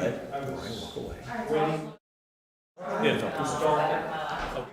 good. I was Walk away. waiting. Yeah, talk to Start.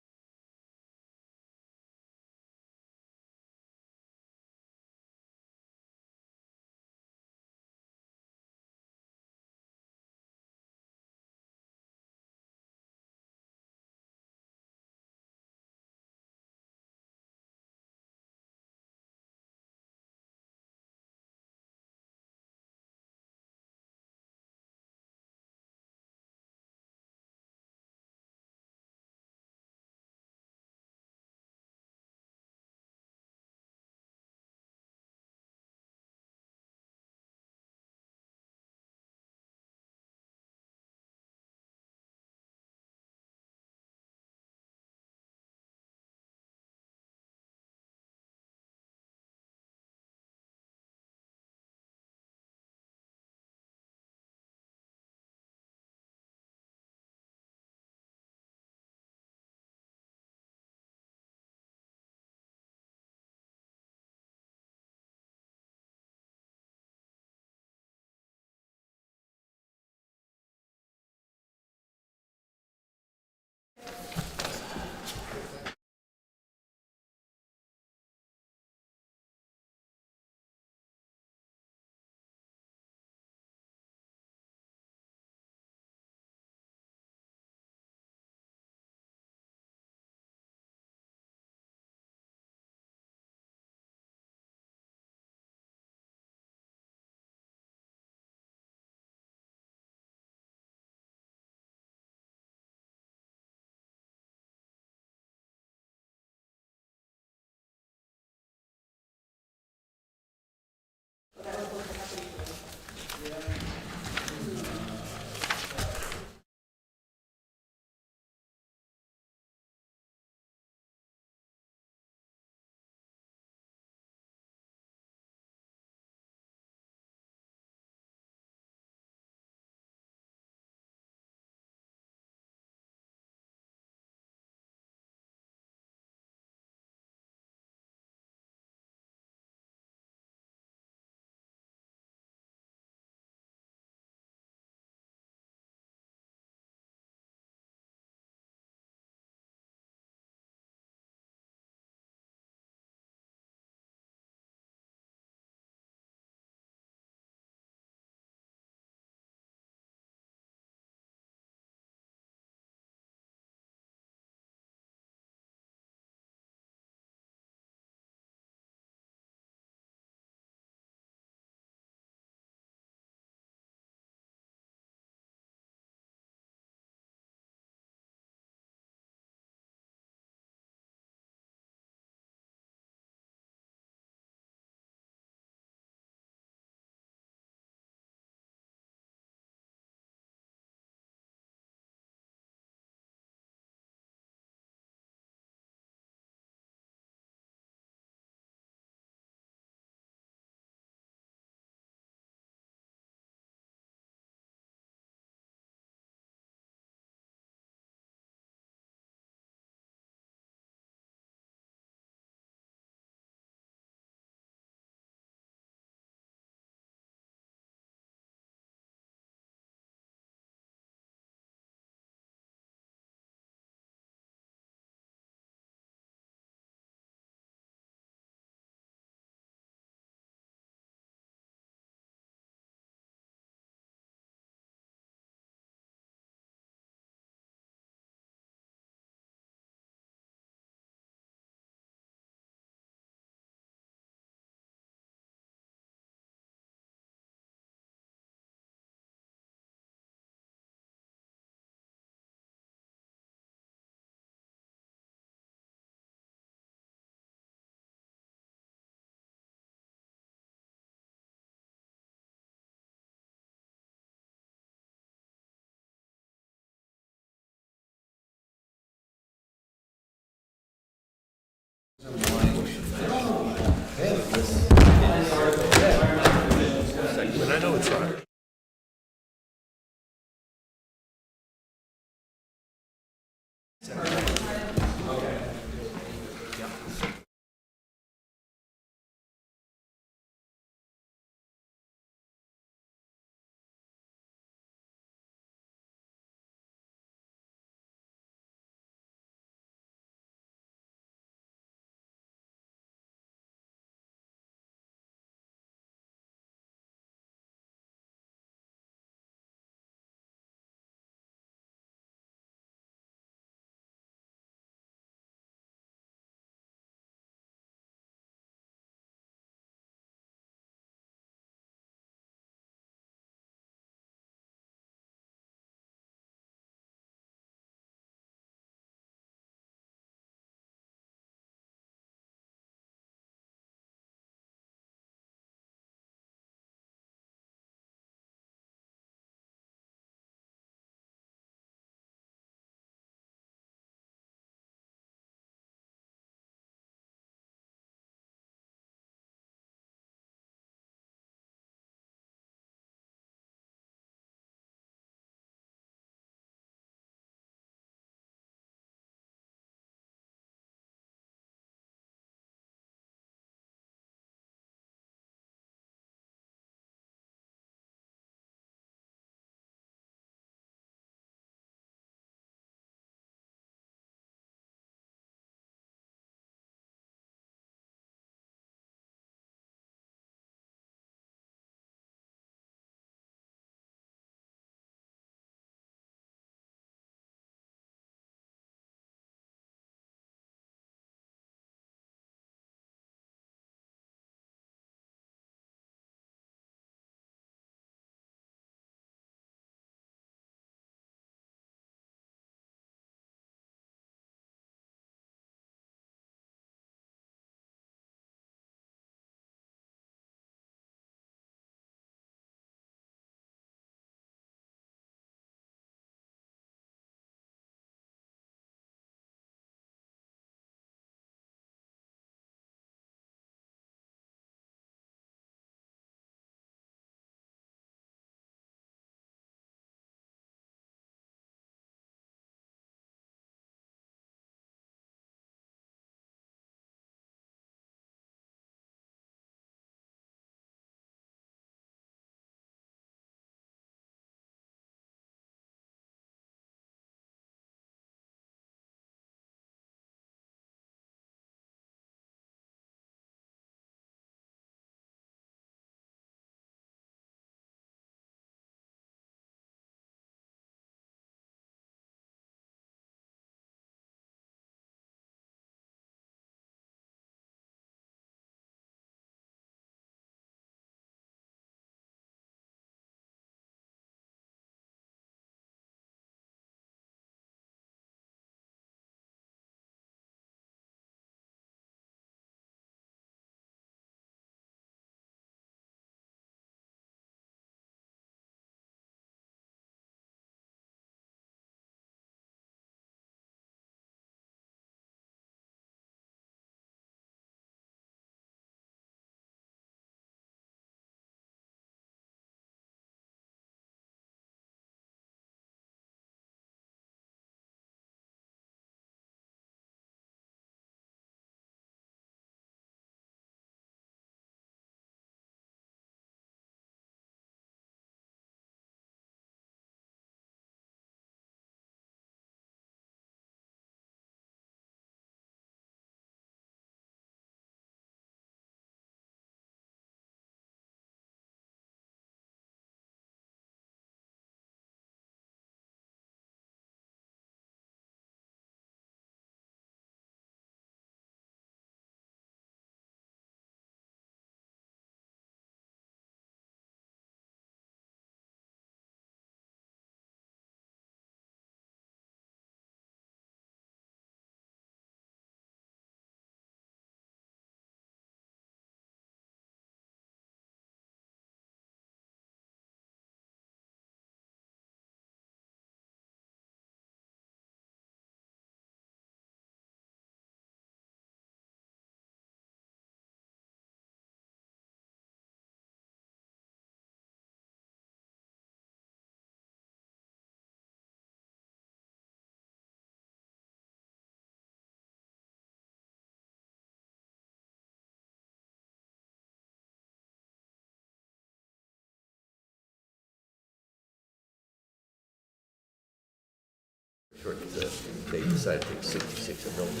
they decided to take 66 and Milton, we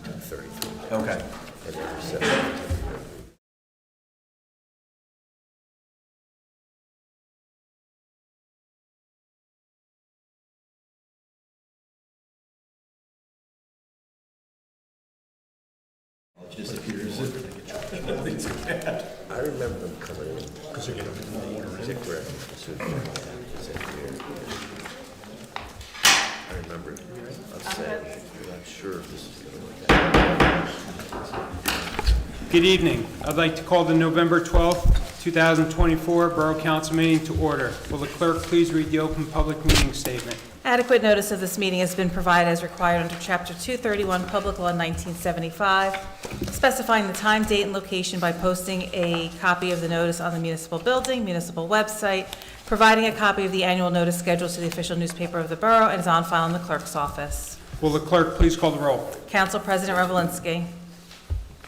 took 33. Okay. And then we set Just appears. I remember them coming in. Because they're getting sick I remember upset. I'm not sure if this is going to work out. Good evening. I'd like to call the November 12th, 2024 Borough Council meeting to order. Will the clerk please read the open public meeting statement? Adequate notice of this meeting has been provided as required under Chapter 231 Public Law 1975, specifying the time, date, and location by posting a copy of the notice on the municipal building, municipal website, providing a copy of the annual notice scheduled to the official newspaper of the borough, and is on file in the clerk's office. Will the clerk please call the roll? Council President Revelinsky.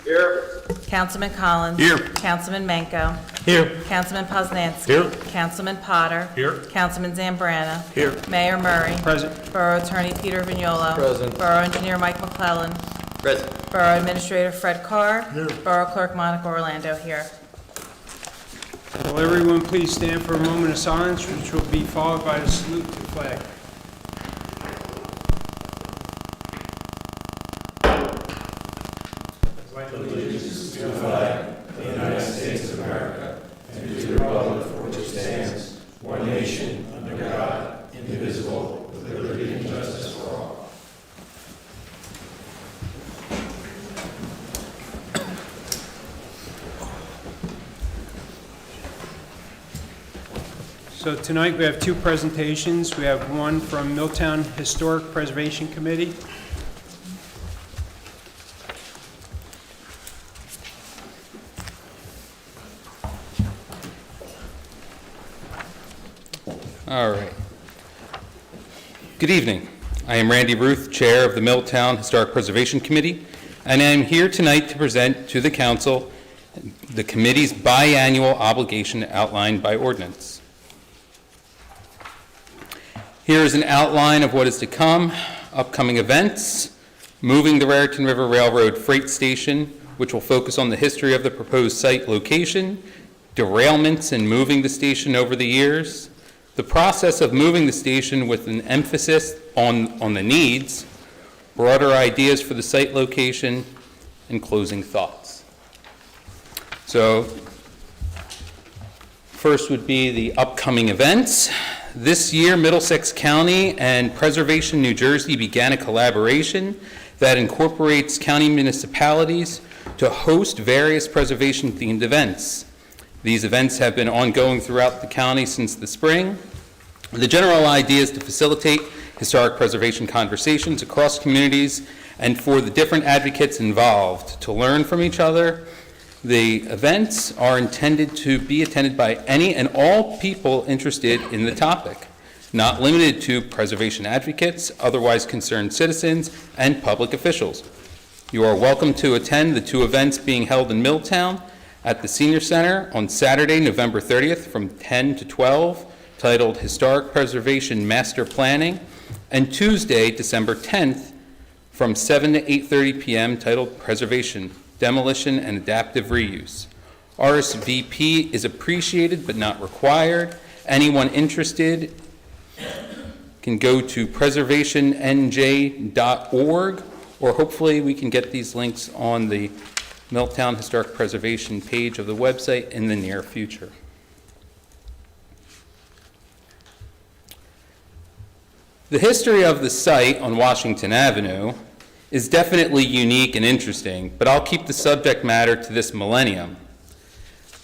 Here. Councilman Collins. Here. Councilman Menko. Here. Councilman Poznanski. Here. Councilman Potter. Here. Councilman Zambrana. Here. Mayor Murray. Present. Borough Attorney Peter Vignola. Present. Borough Engineer Mike McClellan. Present. Borough Administrator Fred Carr. Here. Borough Clerk Monica Orlando here. Will everyone please stand for a moment of silence, which will be followed by the salute to the flag. So tonight we have two presentations. We have one from Milltown Historic Preservation Committee. All right. Good evening. I am Randy Ruth, Chair of the Milltown Historic Preservation Committee, and I am here tonight to present to the Council the committee's biannual obligation outlined by ordinance. Here is an outline of what is to come: upcoming events, moving the Raritan River Railroad Freight Station, which will focus on the history of the proposed site location, derailments in moving the station over the years, the process of moving the station with an emphasis on the needs, broader ideas for the site location, and closing thoughts. So, first would be the upcoming events. This year, Middlesex County and Preservation New Jersey began a collaboration that incorporates county municipalities to host various preservation-themed events. These events have been ongoing throughout the county since the spring. The general idea is to facilitate historic preservation conversations across communities and for the different advocates involved to learn from each other. The events are intended to be attended by any and all people interested in the topic, not limited to preservation advocates, otherwise concerned citizens, and public officials. You are welcome to attend the two events being held in Milltown at the Senior Center on Saturday, November 30th from 10 to 12, titled Historic Preservation Master Planning, and Tuesday, December 10th from 7 to 8:30 p.m., titled Preservation, Demolition, and Adaptive Reuse. RSVP is appreciated but not required. Anyone interested can go to preservationnj.org, or hopefully we can get these links on the Milltown Historic Preservation page of the website in the near future. The history of the site on Washington Avenue is definitely unique and interesting, but I'll keep the subject matter to this millennium.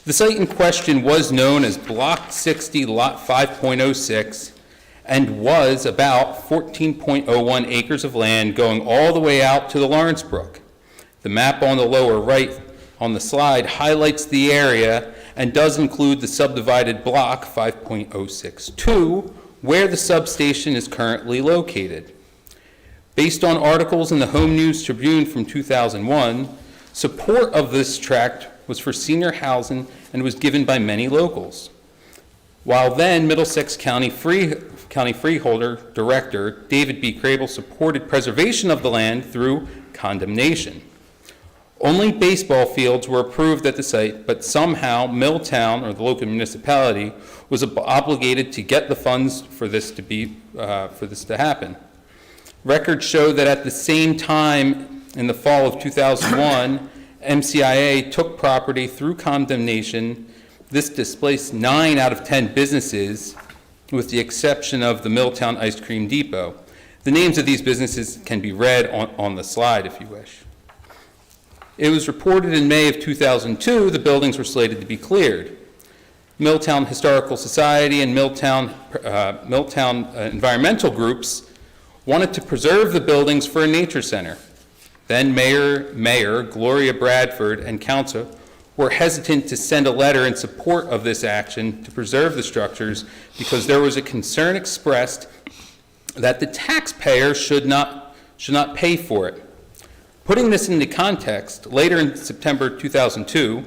The site in question was known as Block 60, Lot 5.06, and was about 14.01 acres of land going all the way out to the Lawrence Brook. The map on the lower right on the slide highlights the area and does include the subdivided block 5.062, where the substation is currently located. Based on articles in the Home News Tribune from 2001, support of this tract was for senior housing and was given by many locals. While then Middlesex County County Freeholder Director David B. Crable supported preservation of the land through condemnation. Only baseball fields were approved at the site, but somehow Milltown, or the local municipality, was obligated to get the funds for this to happen. Records show that at the same time, in the fall of 2001, MCIA took property through condemnation. This displaced 9 out of 10 businesses, with the exception of the Milltown Ice Cream Depot. The names of these businesses can be read on the slide if you wish. It was reported in May of 2002 the buildings were slated to be cleared. Milltown Historical Society and Milltown environmental groups wanted to preserve the buildings for a nature center. Then Mayor Gloria Bradford and Council were hesitant to send a letter in support of this action to preserve the structures because there was a concern expressed that the taxpayer should not pay for it. Putting this into context, later in September 2002,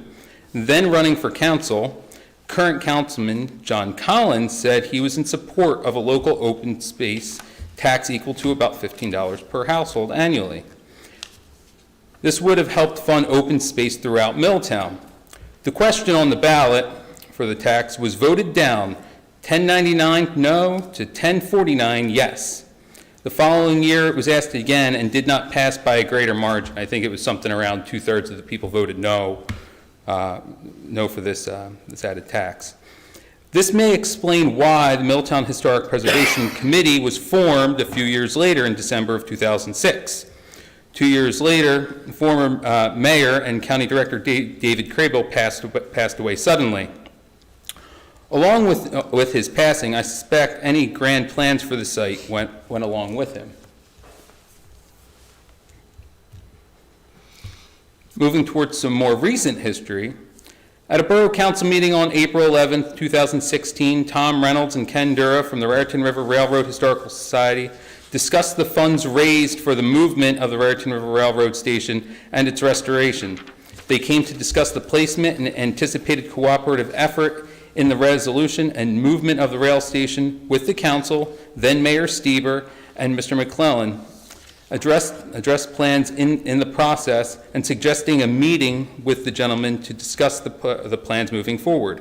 then running for council, current councilman John Collins said he was in support of a local open space tax equal to about $15 per household annually. This would have helped fund open space throughout Milltown. The question on the ballot for the tax was voted down, 1099 no to 1049 yes. The following year, it was asked again and did not pass by a greater margin. I think it was something around 2/3 of the people voted no for this added tax. This may explain why the Milltown Historic Preservation Committee was formed a few years later in December of 2006. 2 years later, former Mayor and County Director David Crable passed away suddenly. Along with his passing, I suspect any grand plans for the site went along with him. Moving towards some more recent history, at a Borough Council meeting on April 11, 2016, Tom Reynolds and Ken Dura from the Raritan River Railroad Historical Society discussed the funds raised for the movement of the Raritan River Railroad Station and its restoration. They came to discuss the placement and anticipated cooperative effort in the resolution and movement of the rail station with the council, then Mayor Stieber and Mr. McClellan, addressed plans in the process and suggesting a meeting with the gentleman to discuss the plans moving forward.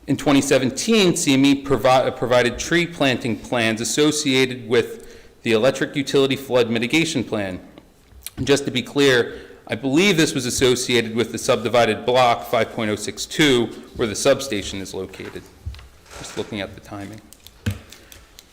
In 2017, CME provided tree planting plans associated with the electric utility flood mitigation plan. And just to be clear, I believe this was associated with the subdivided block 5.062 where the substation is located. Just looking at the timing.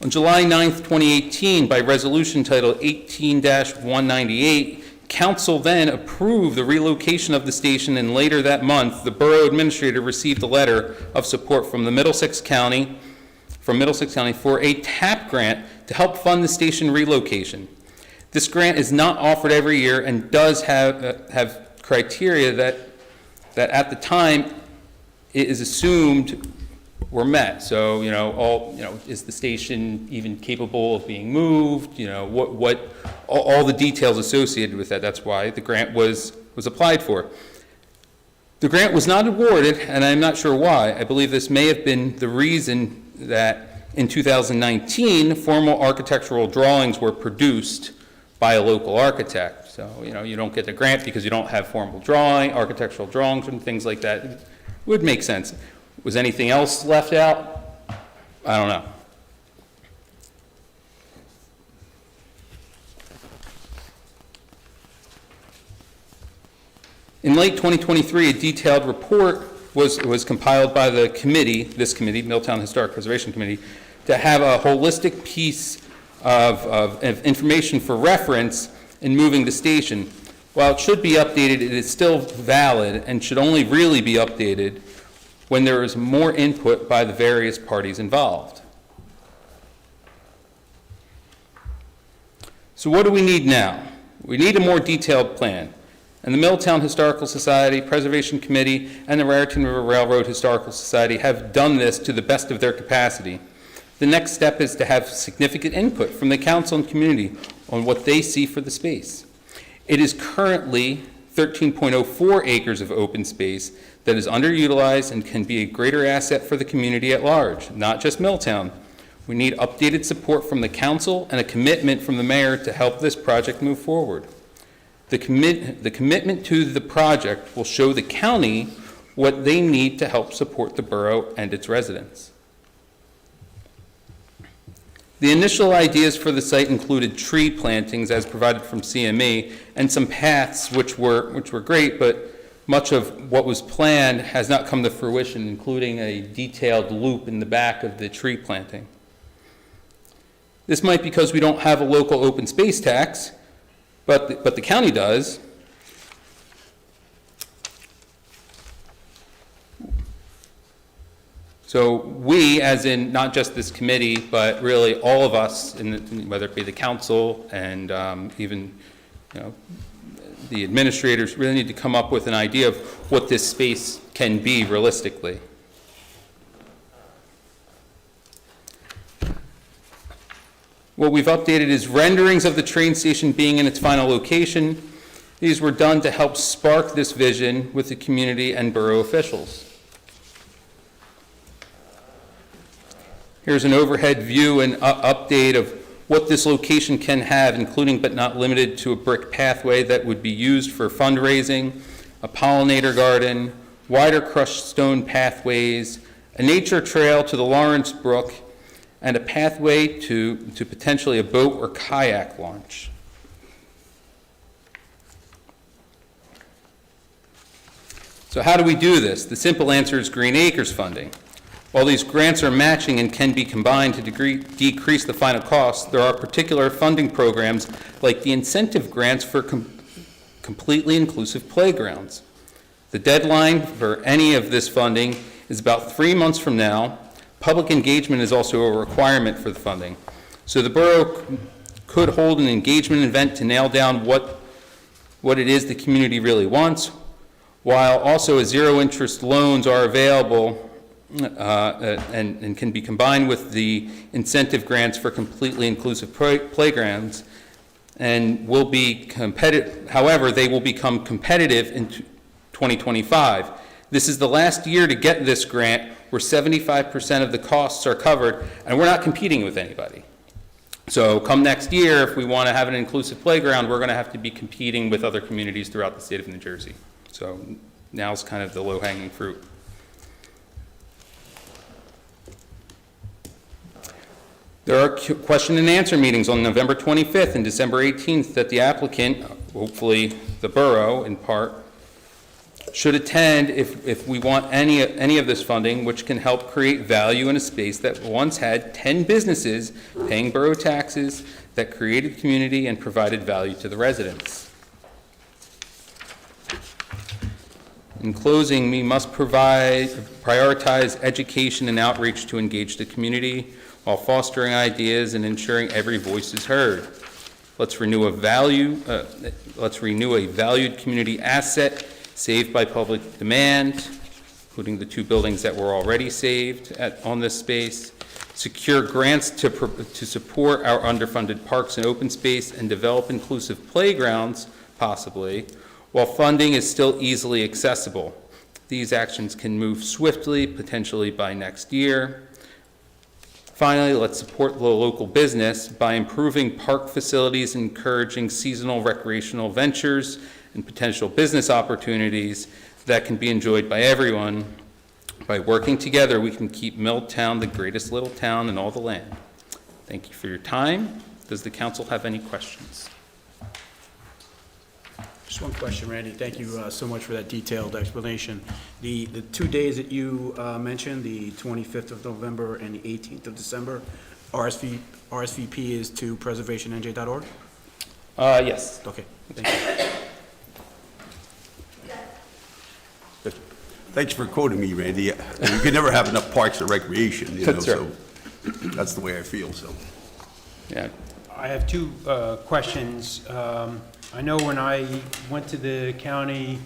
On July 9th, 2018, by resolution titled 18-198, Council then approved the relocation of the station, and later that month, the Borough Administrator received a letter of support from Middlesex County for a TAP grant to help fund the station relocation. This grant is not offered every year and does have criteria that at the time it is assumed were met. So, is the station even capable of being moved? All the details associated with that. That's why the grant was applied for. The grant was not awarded, and I'm not sure why. I believe this may have been the reason that in 2019, formal architectural drawings were produced by a local architect. So, you don't get the grant because you don't have formal architectural drawings and things like that. It would make sense. Was anything else left out? I don't know. In late 2023, a detailed report was compiled by the committee, Milltown Historic Preservation Committee, to have a holistic piece of information for reference in moving the station. While it should be updated, it is still valid and should only really be updated when there is more input by the various parties involved. So what do we need now? We need a more detailed plan. And the Milltown Historical Society, Preservation Committee, and the Raritan River Railroad Historical Society have done this to the best of their capacity. The next step is to have significant input from the council and community on what they see for the space. It is currently 13.04 acres of open space that is underutilized and can be a greater asset for the community at large, not just Milltown. We need updated support from the council and a commitment from the mayor to help this project move forward. The commitment to the project will show the county what they need to help support the borough and its residents. The initial ideas for the site included tree plantings as provided from CME and some paths which were great, but much of what was planned has not come to fruition, including a detailed loop in the back of the tree planting. This might be because we don't have a local open space tax, but the county does. So we, as in not just this committee, but really all of us, whether it be the council and even the administrators, really need to come up with an idea of what this space can be realistically. What we've updated is renderings of the train station being in its final location. These were done to help spark this vision with the community and borough officials. Here's an overhead view and update of what this location can have, including but not limited to a brick pathway that would be used for fundraising, a pollinator garden, wider crushed stone pathways, a nature trail to the Lawrence Brook, and a pathway to potentially a boat or kayak launch. So how do we do this? The simple answer is Green Acres funding. While these grants are matching and can be combined to decrease the final cost, there are particular funding programs like the incentive grants for completely inclusive playgrounds. The deadline for any of this funding is about 3 months from now. Public engagement is also a requirement for the funding. So the borough could hold an engagement event to nail down what it is the community really wants, while also zero-interest loans are available and can be combined with the incentive grants for completely inclusive playgrounds, and will be competitive. However, they will become competitive in 2025. This is the last year to get this grant, where 75% of the costs are covered, and we're not competing with anybody. So come next year, if we want to have an inclusive playground, we're going to have to be competing with other communities throughout the state of New Jersey. So now's kind of the low-hanging fruit. There are question and answer meetings on November 25th and December 18th that the applicant, hopefully the borough in part, should attend if we want any of this funding, which can help create value in a space that once had 10 businesses paying borough taxes that created community and provided value to the residents. In closing, we must prioritize education and outreach to engage the community while fostering ideas and ensuring every voice is heard. Let's renew a valued community asset saved by public demand, including the 2 buildings that were already saved on this space. Secure grants to support our underfunded parks and open space, and develop inclusive playgrounds, possibly, while funding is still easily accessible. These actions can move swiftly, potentially by next year. Finally, let's support the local business by improving park facilities, encouraging seasonal recreational ventures, and potential business opportunities that can be enjoyed by everyone. By working together, we can keep Milltown the greatest little town in all the land. Thank you for your time. Does the council have any questions? Just one question, Randy. Thank you so much for that detailed explanation. The 2 days that you mentioned, the 25th of November and the 18th of December, RSVP is to preservationnj.org? Yes. Okay, thank you. Thanks for quoting me, Randy. You can never have enough parks and recreation, That's right. so that's the way I feel, so. Yeah. I have 2 questions. I know when I went to the county,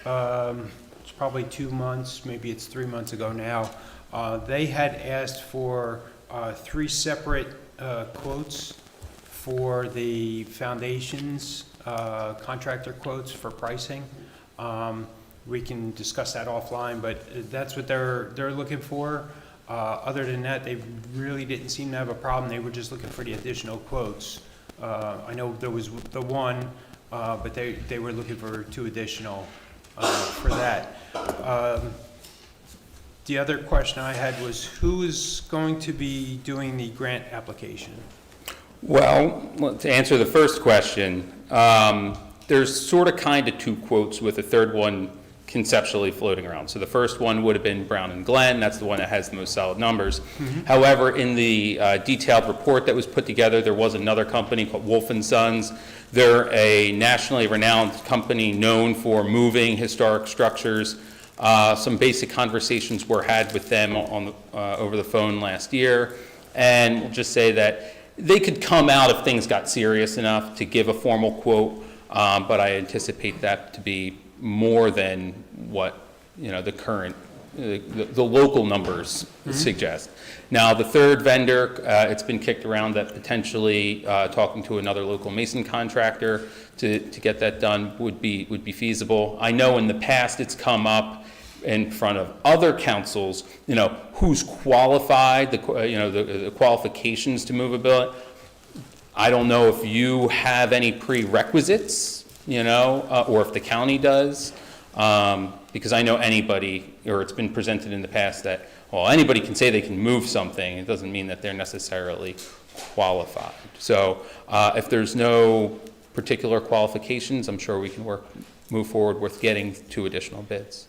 it's probably 2 months, maybe it's 3 months ago now, they had asked for 3 separate quotes for the foundations, contractor quotes for pricing. We can discuss that offline, but that's what they're looking for. Other than that, they really didn't seem to have a problem. They were just looking for the additional quotes. I know there was the one, but they were looking for 2 additional for that. The other question I had was, who is going to be doing the grant application? Well, to answer the first question, there's sort of kind of 2 quotes with a third one conceptually floating around. So the first one would have been Brown and Glenn. That's the one that has the most solid numbers. However, in the detailed report that was put together, there was another company called Wolf & Sons. They're a nationally renowned company known for moving historic structures. Some basic conversations were had with them on over the phone last year, and we'll just say that they could come out if things got serious enough to give a formal quote, but I anticipate that to be more than what, you know, the current, the local numbers suggest. Now, the third vendor, it's been kicked around that potentially talking to another local mason contractor to get that done would be feasible. I know in the past it's come up in front of other councils, you know, who's qualified, the qualifications to move a bill. I don't know if you have any prerequisites, you know, or if the county does, because I know anybody, or it's been presented in the past that, well, anybody can say they can move something. It doesn't mean that they're necessarily qualified. So if there's no particular qualifications, I'm sure we can move forward with getting 2 additional bids.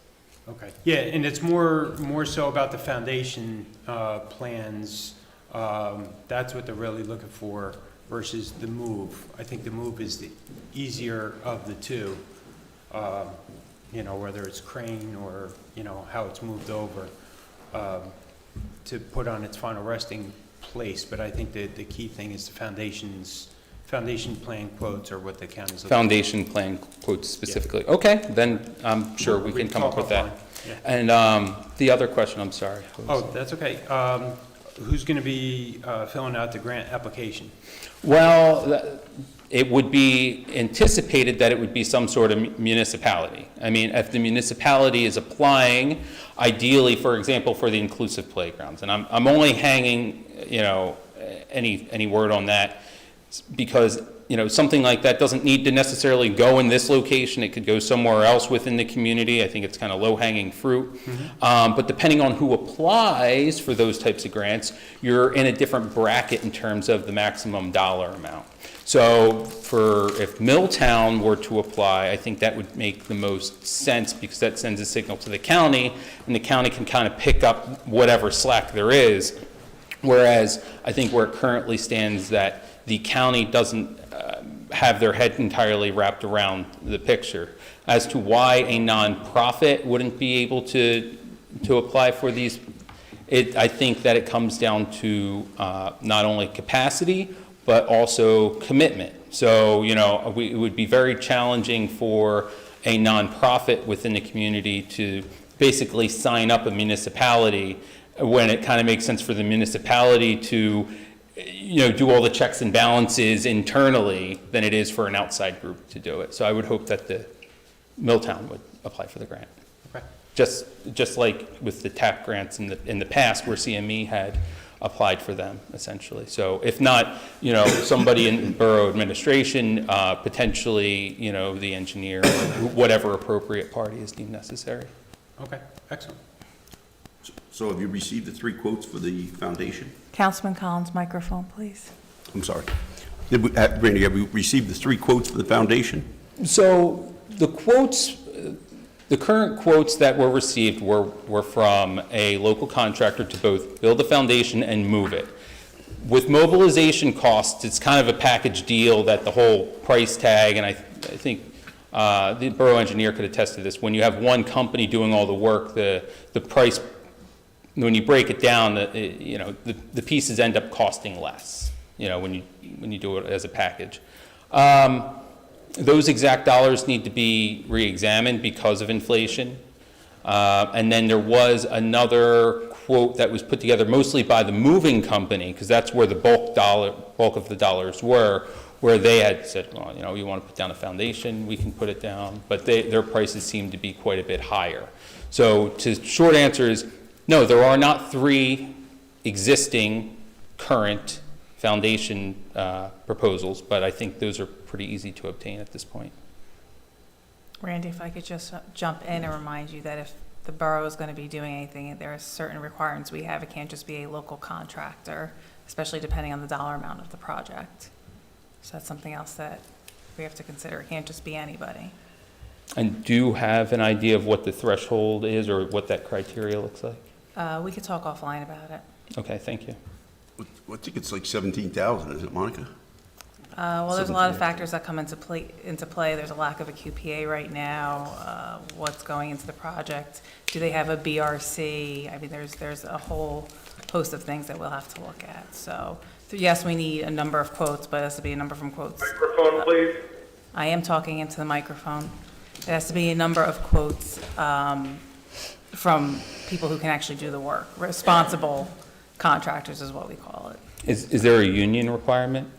Okay, yeah, and it's more so about the foundation plans. That's what they're really looking for versus the move. I think the move is the easier of the 2. You know, whether it's crane or, you know, how it's moved over to put on its final resting place. But I think that the key thing is the foundation plan quotes are what the county's looking for. Foundation plan quotes specifically. Yeah. Okay, then I'm sure we can come up with that. Yeah. And the other question, I'm sorry. Oh, that's okay. Who's going to be filling out the grant application? Well, it would be anticipated that it would be some sort of municipality. I mean, if the municipality is applying, ideally, for example, for the inclusive playgrounds, and I'm only hanging, you know, any word on that because, you know, something like that doesn't need to necessarily go in this location. It could go somewhere else within the community. I think it's kind of low-hanging fruit. But depending on who applies for those types of grants, you're in a different bracket in terms of the maximum dollar amount. So if Milltown were to apply, I think that would make the most sense because that sends a signal to the county, and the county can kind of pick up whatever slack there is. Whereas I think where it currently stands that the county doesn't have their head entirely wrapped around the picture as to why a nonprofit wouldn't be able to apply for these. I think that it comes down to not only capacity but also commitment. So, you know, it would be very challenging for a nonprofit within the community to basically sign up a municipality when it kind of makes sense for the municipality to, you know, do all the checks and balances internally than it is for an outside group to do it. So I would hope that the Milltown would apply for the grant. Okay. Just like with the TAP grants in the past where CME had applied for them, essentially. So if not, you know, somebody in borough administration, potentially, you know, the engineer, or whatever appropriate party is deemed necessary. Okay, excellent. So have you received the 3 quotes for the foundation? Councilman Collins, microphone, please. I'm sorry. Randy, have you received the 3 quotes for the foundation? So the quotes, the current quotes that were received were from a local contractor to both build the foundation and move it. With mobilization costs, it's kind of a package deal that the whole price tag, and I think the borough engineer could attest to this, when you have one company doing all the work, the price, when you break it down, you know, the pieces end up costing less, you know, when you do it as a package. Those exact dollars need to be re-examined because of inflation. And then there was another quote that was put together mostly by the moving company, because that's where the bulk of the dollars were, where they had said, well, you know, you want to put down a foundation, we can put it down, but their prices seem to be quite a bit higher. So short answer is, no, there are not 3 existing, current foundation proposals, but I think those are pretty easy to obtain at this point. Randy, if I could just jump in and remind you that if the borough is going to be doing anything, there are certain requirements we have. It can't just be a local contractor, especially depending on the dollar amount of the project. So that's something else that we have to consider. It can't just be anybody. And do you have an idea of what the threshold is or what that criteria looks like? We could talk offline about it. Okay, thank you. I think it's like 17,000, isn't it, Monica? Well, there's a lot of factors that come into play. There's a lack of a QPA right now, what's going into the project. Do they have a BRC? I mean, there's a whole host of things that we'll have to look at. So yes, we need a number of quotes, but it has to be a number from quotes. Microphone, please. I am talking into the microphone. It has to be a number of quotes from people who can actually do the work. Responsible contractors is what we call it. Is there a union requirement?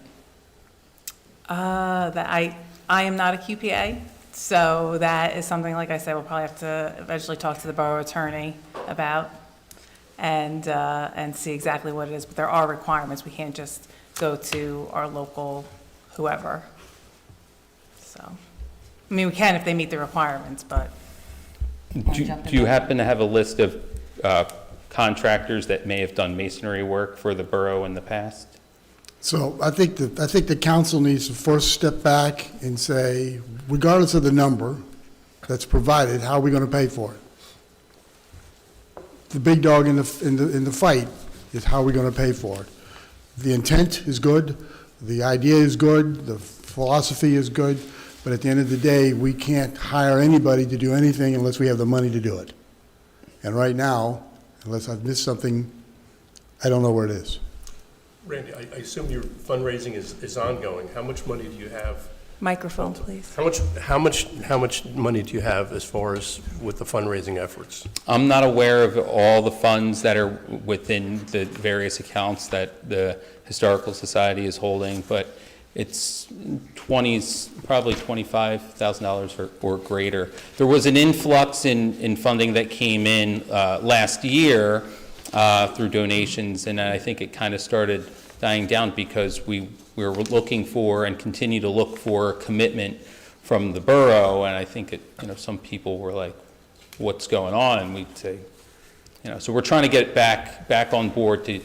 That I am not a QPA, so that is something, like I said, we'll probably have to eventually talk to the borough attorney about and see exactly what it is. But there are requirements. We can't just go to our local whoever. So, I mean, we can if they meet the requirements, but. Do you happen to have a list of contractors that may have done masonry work for the borough in the past? So I think the council needs to first step back and say, regardless of the number that's provided, how are we going to pay for it? The big dog in the fight is how are we going to pay for it. The intent is good, the idea is good, the philosophy is good, but at the end of the day, we can't hire anybody to do anything unless we have the money to do it. And right now, unless I've missed something, I don't know where it is. Randy, I assume your fundraising is ongoing. How much money do you have? Microphone, please. How much money do you have as far as with the fundraising efforts? I'm not aware of all the funds that are within the various accounts that the Historical Society is holding, but it's probably $25,000 or greater. There was an influx in funding that came in last year through donations, and I think it kind of started dying down because we were looking for and continue to look for commitment from the borough, and I think some people were like, what's going on? And we'd say, so we're trying to get back on board to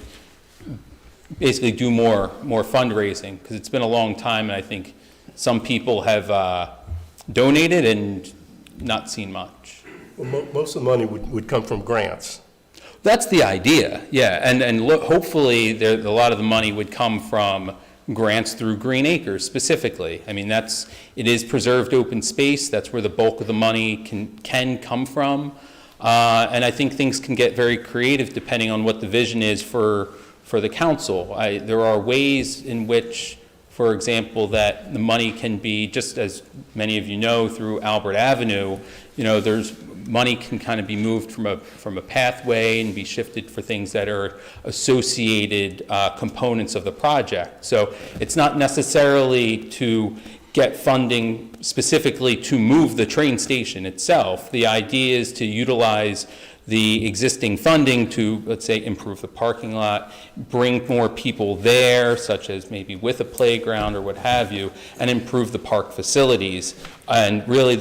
basically do more fundraising, because it's been a long time, and I think some people have donated and not seen much. Well, most of the money would come from grants. That's the idea, yeah, and hopefully a lot of the money would come from grants through Green Acres specifically. I mean, it is preserved open space. That's where the bulk of the money can come from, and I think things can get very creative depending on what the vision is for the council. There are ways in which, for example, that the money can be, just as many of you know, through Albert Avenue. There's money can kind of be moved from a pathway and be shifted for things that are associated components of the project. So it's not necessarily to get funding specifically to move the train station itself. The idea is to utilize the existing funding to, let's say, improve the parking lot, bring more people there, such as maybe with a playground or what have you, and improve the park facilities. And really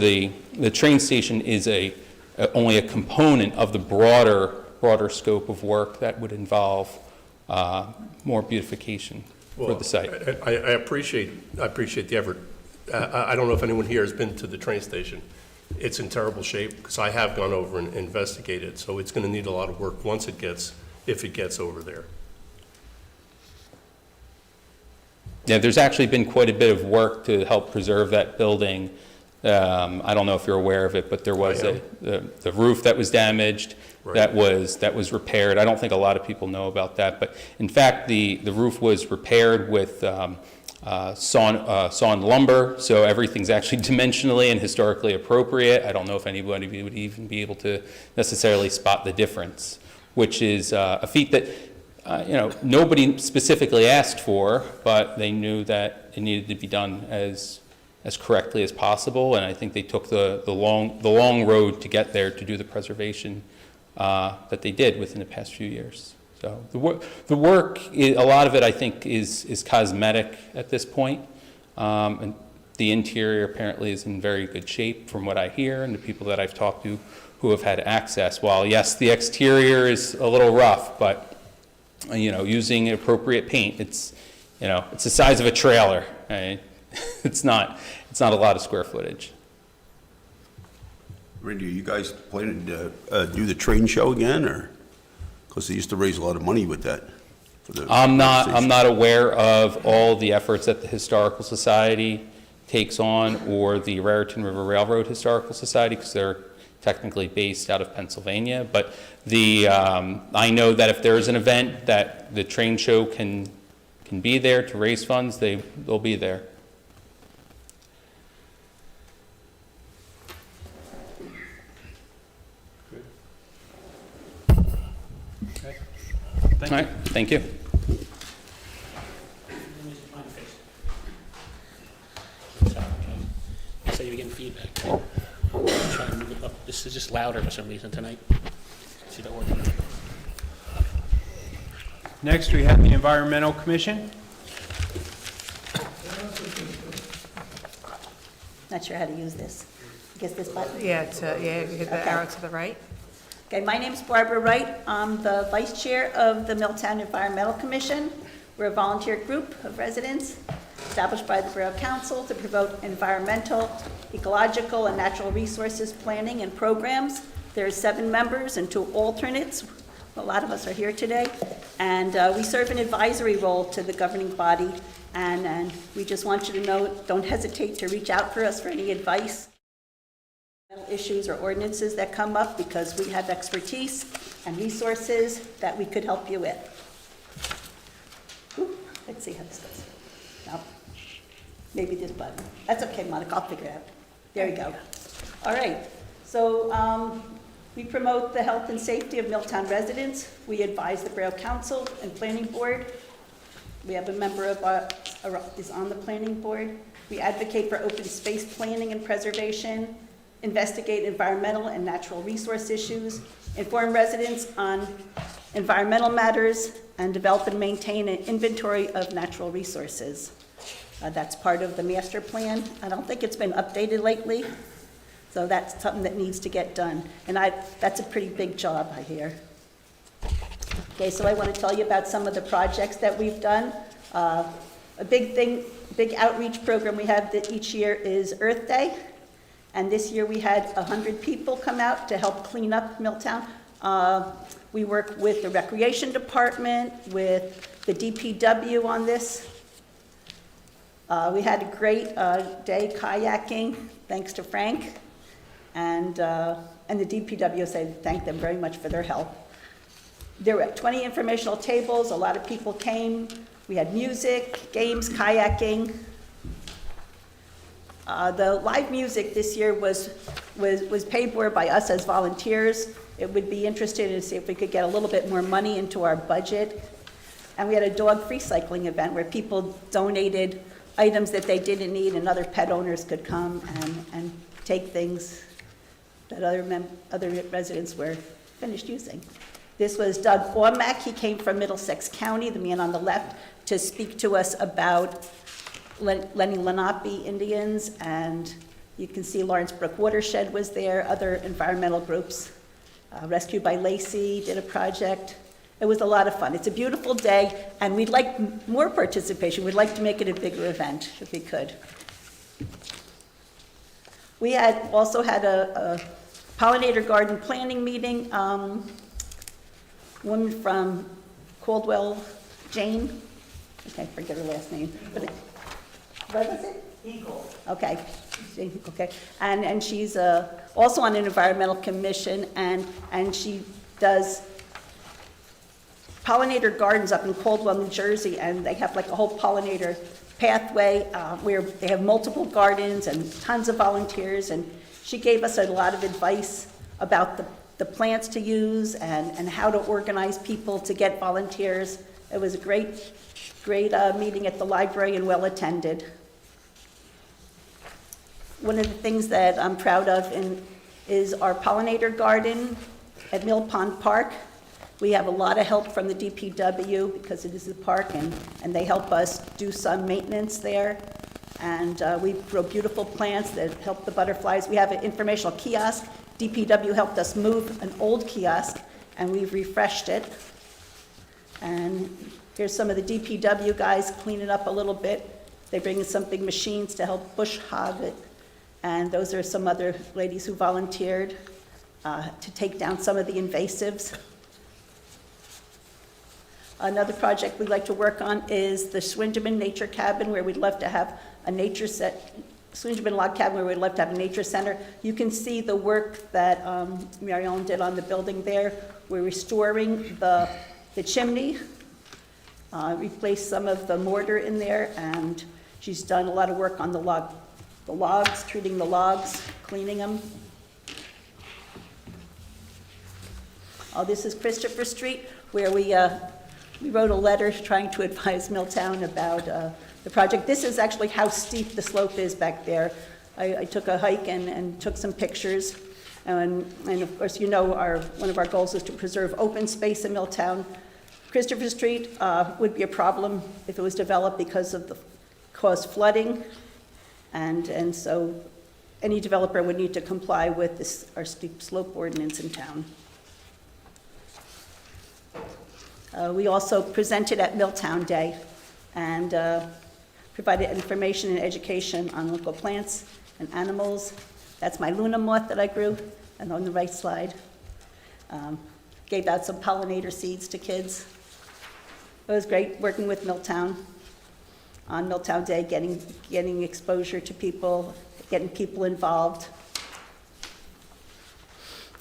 the train station is only a component of the broader scope of work that would involve more beautification for the site. I appreciate the effort. I don't know if anyone here has been to the train station. It's in terrible shape, because I have gone over and investigated, so it's going to need a lot of work if it gets over there. Yeah, there's actually been quite a bit of work to help preserve that building. I don't know if you're aware of it, but there was the roof that was damaged. Right. that was repaired. I don't think a lot of people know about that, but in fact the roof was repaired with sawn lumber, so everything's actually dimensionally and historically appropriate. I don't know if anybody would even be able to necessarily spot the difference, which is a feat that nobody specifically asked for, but they knew that it needed to be done as correctly as possible, and I think they took the long road to get there to do the preservation that they did within the past few years. So the work, a lot of it, I think, is cosmetic at this point. And the interior apparently is in very good shape from what I hear and the people that I've talked to who have had access. While, yes, the exterior is a little rough, but, using appropriate paint, it's the size of a trailer. Right? It's not a lot of square footage. Randy, are you guys planning to do the train show again, or? Because they used to raise a lot of money with that. I'm not aware of all the efforts that the Historical Society takes on, or the Raritan River Railroad Historical Society, because they're technically based out of Pennsylvania. But I know that if there's an event that the train show can be there to raise funds, they'll be there. Okay. All right, thank you. So you're getting feedback. I'm trying to move it up. This is just louder for some reason tonight. See that working? Next, we have the Environmental Commission. Not sure how to use this. I guess this button? You hit the arrow to the right. Okay, my name's Barbara Wright. I'm the vice chair of the Milltown Environmental Commission. We're a volunteer group of residents established by the Borough Council to promote environmental, ecological, and natural resources planning and programs. There are 7 members and 2 alternates. A lot of us are here today. And we serve an advisory role to the governing body. And we just want you to know, don't hesitate to reach out for us for any advice, issues or ordinances that come up, because we have expertise and resources that we could help you with. Ooh, let's see how this goes. No, maybe this button. That's okay, Monica, I'll figure it out. There we go. All right, so we promote the health and safety of Milltown residents. We advise the Borough Council and Planning Board. We have a member is on the Planning Board. We advocate for open space planning and preservation, investigate environmental and natural resource issues, inform residents on environmental matters, and develop and maintain an inventory of natural resources. That's part of the master plan. I don't think it's been updated lately, so that's something that needs to get done. And that's a pretty big job, I hear. Okay, so I want to tell you about some of the projects that we've done. A big outreach program we have each year is Earth Day. And this year we had 100 people come out to help clean up Milltown. We work with the Recreation Department, with the DPW on this. We had a great day kayaking, thanks to Frank. And the DPW said thank them very much for their help. There were 20 informational tables, a lot of people came. We had music, games, kayaking. The live music this year was paid for by us as volunteers. It would be interesting to see if we could get a little bit more money into our budget. And we had a dog recycling event where people donated items that they didn't need, and other pet owners could come and take things that other residents were finished using. This was Doug Ormack. He came from Middlesex County, the man on the left, to speak to us about Lenni Lenape Indians, and you can see Lawrence Brook Watershed was there, other environmental groups. Rescue by Lacey did a project. It was a lot of fun. It's a beautiful day, and we'd like more participation. We'd like to make it a bigger event, if we could. We also had a pollinator garden planning meeting. Woman from Caldwell, Jane, I can't forget her last name. But what was it? Eagle. Okay. Okay. And she's also on an environmental commission, and she does pollinator gardens up in Caldwell, New Jersey, and they have like a whole pollinator pathway where they have multiple gardens and tons of volunteers, and she gave us a lot of advice about the plants to use and how to organize people to get volunteers. It was a great meeting at the library and well attended. One of the things that I'm proud of is our pollinator garden at Mill Pond Park. We have a lot of help from the DPW because it is a park, and they help us do some maintenance there. And we grow beautiful plants that help the butterflies. We have an informational kiosk. DPW helped us move an old kiosk, and we've refreshed it. And here's some of the DPW guys cleaning up a little bit. They bring in some big machines to help bush hog it. And those are some other ladies who volunteered to take down some of the invasives. Another project we'd like to work on is the Swingerman Nature Cabin, where we'd love to have a nature Swingerman Log Cabin, where we'd love to have a nature center. You can see the work that Mary Ellen did on the building there. We're restoring the chimney, replaced some of the mortar in there, and she's done a lot of work on the logs, treating the logs, cleaning them. This is Christopher Street, where we wrote a letter trying to advise Milltown about the project. This is actually how steep the slope is back there. I took a hike and took some pictures. And of course, you know, one of our goals is to preserve open space in Milltown. Christopher Street would be a problem if it was developed because of the cause flooding. And so any developer would need to comply with our steep slope ordinance in town. We also presented at Milltown Day and provided information and education on local plants and animals. That's my Luna moth that I grew, and on the right slide. Gave out some pollinator seeds to kids. It was great working with Milltown on Milltown Day, getting exposure to people, getting people involved.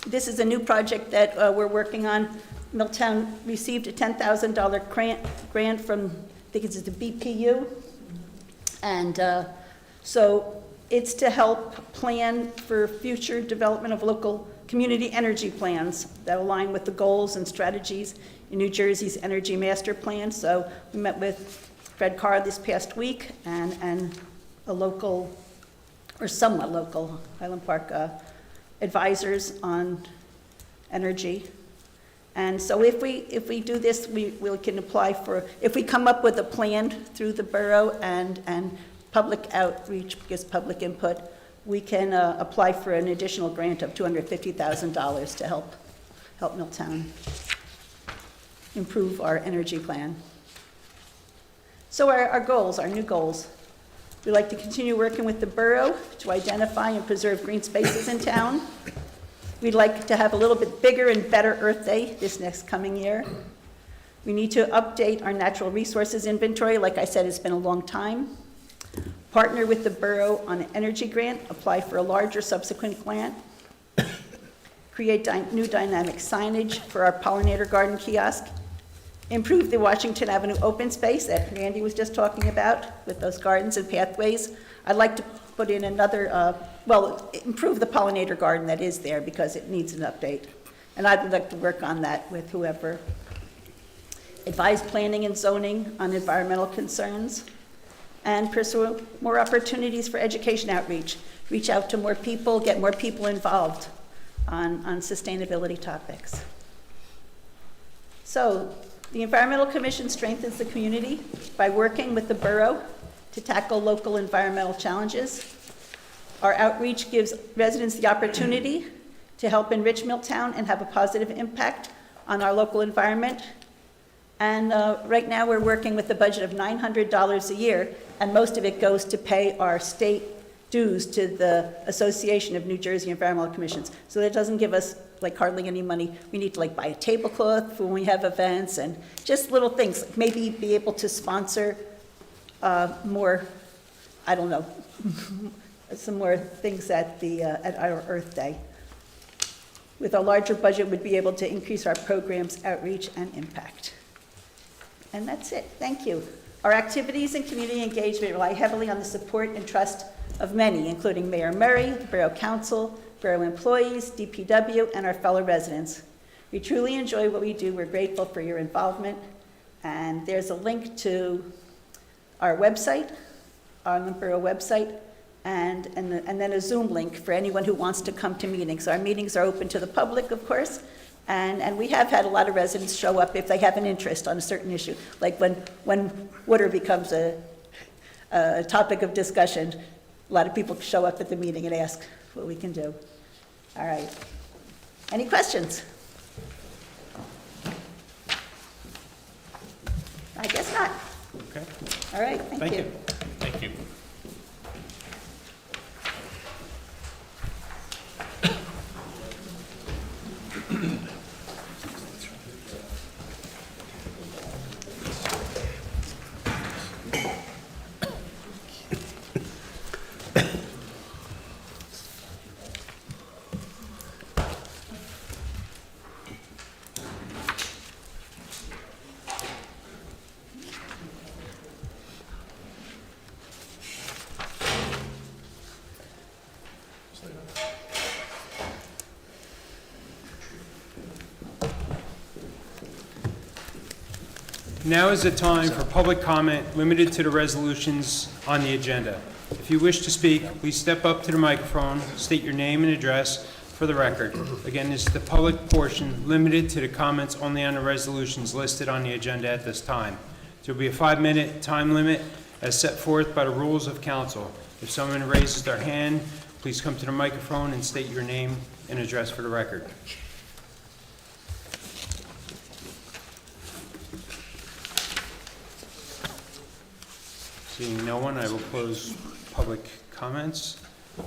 This is a new project that we're working on. Milltown received a $10,000 grant from, I think it's the BPU. And so it's to help plan for future development of local community energy plans that align with the goals and strategies in New Jersey's Energy Master Plan. So we met with Fred Carr this past week and a local, or somewhat local, Highland Park advisors on energy. And so if we do this, we can apply for, if we come up with a plan through the borough and public outreach, because public input, we can apply for an additional grant of $250,000 to help Milltown improve our energy plan. So our goals, our new goals. We'd like to continue working with the borough to identify and preserve green spaces in town. We'd like to have a little bit bigger and better Earth Day this next coming year. We need to update our natural resources inventory. Like I said, it's been a long time. Partner with the borough on an energy grant, apply for a larger subsequent grant. Create new dynamic signage for our pollinator garden kiosk. Improve the Washington Avenue open space that Randy was just talking about with those gardens and pathways. I'd like to put in another, improve the pollinator garden that is there because it needs an update. And I'd like to work on that with whoever. Advise planning and zoning on environmental concerns. And pursue more opportunities for education outreach. Reach out to more people, get more people involved on sustainability topics. So, the Environmental Commission strengthens the community by working with the borough to tackle local environmental challenges. Our outreach gives residents the opportunity to help enrich Milltown and have a positive impact on our local environment. And right now we're working with a budget of $900 a year, and most of it goes to pay our state dues to the Association of New Jersey Environmental Commissions. So that doesn't give us like hardly any money. We need to like buy a tablecloth for when we have events and just little things. Maybe be able to sponsor more, I don't know, some more things at our Earth Day. With a larger budget, we'd be able to increase our programs, outreach, and impact. And that's it. Thank you. Our activities and community engagement rely heavily on the support and trust of many, including Mayor Murray, Borough Council, Borough employees, DPW, and our fellow residents. We truly enjoy what we do. We're grateful for your involvement. And there's a link to our website, our Borough website, and then a Zoom link for anyone who wants to come to meetings. Our meetings are open to the public, of course, And we have had a lot of residents show up if they have an interest on a certain issue. Like when water becomes a topic of discussion, a lot of people show up at the meeting and ask what we can do. All right. Any questions? I guess not. Okay, All right, thank you. Thank you. Now is the time for public comment limited to the resolutions on the agenda. If you wish to speak, please step up to the microphone, state your name and address for the record. Again, this is the public portion limited to the comments only on the resolutions listed on the agenda at this time. There will be a 5-minute time limit as set forth by the rules of council. If someone raises their hand, please come to the microphone and state your name and address for the record. Seeing no one, I will close public comments.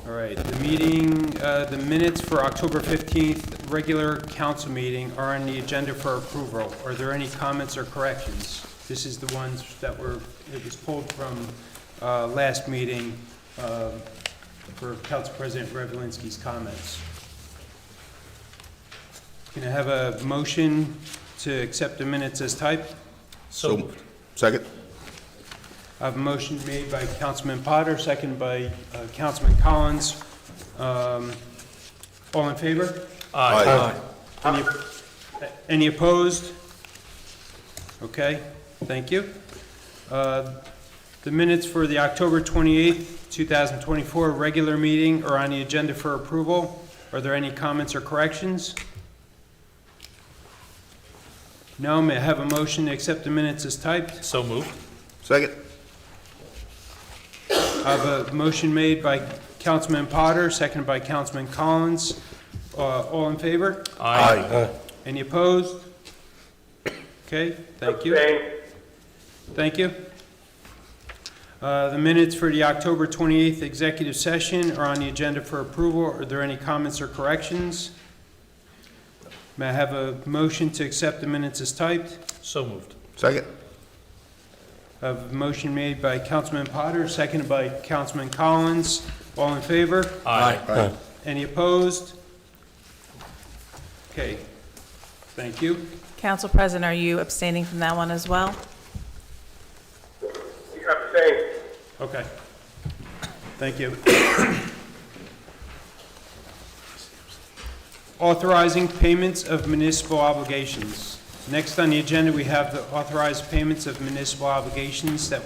All right, the meeting, the minutes for October 15th, regular council meeting are on the agenda for approval. Are there any comments or corrections? This is the ones that were, it was pulled from last meeting for Council President Revelinsky's comments. Can I have a motion to accept the minutes as typed? So, second? I have a motion made by Councilman Potter, seconded by Councilman Collins. All in favor? Aye. Any opposed? Okay, thank you. The minutes for the October 28th, 2024 regular meeting are on the agenda for approval. Are there any comments or corrections? No, may I have a motion to accept the minutes as typed? So moved. Second? I have a motion made by Councilman Potter, seconded by Councilman Collins. All in favor? Aye. Any opposed? Okay, thank you. Abstain. Thank you. The minutes for the October 28th executive session are on the agenda for approval. Are there any comments or corrections? May I have a motion to accept the minutes as typed? So moved. Second? I have a motion made by Councilman Potter, seconded by Councilman Collins. All in favor? Aye. Any opposed? Okay, thank you. Council President, are you abstaining from that one as well? Abstain. Okay. Thank you. Authorizing payments of municipal obligations. Next on the agenda, we have the authorized payments of municipal obligations. That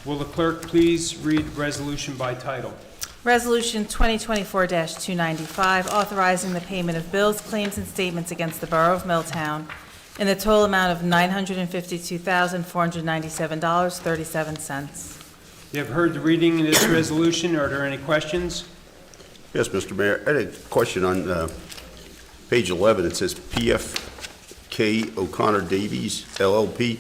will the clerk please read resolution by title? Resolution 2024-295, authorizing the payment of bills, claims, and statements against the Borough of Milltown in the total amount of $952,497.37. You have heard the reading of this resolution. Are there any questions? Yes, Mr. Mayor. I had a question on page 11. It says PFK O'Connor Davies LLP.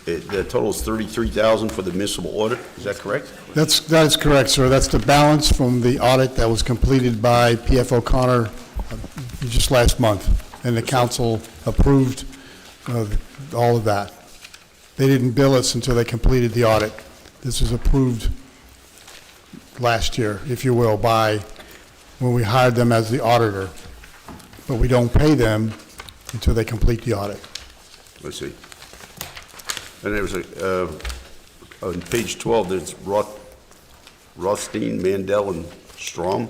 The total is $33,000 for the municipal audit. Is that correct? That is correct, sir. That's the balance from the audit that was completed by P.F. O'Connor just last month, and the council approved all of that. They didn't bill us until they completed the audit. This was approved last year, if you will, by when we hired them as the auditor. But we don't pay them until they complete the audit. Let's see. And there was on page 12, there's Rothstein, Mandel, and Strom.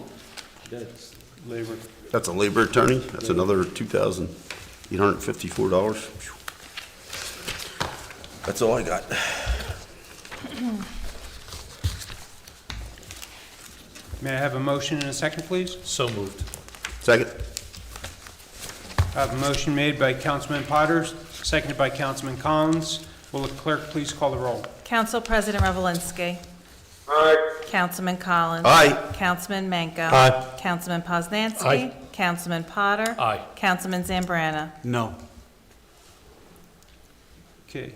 That's labor. That's a labor attorney. That's another $2,854. That's all I got. May I have a motion and a second, please? So moved. Second? I I have a motion made by Councilman Potter, seconded by Councilman Collins. Will the clerk please call the roll? Council President Revelinsky. Aye. Councilman Collins. Aye. Councilman Menko. Aye. Councilman Poznanski. Aye. Councilman Potter. Aye. Councilman Zambrana. No. Okay.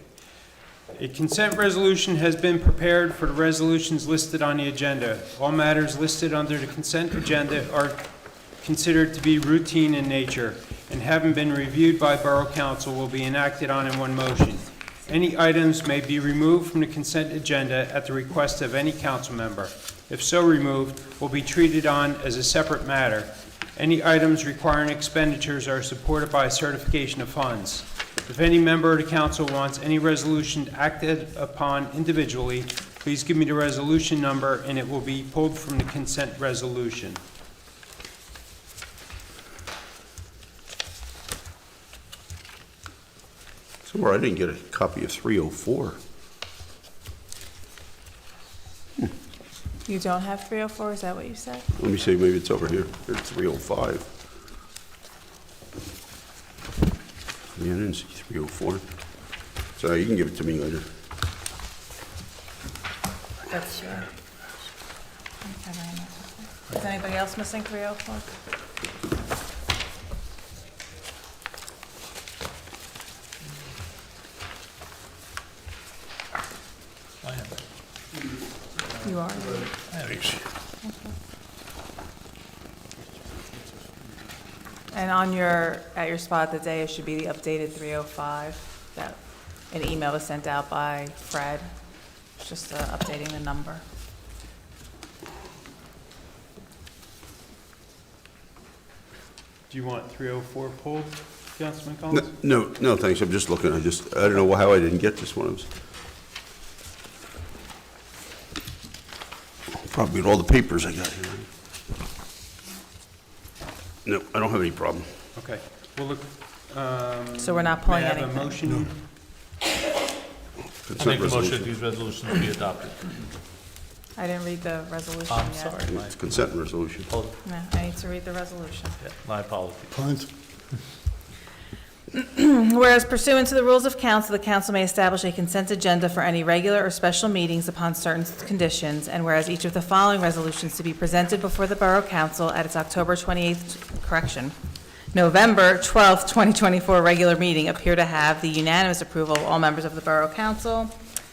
A consent resolution has been prepared for the resolutions listed on the agenda. All matters listed under the consent agenda are considered to be routine in nature and having been reviewed by Borough Council will be enacted on in one motion. Any items may be removed from the consent agenda at the request of any council member. If so removed, will be treated on as a separate matter. Any items requiring expenditures are supported by certification of funds. If any member of the council wants any resolution acted upon individually, please give me the resolution number and it will be pulled from the consent resolution. Somewhere I didn't get a copy of 304. You don't have 304, is that what you said? Let me see, maybe it's over here. It's 305. Yeah, I didn't see 304. So you can give it to me later. That's sure. Okay, very much. Is anybody else missing 304? You are? And on at your spot today, it should be the updated 305, that an email was sent out by Fred, it's just updating the number. Do you want 304 pulled, Councilman Collins? No, thanks. I'm just looking. I don't know how I didn't get this one. Probably with all the papers I got here. No, I don't have any problem. Okay. Well, look, So we're not pulling may I have anything? a motion? Consent I make the motion resolution. that these resolutions be adopted. I didn't read the resolution I'm yet. sorry, It's consent resolution. Oh, No, I need to read the resolution. yeah, my apologies. Punt. Whereas pursuant to the rules of council, the council may establish a consent agenda for any regular or special meetings upon certain conditions, and whereas each of the following resolutions to be presented before the Borough Council at its November 12th, 2024 regular meeting appear to have the unanimous approval of all members of the Borough Council,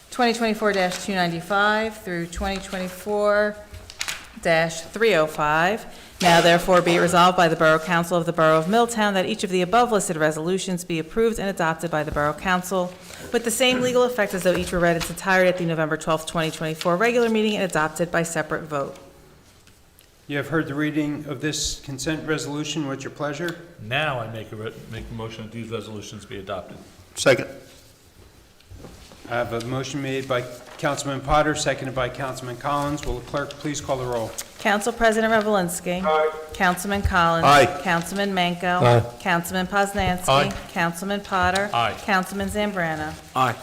2024-295 through 2024-305. Now therefore be it resolved by the Borough Council of the Borough of Milltown that each of the above listed resolutions be approved and adopted by the Borough Council with the same legal effect as though each were read in its entirety at the November 12th, 2024 regular meeting and adopted by separate vote. You have heard the reading of this consent resolution. What's your pleasure? Now I make a motion that these resolutions be adopted. Second. I have a motion made by Councilman Potter, seconded by Councilman Collins. Will the clerk please call the roll? Council President Revelinsky. Aye. Councilman Collins. Aye. Councilman Menko. Aye. Councilman Poznanski. Aye. Councilman Potter. Aye. Councilman Zambrana. Aye.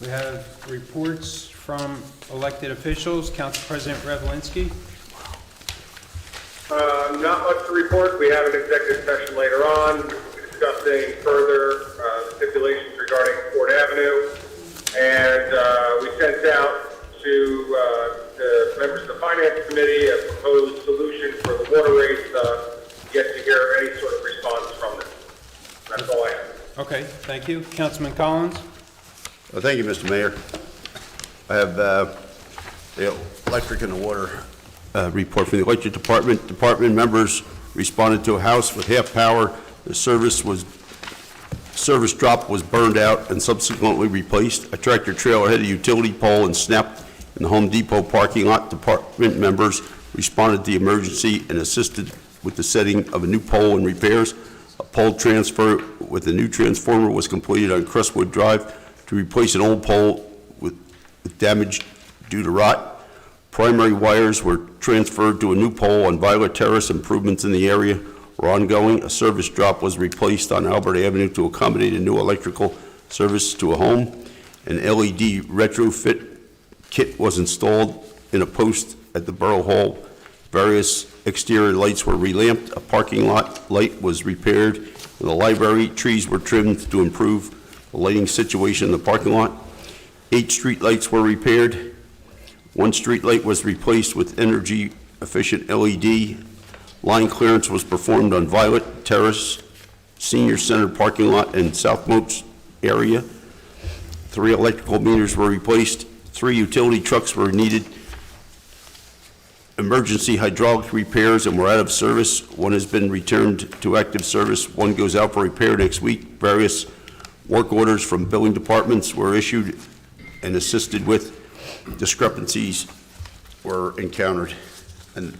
We have reports from elected officials. Council President Revelinsky. Not much to report. We have an executive session later on discussing further stipulations regarding Ford Avenue. And we sent out to the members of the Finance Committee a proposed solution for the water rates, yet to hear any sort of response from them. That's all I have. Okay, thank you. Councilman Collins. Thank you, Mr. Mayor. I have the electric and the water report from the electric department. Department members responded to a house with half power. The service drop was burned out and subsequently replaced. A tractor trailer hit a utility pole and snapped in the Home Depot parking lot. Department members responded to the emergency and assisted with the setting of a new pole and repairs. A pole transfer with a new transformer was completed on Crestwood Drive to replace an old pole with damage due to rot. Primary wires were transferred to a new pole on Violet Terrace. Improvements in the area were ongoing. A service drop was replaced on Albert Avenue to accommodate a new electrical service to a home. An LED retrofit kit was installed in a post at the Borough Hall. Various exterior lights were relamped, a parking lot light was repaired, and the library trees were trimmed to improve the lighting situation in the parking lot. 8 street lights were repaired. 1 street light was replaced with energy-efficient LED. Line clearance was performed on Violet Terrace, Senior Center parking lot, and Southmost area. 3 electrical meters were replaced. 3 utility trucks were needed. Emergency hydraulic repairs and were out of service. 1 has been returned to active service. 1 goes out for repair next week. Various work orders from billing departments were issued and assisted with. Discrepancies were encountered. And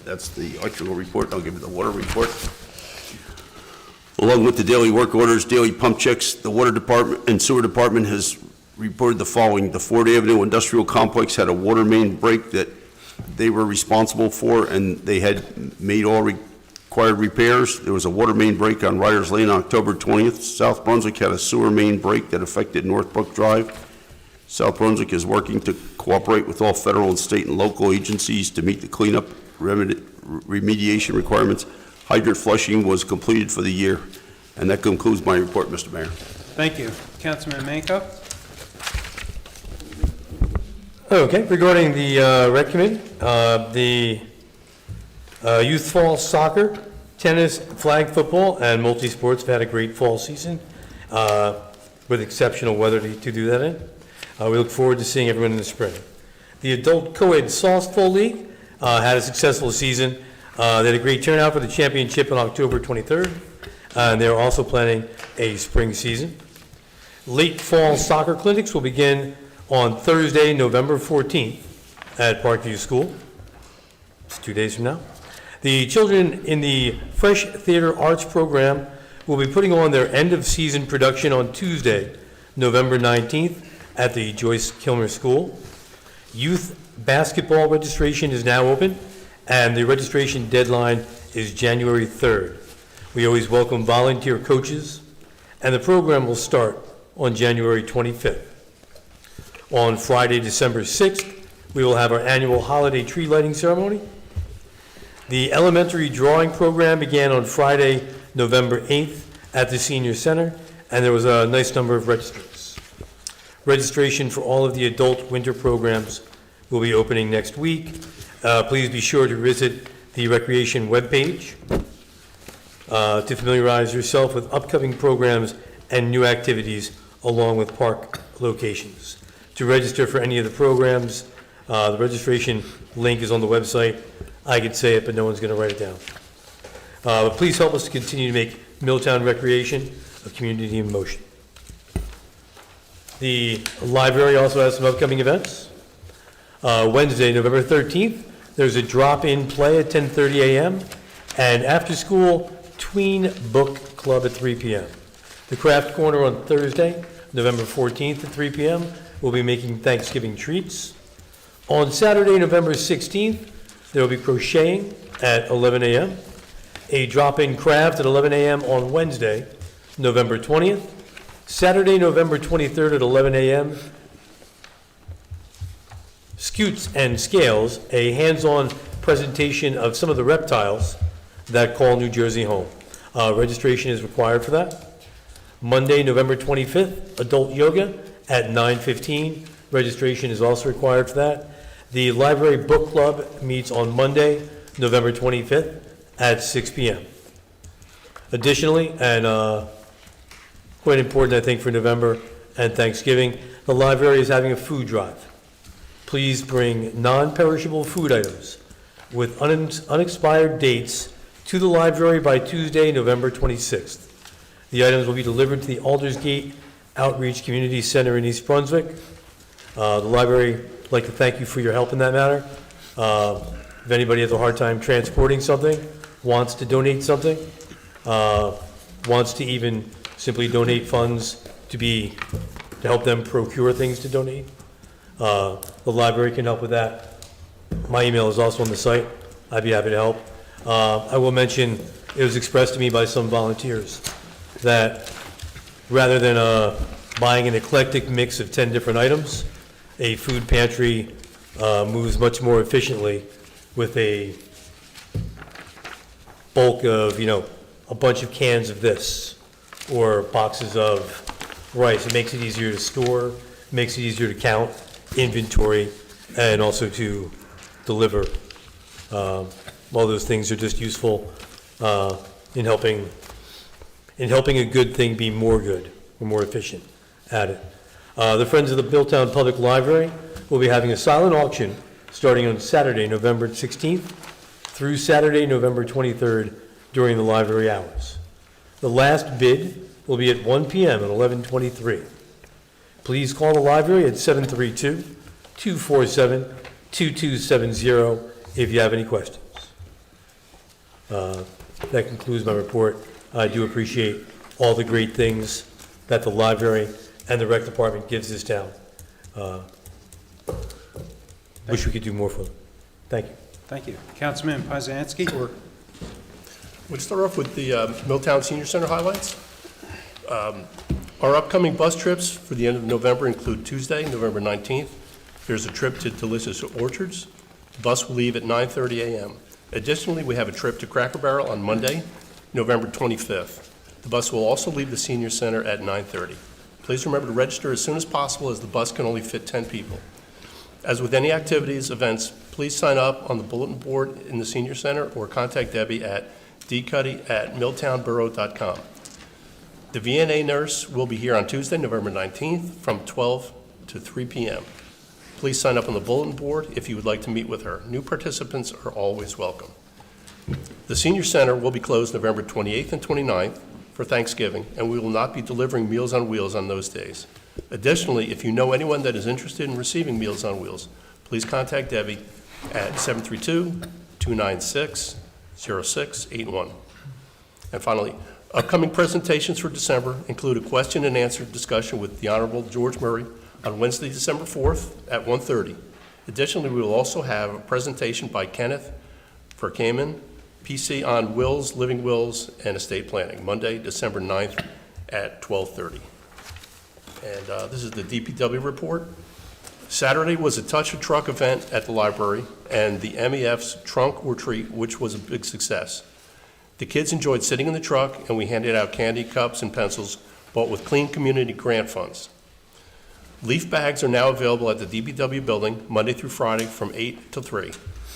that's the electrical report. I'll give you the water report. Along with the daily work orders, daily pump checks, the water department and sewer department has reported the following. The Ford Avenue Industrial Complex had a water main break that they were responsible for, and they had made all required repairs. There was a water main break on Riders Lane on October 20th. South Brunswick had a sewer main break that affected Northbrook Drive. South Brunswick is working to cooperate with all federal and state and local agencies to meet the cleanup remediation requirements. Hydrant flushing was completed for the year. And that concludes my report, Mr. Mayor. Thank you. Councilman Manco? Okay, regarding the rec committee, the youth fall soccer, tennis, flag football, and multi-sports have had a great fall season with exceptional weather to do that in. We look forward to seeing everyone in the spring. The adult co-ed softball league had a successful season. They had a great turnout for the championship on October 23rd, and they're also planning a spring season. Late fall soccer clinics will begin on Thursday, November 14th at Parkview School. It's 2 days from now. The children in the Fresh Theater Arts program will be putting on their end-of-season production on Tuesday, November 19th at the Joyce Kilmer School. Youth basketball registration is now open, and the registration deadline is January 3rd. We always welcome volunteer coaches, and the program will start on January 25th. On Friday, December 6th, we will have our annual holiday tree lighting ceremony. The elementary drawing program began on Friday, November 8th at the Senior Center, and there was a nice number of registrants. Registration for all of the adult winter programs will be opening next week. Please be sure to visit the recreation webpage to familiarize yourself with upcoming programs and new activities along with park locations. To register for any of the programs, the registration link is on the website. I could say it, but no one's going to write it down. But please help us to continue to make Middletown Recreation a community in motion. The library also has some upcoming events. Wednesday, November 13th, there's a drop-in play at 10:30 a.m. and after-school tween book club at 3 p.m. The Craft Corner on Thursday, November 14th at 3 p.m. We'll be making Thanksgiving treats. On Saturday, November 16th, there will be crocheting at 11 a.m. A drop-in craft at 11 a.m. on Wednesday, November 20th. Saturday, November 23rd at 11 a.m. Scutes and Scales, a hands-on presentation of some of the reptiles that call New Jersey home. Registration is required for that. Monday, November 25th, adult yoga at 9:15. Registration is also required for that. The library book club meets on Monday, November 25th at 6 p.m. Additionally, and quite important, I think, for November and Thanksgiving, the library is having a food drive. Please bring non-perishable food items with unexpired dates to the library by Tuesday, November 26th. The items will be delivered to the Aldersgate Outreach Community Center in East Brunswick. The library would like to thank you for your help in that matter. If anybody has a hard time transporting something, wants to donate something, wants to even simply donate funds to help them procure things to donate, the library can help with that. My email is also on the site. I'd be happy to help. I will mention, it was expressed to me by some volunteers that rather than buying an eclectic mix of 10 different items, a food pantry moves much more efficiently with a bulk of, a bunch of cans of this or boxes of rice. It makes it easier to store, makes it easier to count inventory, and also to deliver. All those things are just useful in helping a good thing be more good or more efficient at it. The Friends of the Milltown Public Library will be having a silent auction starting on Saturday, November 16th through Saturday, November 23rd during the library hours. The last bid will be at 1 p.m. at 11:23. Please call the library at 732-247-2270 if you have any questions. That concludes my report. I do appreciate all the great things that the library and the rec department gives this town. Wish we could do more for them. Thank you. Thank you. Councilman Poznanski? We'll start off with the Milltown Senior Center highlights. Our upcoming bus trips for the end of November include Tuesday, November 19th. There's a trip to Delicious Orchards. The bus will leave at 9:30 a.m. Additionally, we have a trip to Cracker Barrel on Monday, November 25th. The bus will also leave the Senior Center at 9:30. Please remember to register as soon as possible, as the bus can only fit 10 people. As with any activities, events, please sign up on the bulletin board in the Senior Center or contact Debbie at dcuddy@milltownborough.com. The VNA nurse will be here on Tuesday, November 19th from 12 to 3 p.m. Please sign up on the bulletin board if you would like to meet with her. New participants are always welcome. The Senior Center will be closed November 28th and 29th for Thanksgiving, and we will not be delivering Meals on Wheels on those days. Additionally, if you know anyone that is interested in receiving Meals on Wheels, please contact Debbie at 732-296-0681. And finally, upcoming presentations for December include a question and answer discussion with the Honorable George Murray on Wednesday, December 4th at 1:30. Additionally, we will also have a presentation by Kenneth Verkamen, PC on wills, living wills, and estate planning, Monday, December 9th at 12:30. And this is the DPW report. Saturday was a Touch a Truck event at the library and the MEF's Trunk or Treat, which was a big success. The kids enjoyed sitting in the truck, and we handed out candy, cups, and pencils bought with Clean Community grant funds. Leaf bags are now available at the DPW building Monday through Friday from 8 to 3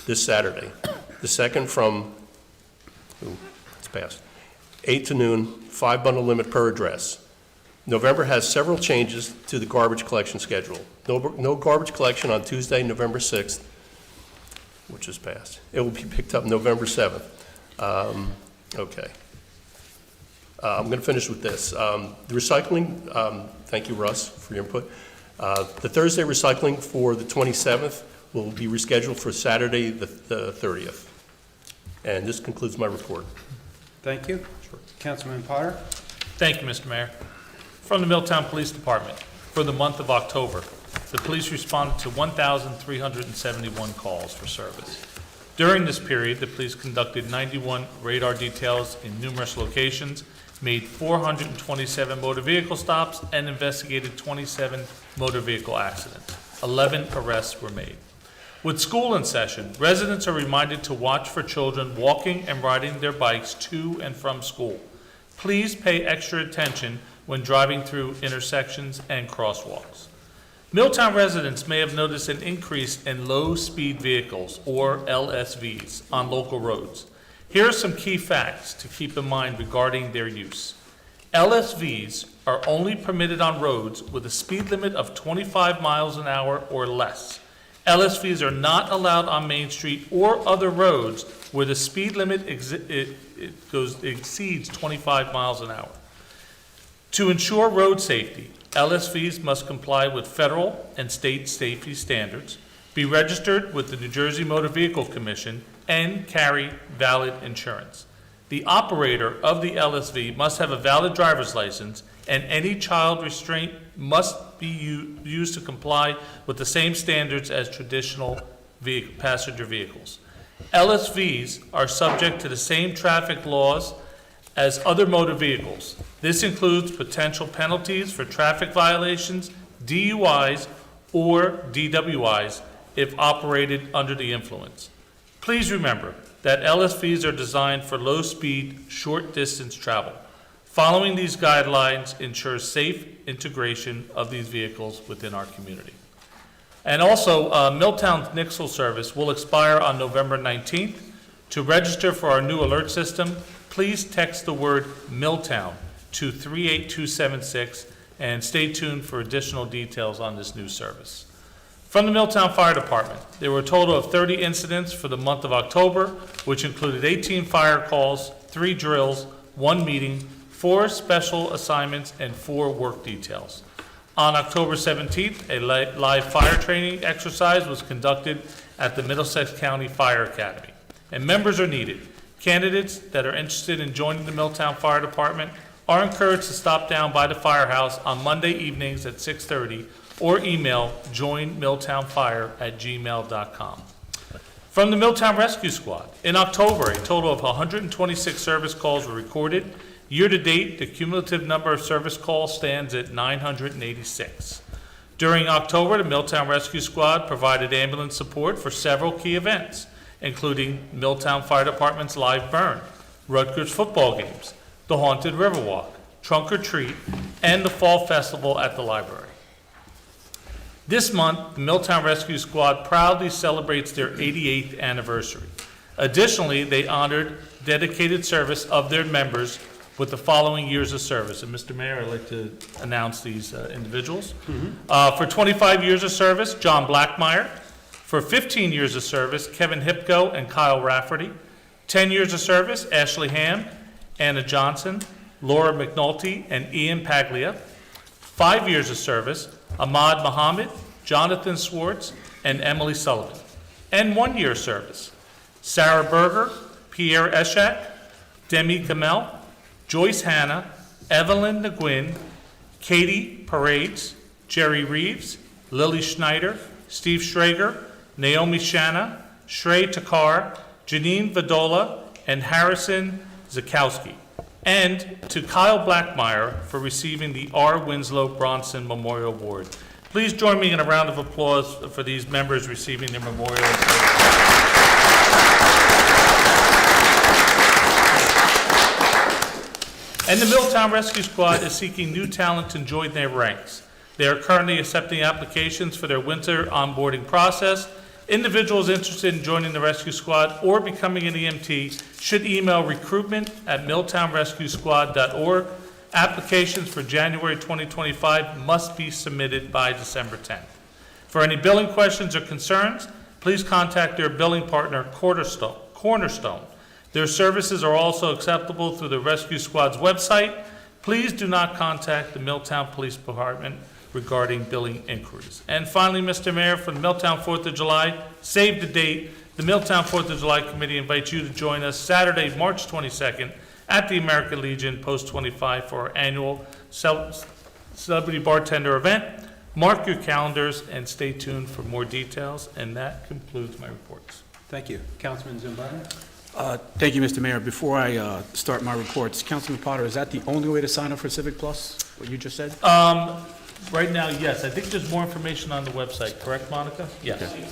this Saturday. The second from, it's past, 8 to noon, 5-bundle limit per address. November has several changes to the garbage collection schedule. No garbage collection on Tuesday, November 6th, which is past. It will be picked up November 7th. Okay. I'm going to finish with this. The recycling, thank you, Russ, for your input. The Thursday recycling for the 27th will be rescheduled for Saturday, the 30th. And this concludes my report. Thank you. Sure. Councilman Potter? Thank you, Mr. Mayor. From the Milltown Police Department, for the month of October, the police responded to 1,371 calls for service. During this period, the police conducted 91 radar details in numerous locations, made 427 motor vehicle stops, and investigated 27 motor vehicle accidents. 11 arrests were made. With school in session, residents are reminded to watch for children walking and riding their bikes to and from school. Please pay extra attention when driving through intersections and crosswalks. Milltown residents may have noticed an increase in low-speed vehicles, or LSVs, on local roads. Here are some key facts to keep in mind regarding their use. LSVs are only permitted on roads with a speed limit of 25 miles an hour or less. LSVs are not allowed on Main Street or other roads where the speed limit exceeds 25 miles an hour. To ensure road safety, LSVs must comply with federal and state safety standards, be registered with the New Jersey Motor Vehicle Commission, and carry valid insurance. The operator of the LSV must have a valid driver's license, and any child restraint must be used to comply with the same standards as traditional passenger vehicles. LSVs are subject to the same traffic laws as other motor vehicles. This includes potential penalties for traffic violations, DUIs, or DWIs if operated under the influence. Please remember that LSVs are designed for low-speed, short-distance travel. Following these guidelines ensures safe integration of these vehicles within our community. And also, Milltown's Nixle service will expire on November 19th. To register for our new alert system, please text the word Milltown to 38276 and stay tuned for additional details on this new service. From the Milltown Fire Department, there were a total of 30 incidents for the month of October, which included 18 fire calls, 3 drills, 1 meeting, 4 special assignments, and 4 work details. On October 17th, a live fire training exercise was conducted at the Middlesex County Fire Academy, and members are needed. Candidates that are interested in joining the Milltown Fire Department are encouraged to stop down by the firehouse on Monday evenings at 6:30 or email joinmilltownfire@gmail.com. From the Milltown Rescue Squad, in October, a total of 126 service calls were recorded. Year-to-date, the cumulative number of service calls stands at 986. During October, the Milltown Rescue Squad provided ambulance support for several key events, including Milltown Fire Department's Live Burn, Rutgers football games, the Haunted Riverwalk, Trunk or Treat, and the Fall Festival at the library. This month, the Milltown Rescue Squad proudly celebrates their 88th anniversary. Additionally, they honored dedicated service of their members with the following years of service. And Mr. Mayor, I'd like to announce these individuals. For 25 years of service, John Blackmeyer. For 15 years of service, Kevin Hipko and Kyle Rafferty. 10 years of service, Ashley Ham, Anna Johnson, Laura McNulty, and Ian Paglia. 5 years of service, Ahmad Mohammed, Jonathan Swartz, and Emily Sullivan. And 1 year service, Sarah Berger, Pierre Eshak, Demi Kamel, Joyce Hanna, Evelyn Nguyen, Katie Parades, Jerry Reeves, Lily Schneider, Steve Schrager, Naomi Shanna, Shrey Takar, Janine Vadola, and Harrison Zakowski. And to Kyle Blackmeyer for receiving the R. Winslow Bronson Memorial Award. Please join me in a round of applause for these members receiving their memorial awards. And the Milltown Rescue Squad is seeking new talent to join their ranks. They are currently accepting applications for their winter onboarding process. Individuals interested in joining the rescue squad or becoming an EMT should email recruitment@milltownrescuesquad.org. Applications for January 2025 must be submitted by December 10th. For any billing questions or concerns, please contact their billing partner, Cornerstone. Their services are also acceptable through the Rescue Squad's website. Please do not contact the Milltown Police Department regarding billing inquiries. And finally, Mr. Mayor, for the Milltown 4th of July, save the date. The Milltown 4th of July Committee invites you to join us Saturday, March 22nd at the American Legion, Post 25 for our annual Celebrity Bartender event. Mark your calendars and stay tuned for more details. And that concludes my reports. Thank you. Councilman Zimbardo? Thank you, Mr. Mayor. Before I start my reports, Councilman Potter, is that the only way to sign up for Civic Plus, what you just said? Right now, yes. I think there's more information on the website, correct, Monica? Yes. Okay.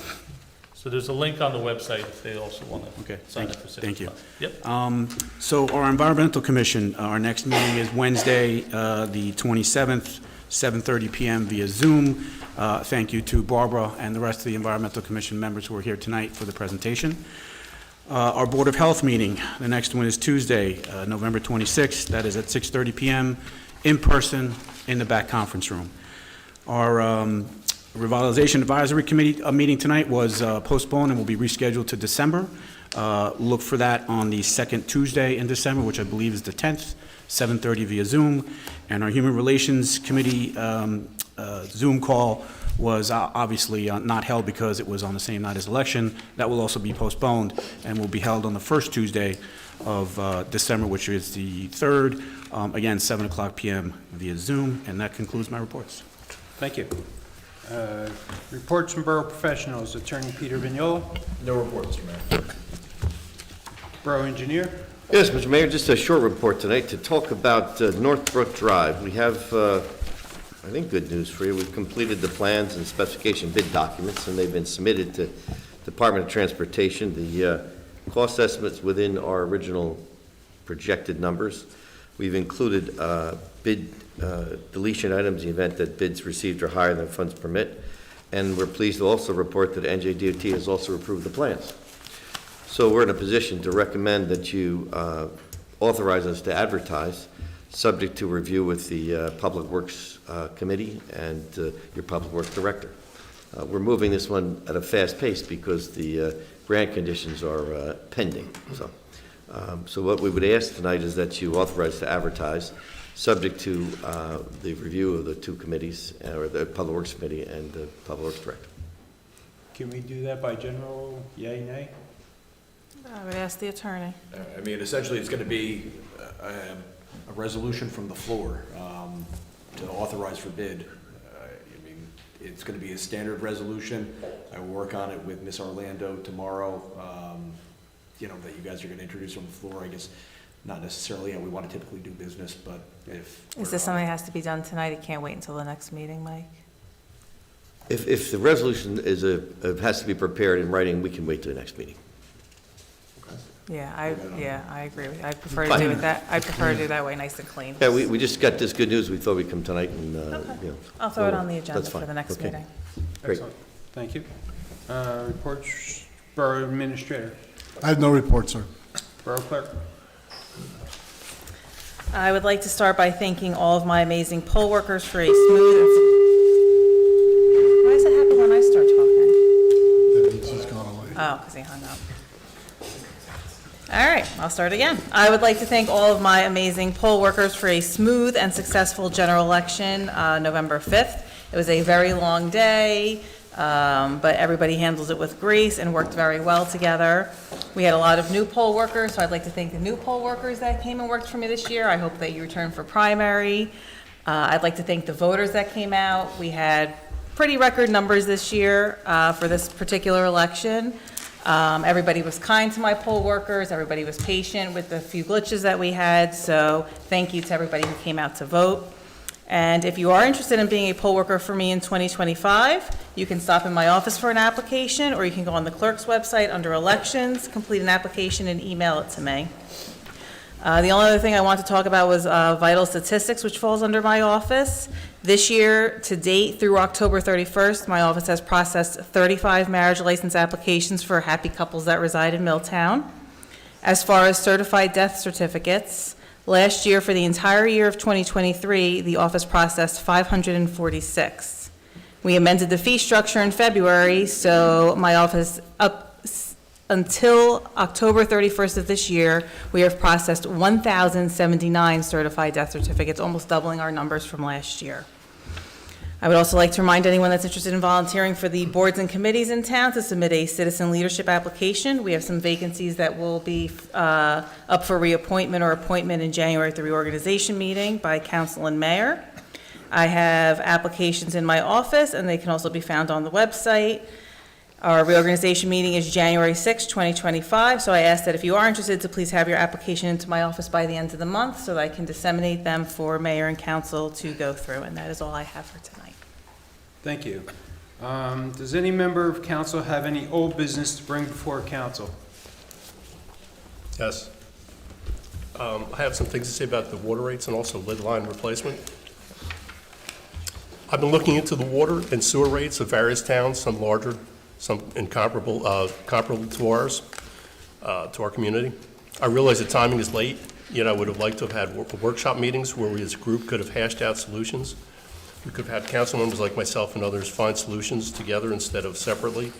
So there's a link on the website if they also want to Okay, sign up for Civic thank you. Plus. Yep. So our Environmental Commission, our next meeting is Wednesday, the 27th, 7:30 PM via Zoom. Thank you to Barbara and the rest of the Environmental Commission members who are here tonight for the presentation. Our Board of Health meeting, the next one is Tuesday, November 26th. That is at 6:30 PM in person in the back conference room. Our Revitalization Advisory Committee meeting tonight was postponed and will be rescheduled to December. Look for that on the second Tuesday in December, which I believe is the 10th, 7:30 via Zoom. And our Human Relations Committee Zoom call was obviously not held because it was on the same night as election. That will also be postponed and will be held on the first Tuesday of December, which is the 3rd, again, 7 o'clock PM via Zoom. And that concludes my reports. Thank you. Reports from Borough Professionals, Attorney Peter Vignola. No report, Mr. Mayor. Borough Engineer. Yes, Mr. Mayor, just a short report tonight to talk about Northbrook Drive. We have, I think, good news for you. We've completed the plans and specification bid documents, and they've been submitted to Department of Transportation, the cost estimates within our original projected numbers. We've included bid deletion items in the event that bids received are higher than funds permit. And we're pleased to also report that NJDOT has also approved the plans. So we're in a position to recommend that you authorize us to advertise, subject to review with the Public Works Committee and your Public Works Director. We're moving this one at a fast pace because the grant conditions are pending. So what we would ask tonight is that you authorize to advertise, subject to the review of the two committees, or the Public Works Committee and the Public Works Director. Can we do that by general yay, nay? I would ask the attorney. I mean, essentially, it's going to be a resolution from the floor to authorize for bid. I mean, it's going to be a standard resolution. I will work on it with Ms. Orlando tomorrow, you know, that you guys are going to introduce on the floor. I guess not necessarily how we want to typically do business, but if... Is this something that has to be done tonight? It can't wait until the next meeting, Mike? If the resolution is has to be prepared in writing, we can wait till the next meeting. Yeah, I agree with you. I prefer to do it that, I prefer to do it that way, nice and clean. Yeah, we just got this good news. We thought we'd come tonight and, you know. I'll throw it on the agenda That's for fine. the next Okay. meeting. Great. Excellent. Thank you. Reports, Borough Administrator, I have no report, sir. Borough Clerk. I would like to start by thanking all of my amazing poll workers for a smooth and... Why does it happen when I start talking? That means he's gone away. Oh, because he hung up. All right, I'll start again. I would like to thank all of my amazing poll workers for a smooth and successful general election, November 5th. It was a very long day, but everybody handled it with grace and worked very well together. We had a lot of new poll workers, so I'd like to thank the new poll workers that came and worked for me this year. I hope that you return for primary. I'd like to thank the voters that came out. We had pretty record numbers this year for this particular election. Everybody was kind to my poll workers. Everybody was patient with the few glitches that we had. So thank you to everybody who came out to vote. And if you are interested in being a poll worker for me in 2025, you can stop in my office for an application, or you can go on the clerk's website under elections, complete an application, and email it to me. The only other thing I want to talk about was vital statistics, which falls under my office. This year, to date, through October 31st, my office has processed 35 marriage license applications for happy couples that reside in Milltown. As far as certified death certificates, last year, for the entire year of 2023, the office processed 546. We amended the fee structure in February, so my office, until October 31st of this year, we have processed 1,079 certified death certificates, almost doubling our numbers from last year. I would also like to remind anyone that's interested in volunteering for the boards and committees in town to submit a citizen leadership application. We have some vacancies that will be up for reappointment or appointment in January at the reorganization meeting by council and mayor. I have applications in my office, and they can also be found on the website. Our reorganization meeting is January 6, 2025, so I ask that if you are interested to please have your application into my office by the end of the month so that I can disseminate them for mayor and council to go through, and that is all I have for tonight. Thank you. Does any member of council have any old business to bring before council? Yes. I have some things to say about the water rates and also lid line replacement. I've been looking into the water and sewer rates of various towns, some larger, some incomparable, comparable to ours, to our community. I realize the timing is late, yet I would have liked to have had workshop meetings where we as a group could have hashed out solutions. We could have had council members like myself and others find solutions together instead of separately.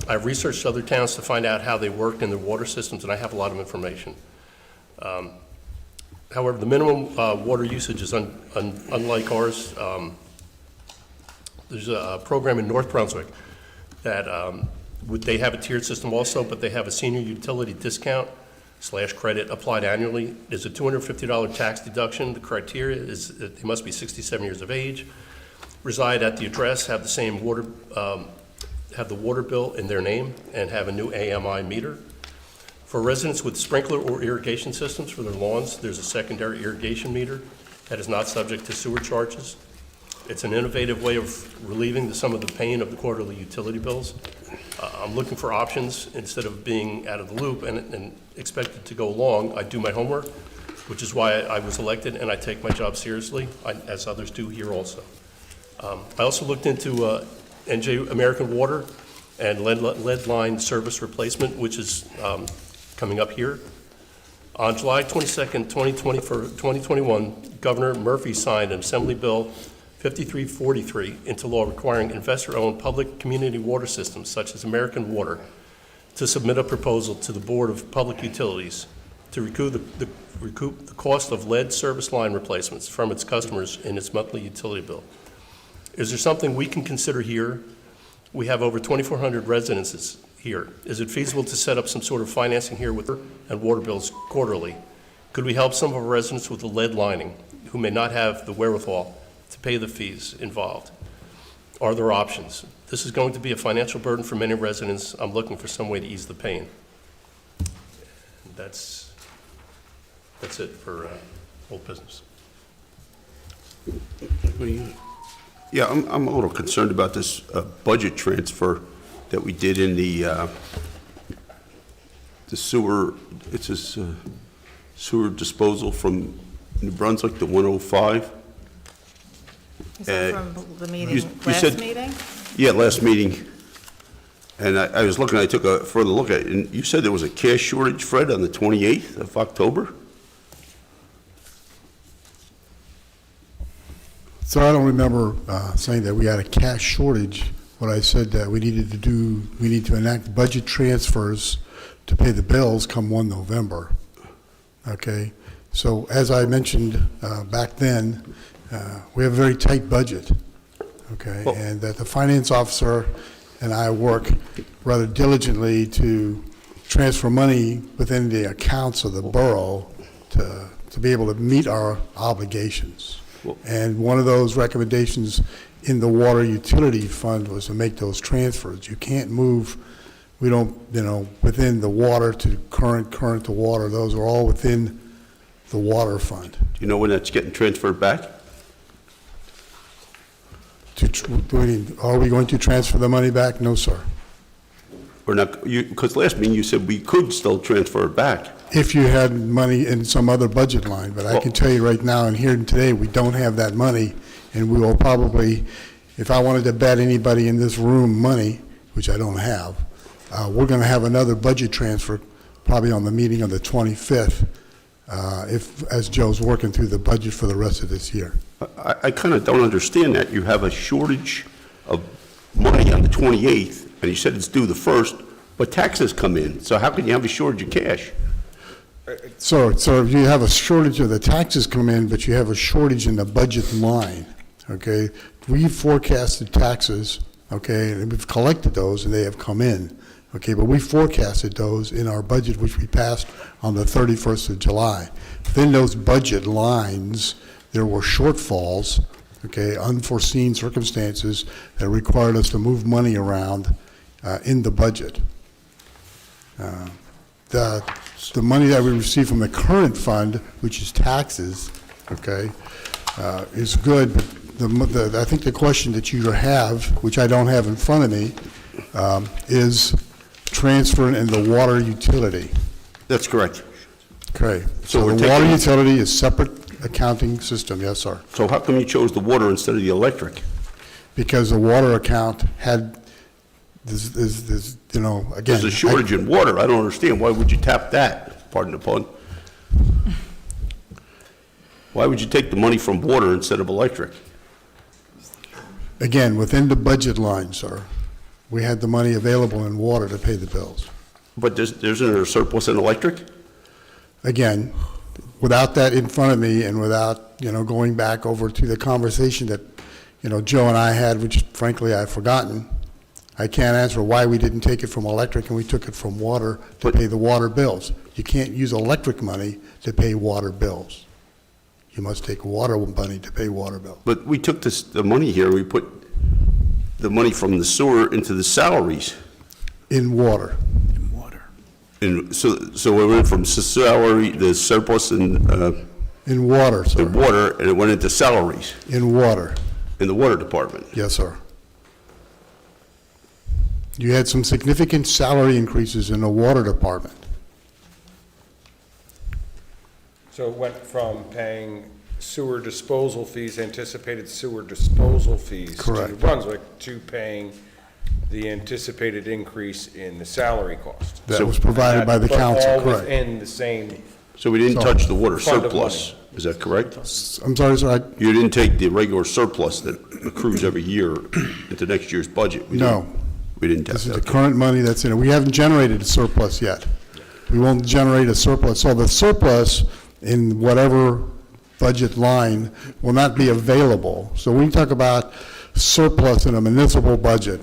I've researched other towns to find out how they work in their water systems, and I have a lot of information. However, the minimum water usage is unlike ours. There's a program in North Brunswick that they have a tiered system also, but they have a senior utility discount / credit applied annually. There's a $250 tax deduction. The criteria is that they must be 67 years of age, reside at the address, have the same water, have the water bill in their name, and have a new AMI meter. For residents with sprinkler or irrigation systems for their lawns, there's a secondary irrigation meter that is not subject to sewer charges. It's an innovative way of relieving some of the pain of the quarterly utility bills. I'm looking for options instead of being out of the loop and expected to go along. I do my homework, which is why I was elected, and I take my job seriously, as others do here also. I also looked into NJ American Water and lead line service replacement, which is coming up here. On July 22nd, 2021, Governor Murphy signed an Assembly Bill 5343 into law requiring investor-owned public community water systems, such as American Water, to submit a proposal to the Board of Public Utilities to recoup the cost of lead service line replacements from its customers in its monthly utility bill. Is there something we can consider here? We have over 2,400 residences here. Is it feasible to set up some sort of financing here with and water bills quarterly? Could we help some of our residents with the lead lining who may not have the wherewithal to pay the fees involved? Are there options? This is going to be a financial burden for many residents. I'm looking for some way to ease the pain. That's it for old business. Yeah, I'm a little concerned about this budget transfer that we did in the sewer. It's this sewer disposal from New Brunswick to 105. Is that from the meeting, you last said- meeting? Yeah, last meeting. And I was looking, I took a further look at it, and you said there was a cash shortage, Fred, on the 28th of October? So I don't remember saying that we had a cash shortage. What I said that we need to enact budget transfers to pay the bills come 1 November. Okay? So as I mentioned back then, we have a very tight budget. Okay? Well, and that the finance officer and I work rather diligently to transfer money within the accounts of the borough to be able to meet our obligations. And one of those recommendations in the water utility fund was to make those transfers. You can't move, we don't, within the water to current to water. Those are all within the water fund. Do you know when that's getting transferred back? Are we going to transfer the money back? No, sir. Or not, because last meeting you said we could still transfer it back. If you had money in some other budget line, but I can tell you right now and here and today, we don't have that money, and we will probably, if I wanted to bet anybody in this room money, which I don't have, we're going to have another budget transfer probably on the meeting on the 25th, as Joe's working through the budget for the rest of this year. I kind of don't understand that. You have a shortage of money on the 28th, and you said it's due the 1st, but taxes come in. So how can you have a shortage of cash? So if you have a shortage of the taxes come in, but you have a shortage in the budget line, okay? We forecasted taxes, okay, and we've collected those and they have come in, okay? But we forecasted those in our budget, which we passed on the 31st of July. Within those budget lines, there were shortfalls, okay, unforeseen circumstances that required us to move money around in the budget. The money that we receive from the current fund, which is taxes, okay, is good. But I think the question that you have, which I don't have in front of me, is transferring in the water utility. That's correct. Okay. So So we're the water taking- utility is separate accounting system, yes, sir. So how come you chose the water instead of the electric? Because the water account had, again. There's a shortage in water. I don't understand. Why would you tap that? Pardon the pun. Why would you take the money from water instead of electric? Again, within the budget line, sir, we had the money available in water to pay the bills. But isn't there a surplus in electric? Again, without that in front of me and without, going back over to the conversation that, Joe and I had, which frankly I've forgotten, I can't answer why we didn't take it from electric and we took it from water to pay the water bills. You can't use electric money to pay water bills. You must take water money to pay water bills. But we took the money here, we put the money from the sewer into the salaries. In water. And so we went from salary, the surplus in In water, sir. water, and it went into salaries. In water. In the water department? Yes, sir. You had some significant salary increases in the water department. So it went from paying sewer disposal fees, anticipated sewer disposal fees to Correct. New Brunswick, to paying the anticipated increase in the salary cost. That was provided by the council, But all correct. within the same, So we didn't So- touch the water Fund of surplus, is that correct? I'm sorry, sir, You didn't take the regular surplus that accrues every year into next year's budget? We No. didn't- We didn't touch this is the that. current money that's in it. We haven't generated a surplus yet. We won't generate a surplus. So the surplus in whatever budget line will not be available. So when we talk about surplus in a municipal budget,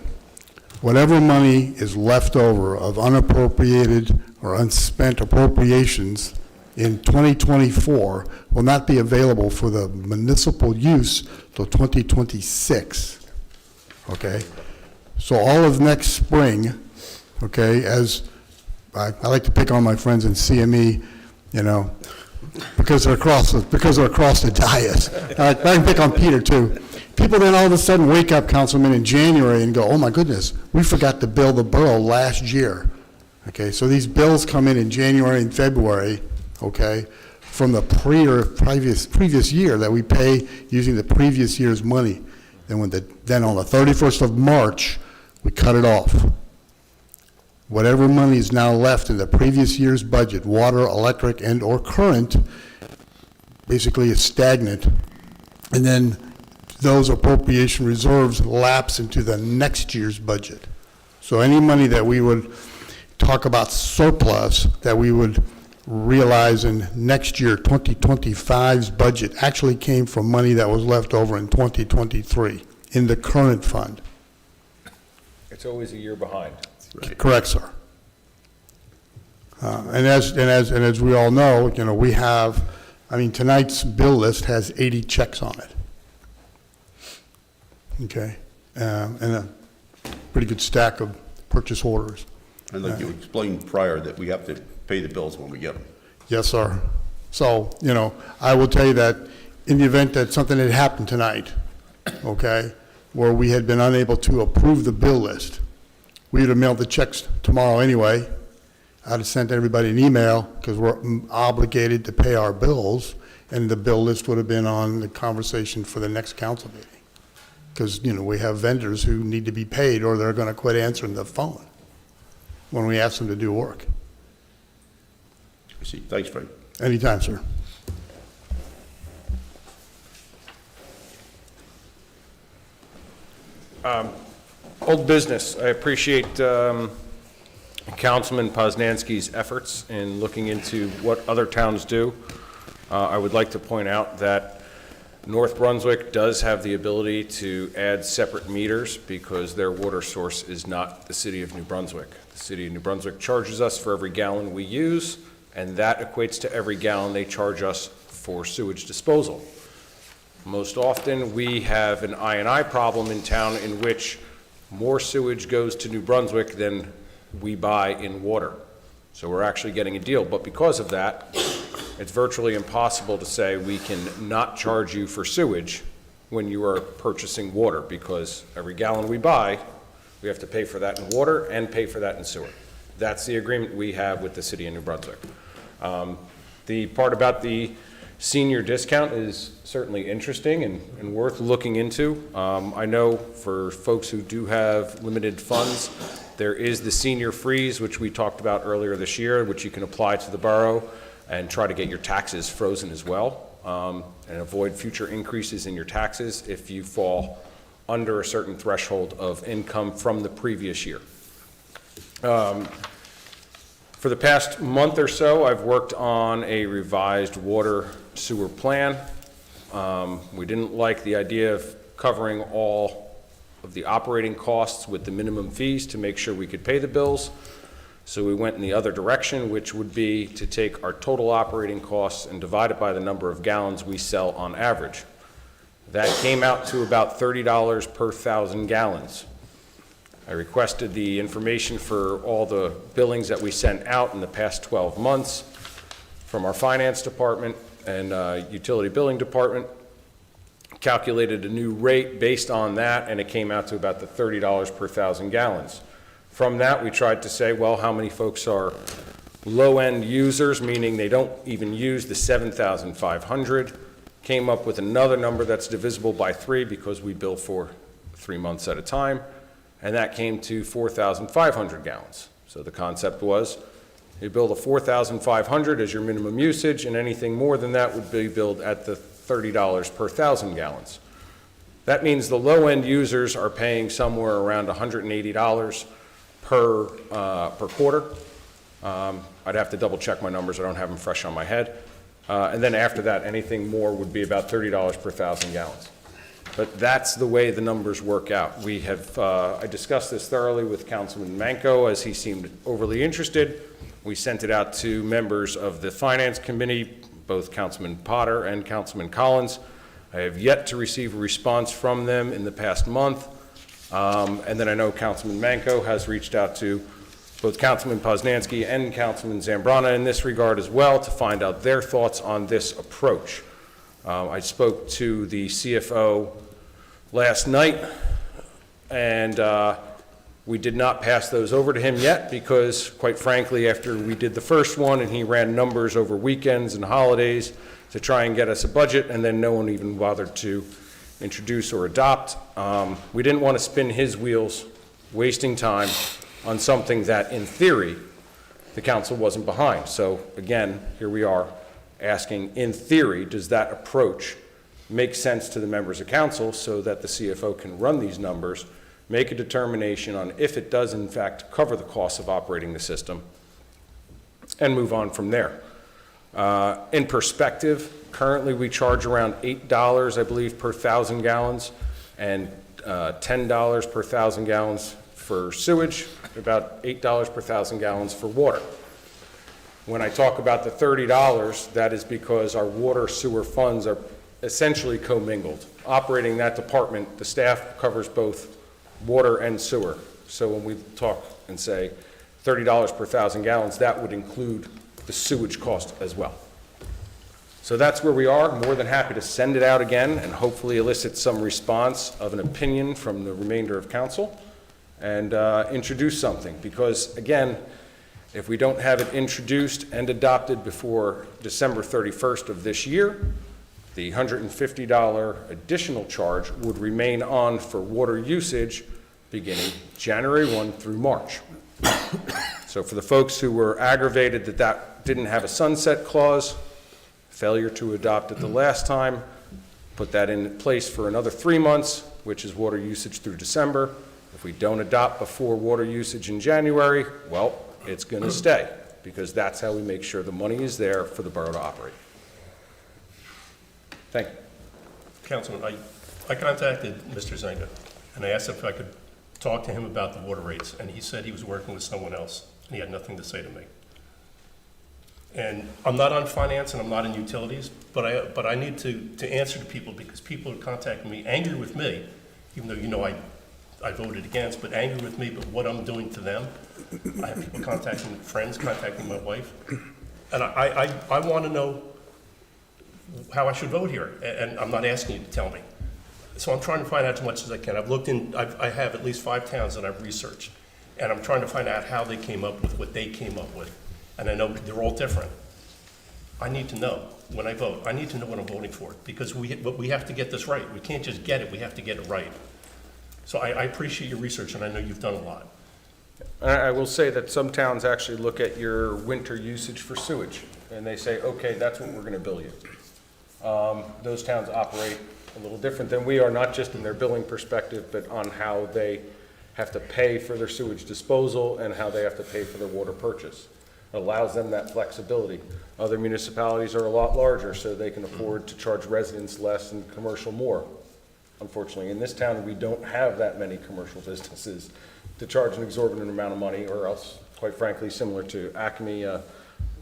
whatever money is left over of unappropriated or unspent appropriations in 2024 will not be available for the municipal use till 2026, okay? So all of next spring, okay, as I like to pick on my friends in CME, you know, because they're across the dais. I can pick on Peter too. People then all of a sudden wake up, Councilman, in January and go, oh my goodness, we forgot to bill the borough last year. Okay, so these bills come in January and February, okay, from the previous year that we pay using the previous year's money. Then on the 31st of March, we cut it off. Whatever money is now left in the previous year's budget, water, electric, and/or current, basically is stagnant. And then those appropriation reserves lapse into the next year's budget. So any money that we would talk about surplus that we would realize in next year, 2025's budget, actually came from money that was left over in 2023 in the current fund. it's always a year behind. Correct, sir. And as we all know, you know, we have, I mean, tonight's bill list has 80 checks on it. Okay, and a pretty good stack of purchase orders. And like you explained prior, that we have to pay the bills when we get them. Yes, sir. So, you know, I will tell you that in the event that something had happened tonight, okay, where we had been unable to approve the bill list, we would have mailed the checks tomorrow anyway. I'd have sent everybody an email because we're obligated to pay our bills, and the bill list would have been on the conversation for the next council meeting. Because, you know, we have vendors who need to be paid or they're going to quit answering the phone when we ask them to do work. I see. Thanks, Frank. Anytime, sir. Old business. I appreciate Councilman Poznanski's efforts in looking into what other towns do. I would like to point out that North Brunswick does have the ability to add separate meters because their water source is not the city of New Brunswick. The city of New Brunswick charges us for every gallon we use, and that equates to every gallon they charge us for sewage disposal. Most often, we have an I&I problem in town in which more sewage goes to New Brunswick than we buy in water. So we're actually getting a deal, but because of that, it's virtually impossible to say we can not charge you for sewage when you are purchasing water, because every gallon we buy, we have to pay for that in water and pay for that in sewer. That's the agreement we have with the city of New Brunswick. The part about the senior discount is certainly interesting and worth looking into. I know for folks who do have limited funds, there is the senior freeze, which we talked about earlier this year, which you can apply to the borough and try to get your taxes frozen as well, and avoid future increases in your taxes if you fall under a certain threshold of income from the previous year. For the past month or so, I've worked on a revised water sewer plan. We didn't like the idea of covering all of the operating costs with the minimum fees to make sure we could pay the bills. So we went in the other direction, which would be to take our total operating costs and divide it by the number of gallons we sell on average. That came out to about $30 per 1,000 gallons. I requested the information for all the billings that we sent out in the past 12 months from our finance department and utility billing department. calculated a new rate based on that, and it came out to about the $30 per 1,000 gallons. From that, we tried to say, well, how many folks are low-end users, meaning they don't even use the 7,500, came up with another number that's divisible by 3 because we bill for 3 months at a time, and that came to 4,500 gallons. So the concept was, you bill the 4,500 as your minimum usage, and anything more than that would be billed at the $30 per 1,000 gallons. That means the low-end users are paying somewhere around $180 per quarter. I'd have to double check my numbers, I don't have them fresh on my head. And then after that, anything more would be about $30 per 1,000 gallons. But that's the way the numbers work out. We have, I discussed this thoroughly with Councilman Manco as he seemed overly interested. We sent it out to members of the Finance Committee, both Councilman Potter and Councilman Collins. I have yet to receive a response from them in the past month. And then I know Councilman Manco has reached out to both Councilman Poznanski and Councilman Zambrana in this regard as well to find out their thoughts on this approach. I spoke to the CFO last night, and we did not pass those over to him yet because, quite frankly, after we did the first one and he ran numbers over weekends and holidays to try and get us a budget, and then no one even bothered to introduce or adopt, we didn't want to spin his wheels, wasting time on something that, in theory, the council wasn't behind. So again, here we are asking, in theory, does that approach make sense to the members of council so that the CFO can run these numbers, make a determination on if it does in fact cover the costs of operating the system, and move on from there. In perspective, currently we charge around $8, I believe, per 1,000 gallons, and $10 per 1,000 gallons for sewage, about $8 per 1,000 gallons for water. When I talk about the $30, that is because our water sewer funds are essentially commingled. Operating that department, the staff covers both water and sewer. So when we talk and say $30 per 1,000 gallons, that would include the sewage cost as well. So that's where we are. More than happy to send it out again and hopefully elicit some response of an opinion from the remainder of council and introduce something. Because again, if we don't have it introduced and adopted before December 31st of this year, the $150 additional charge would remain on for water usage beginning January 1 through March. So for the folks who were aggravated that that didn't have a sunset clause, failure to adopt it the last time, put that in place for another 3 months, which is water usage through December. If we don't adopt before water usage in January, well, it's going to stay, because that's how we make sure the money is there for the borough to operate. Thank you. Councilman, I contacted Mr. Zenga, and I asked him if I could talk to him about the water rates, and he said he was working with someone else, and he had nothing to say to me. And I'm not on finance and I'm not in utilities, but I need to answer to people, because people are contacting me, angry with me, even though you know I voted against, but angry with me, but what I'm doing to them. I have people contacting friends, contacting my wife, and I want to know how I should vote here, and I'm not asking you to tell me. So I'm trying to find out as much as I can. I've looked in, I have at least 5 towns that I've researched, and I'm trying to find out how they came up with what they came up with. And I know they're all different. I need to know when I vote. I need to know what I'm voting for, because we have to get this right. We can't just get it, we have to get it right. So I appreciate your research, and I know you've done a lot. I will say that some towns actually look at your winter usage for sewage, and they say, okay, that's what we're going to bill you. Those towns operate a little different than we are, not just in their billing perspective, but on how they have to pay for their sewage disposal and how they have to pay for their water purchase. It allows them that flexibility. Other municipalities are a lot larger, so they can afford to charge residents less and commercial more. Unfortunately, in this town, we don't have that many commercial businesses to charge an exorbitant amount of money, or else, quite frankly, similar to Acme,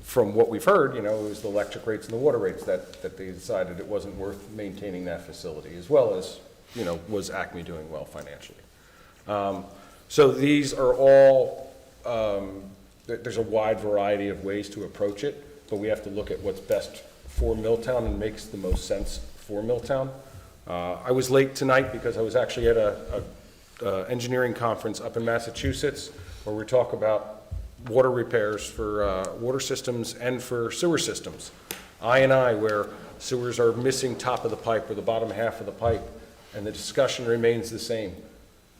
from what we've heard, it was the electric rates and the water rates that they decided it wasn't worth maintaining that facility, as well as, was Acme doing well financially. So these are all, there's a wide variety of ways to approach it, but we have to look at what's best for Milltown and makes the most sense for Milltown. I was late tonight because I was actually at a engineering conference up in Massachusetts where we talk about water repairs for water systems and for sewer systems. where sewers are missing top of the pipe or the bottom half of the pipe, and the discussion remains the same.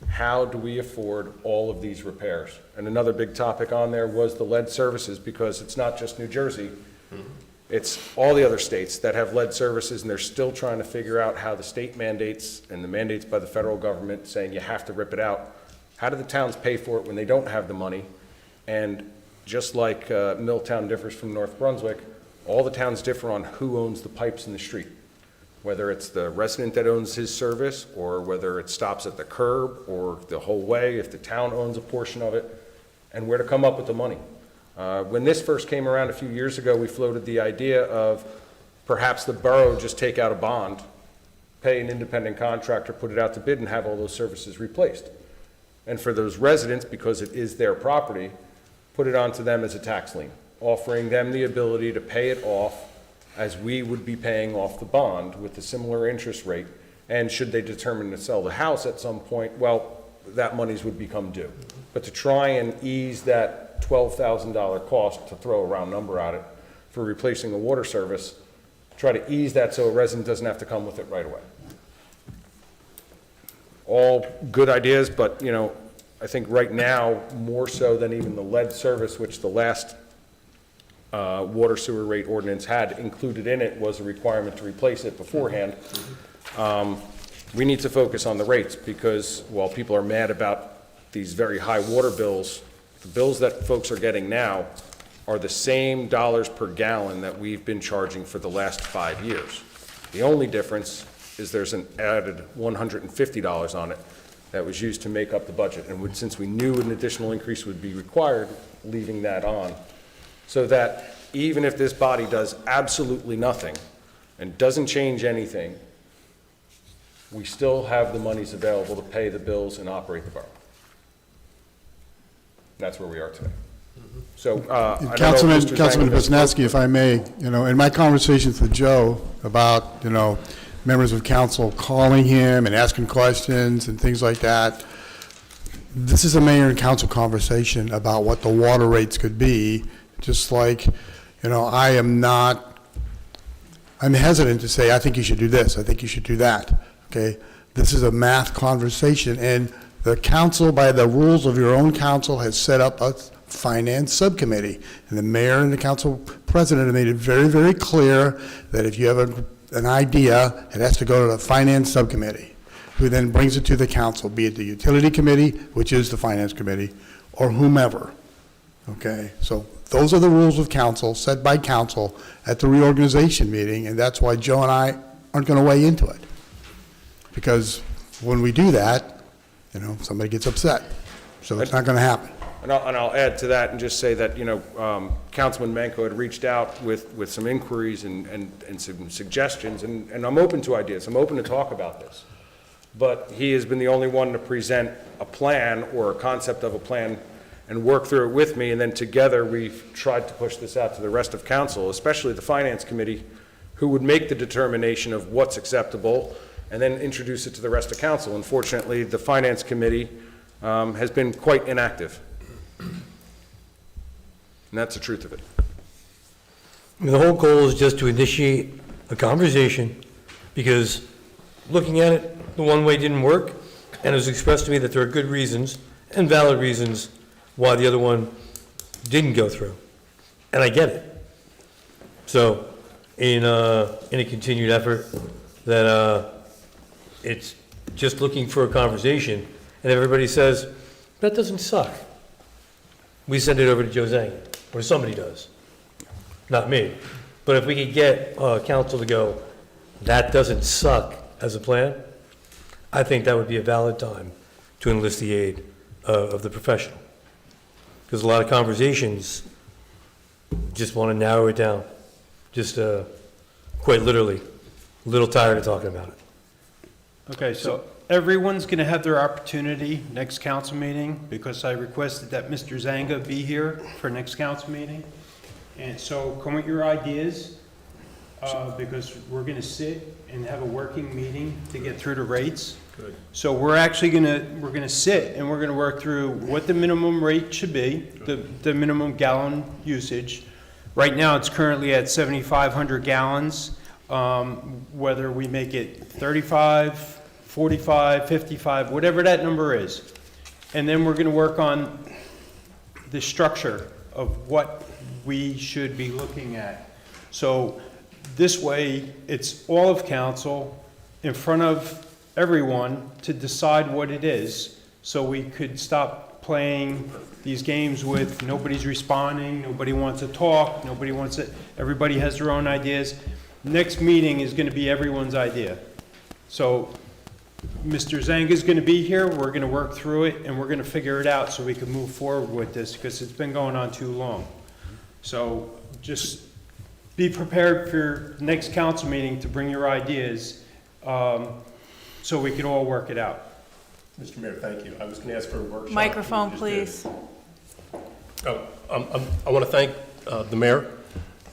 How do we afford all of these repairs? And another big topic on there was the lead services, because it's not just New Jersey, it's all the other states that have lead services, and they're still trying to figure out how the state mandates and the mandates by the federal government saying you have to rip it out. How do the towns pay for it when they don't have the money? And just like Milltown differs from North Brunswick, all the towns differ on who owns the pipes in the street, whether it's the resident that owns his service, or whether it stops at the curb or the whole way, if the town owns a portion of it, and where to come up with the money. When this first came around a few years ago, we floated the idea of perhaps the borough just take out a bond, pay an independent contractor, put it out to bid, and have all those services replaced. And for those residents, because it is their property, put it onto them as a tax lien, offering them the ability to pay it off as we would be paying off the bond with a similar interest rate. And should they determine to sell the house at some point, well, that monies would become due. But to try and ease that $12,000 cost, to throw a round number at it, for replacing a water service, try to ease that so a resident doesn't have to come with it right away. All good ideas, but, you know, I think right now, more so than even the lead service, which the last water sewer rate ordinance had included in it, was a requirement to replace it beforehand. We need to focus on the rates, because while people are mad about these very high water bills, the bills that folks are getting now are the same dollars per gallon that we've been charging for the last 5 years. The only difference is there's an added $150 on it that was used to make up the budget. And since we knew an additional increase would be required, leaving that on, so that even if this body does absolutely nothing and doesn't change anything, we still have the monies available to pay the bills and operate the borough. That's where we are today. So, Councilman Wisniewski, if I may, you know, in my conversations with Joe about, you know, members of council calling him and asking questions and things like that, this is a mayor and council conversation about what the water rates could be, just like, you know, I'm hesitant to say, I think you should do this, I think you should do that, okay? This is a math conversation, and the council, by the rules of your own council, has set up a finance subcommittee, and the mayor and the council president have made it very, very clear that if you have an idea, it has to go to the finance subcommittee, who then brings it to the council, be it the utility committee, which is the finance committee, or whomever, okay? So those are the rules of council set by council at the reorganization meeting, and that's why Joe and I aren't going to weigh into it, because when we do that, you know, somebody gets upset, so it's not going to happen. And I'll add to that and just say that, you know, Councilman Manco had reached out with some inquiries and some suggestions, and I'm open to ideas. I'm open to talk about this. But he has been the only one to present a plan or a concept of a plan and work through it with me, and then together we've tried to push this out to the rest of council, especially the Finance Committee, who would make the determination of what's acceptable and then introduce it to the rest of council. Unfortunately, the Finance Committee has been quite inactive. And that's the truth of it. I mean, the whole goal is just to initiate a conversation, because looking at it, the one way didn't work, and it was expressed to me that there are good reasons and valid reasons why the other one didn't go through. And I get it. So in a continued effort that it's just looking for a conversation, and everybody says, that doesn't suck, we send it over to Joe Zang, or somebody does, not me. But if we could get council to go, that doesn't suck as a plan, I think that would be a valid time to enlist the aid of the professional. Because a lot of conversations just want to narrow it down, just quite literally, a little tired of talking about it. Okay, so everyone's going to have their opportunity next council meeting, because I requested that Mr. Zanga be here for next council meeting. And so come with your ideas. because we're gonna sit and have a working meeting to get through the rates. Good. So we're actually we're gonna sit and we're gonna work through what the minimum rate should be, the minimum gallon usage. Right now, it's currently at 7,500 gallons, whether we make it 35, 45, 55, whatever that number is. And then we're gonna work on the structure of what we should be looking at. So this way, it's all of council in front of everyone to decide what it is, so we could stop playing these games with nobody's responding, nobody wants to talk, nobody wants to, everybody has their own ideas. Next meeting is gonna be everyone's idea. So Mr. Zanga's gonna be here, we're gonna work through it, and we're gonna figure it out so we can move forward with this, because it's been going on too long. So just be prepared for your next council meeting to bring your ideas, so we can all work it out. Mr. Mayor, thank you. I was going to ask for a workshop. Microphone, You just please. did. I want to thank the mayor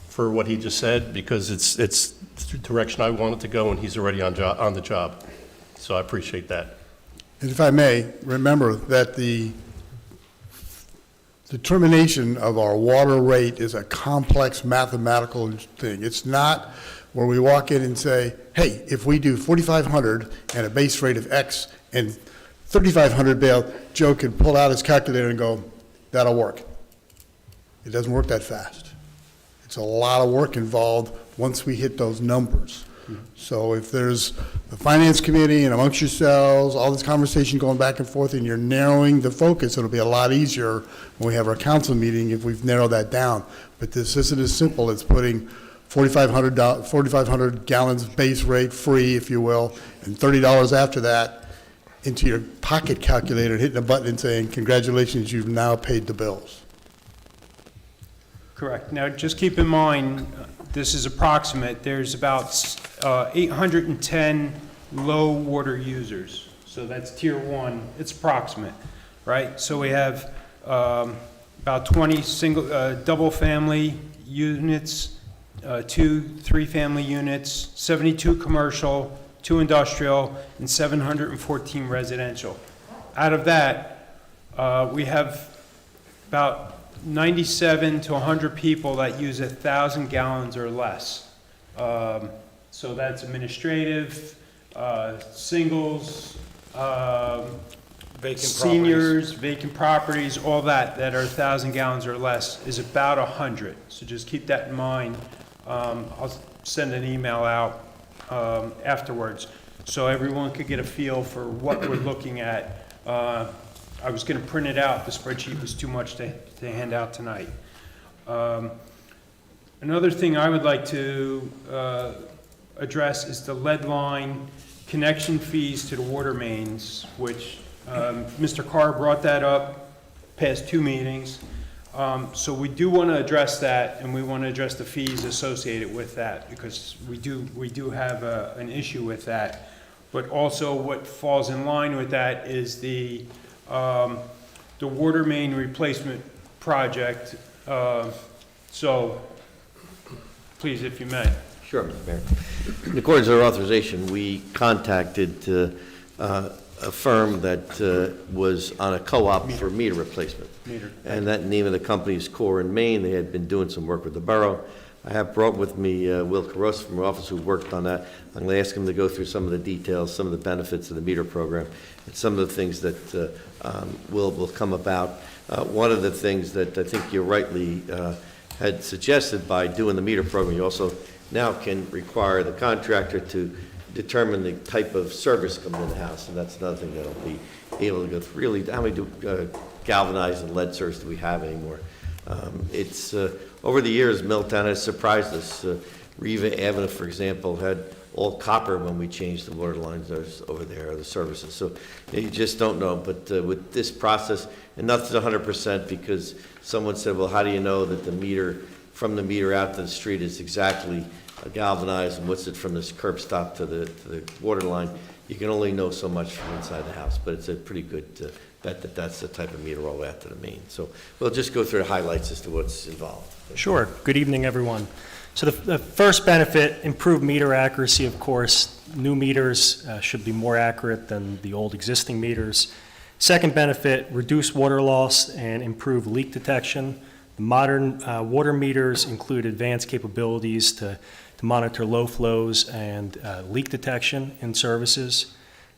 for what he just said, because it's the direction I wanted to go, and he's already on the job. So I appreciate that. And if I may, remember that the determination of our water rate is a complex mathematical thing. It's not where we walk in and say, hey, if we do 4,500 and a base rate of X and 3,500 bail, Joe can pull out his calculator and go, that'll work. It doesn't work that fast. It's a lot of work involved once we hit those numbers. So if there's the finance committee and amongst yourselves, all this conversation going back and forth, and you're narrowing the focus, it'll be a lot easier when we have our council meeting if we've narrowed that down. But this isn't as simple as putting 4,500 gallons base rate free, if you will, and $30 after that into your pocket calculator, hitting a button and saying, congratulations, you've now paid the bills. Correct. Now, just keep in mind, this is approximate, there's about 810 low water users. So that's tier 1, it's approximate, right? So we have about 20 double family units, 2 3-family units, 72 commercial, 2 industrial, and 714 residential. Out of that, we have about 97 to 100 people that use 1,000 gallons or less. So that's administrative, singles, Vacant seniors, vacant properties, all that are 1,000 gallons or less is about 100. So just keep that in mind. I'll send an email out afterwards, so everyone could get a feel for what we're looking at. I was going to print it out. The spreadsheet was too much to hand out tonight. Another thing I would like to address is the lead line connection fees to the water mains, which Mr. Carr brought that up past 2 meetings. So we do want to address that, and we want to address the fees associated with that, because we do have an issue with that. But also what falls in line with that is the water main replacement project. So please, if you may. Sure, Mr. Mayor. In accordance with our authorization, we contacted a firm that was on a co-op for meter replacement. And that name of the company is Core in Maine. They had been doing some work with the borough. I have brought with me Will Carosa from our office, who worked on that. I'm going to ask him to go through some of the details, some of the benefits of the meter program, and some of the things that will come about. One of the things that I think you rightly had suggested, by doing the meter program, you also now can require the contractor to determine the type of service coming in the house, and that's another thing that'll be able to go through. Really, how many galvanized and lead service do we have anymore? It's over the years, Middletown has surprised us. Riva Avenue, for example, had all copper when we changed the water lines over there, or the services. So you just don't know. But with this process, and nothing's 100%, because someone said, well, how do you know that the meter, from the meter out to the street, is exactly galvanized, and what's it from this curb stop to the water line? You can only know so much from inside the house, but it's a pretty good bet that that's the type of meter all the way out to the main. So we'll just go through the highlights as to what's involved. Sure. Good evening, everyone. So the first benefit, improved meter accuracy, of course. New meters should be more accurate than the old existing meters. Second benefit, reduce water loss and improve leak detection. The modern water meters include advanced capabilities to monitor low flows and leak detection in services.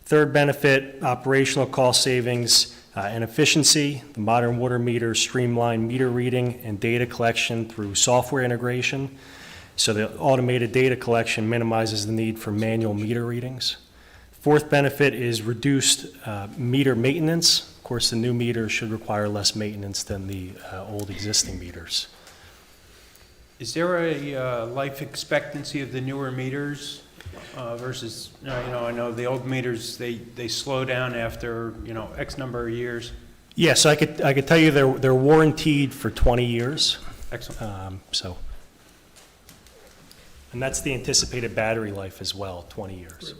Third benefit, operational cost savings and efficiency. The modern water meters streamline meter reading and data collection through software integration. So the automated data collection minimizes the need for manual meter readings. Fourth benefit is reduced meter maintenance. Of course, the new meters should require less maintenance than the old existing meters. Is there a life expectancy of the newer meters versus, I know the old meters, they slow down after, X number of years? Yes, I could tell you they're warranted for 20 years. Excellent. And that's the anticipated battery life as well, 20 years.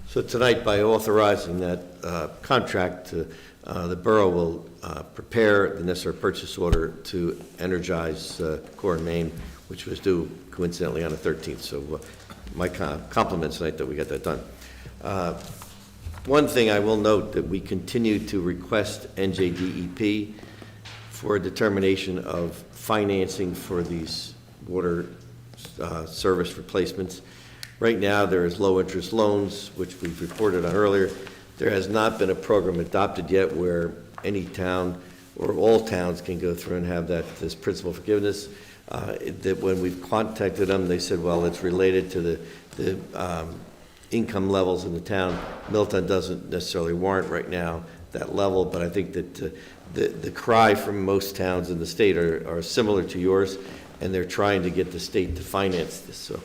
So tonight, by authorizing that contract, the borough will prepare the necessary purchase order to energize Core and Main, which was due coincidentally on the 13th. So my compliments tonight that we got that done. One thing I will note that we continue to request NJDEP for a determination of financing for these water service replacements. Right now, there is low-interest loans, which we've reported on earlier. There has not been a program adopted yet where any town or all towns can go through and have this principal forgiveness. That when we've contacted them, they said, well, it's related to the income levels in the town. Milton doesn't necessarily warrant right now that level, but I think that the cry from most towns in the state are similar to yours, and they're trying to get the state to finance this. So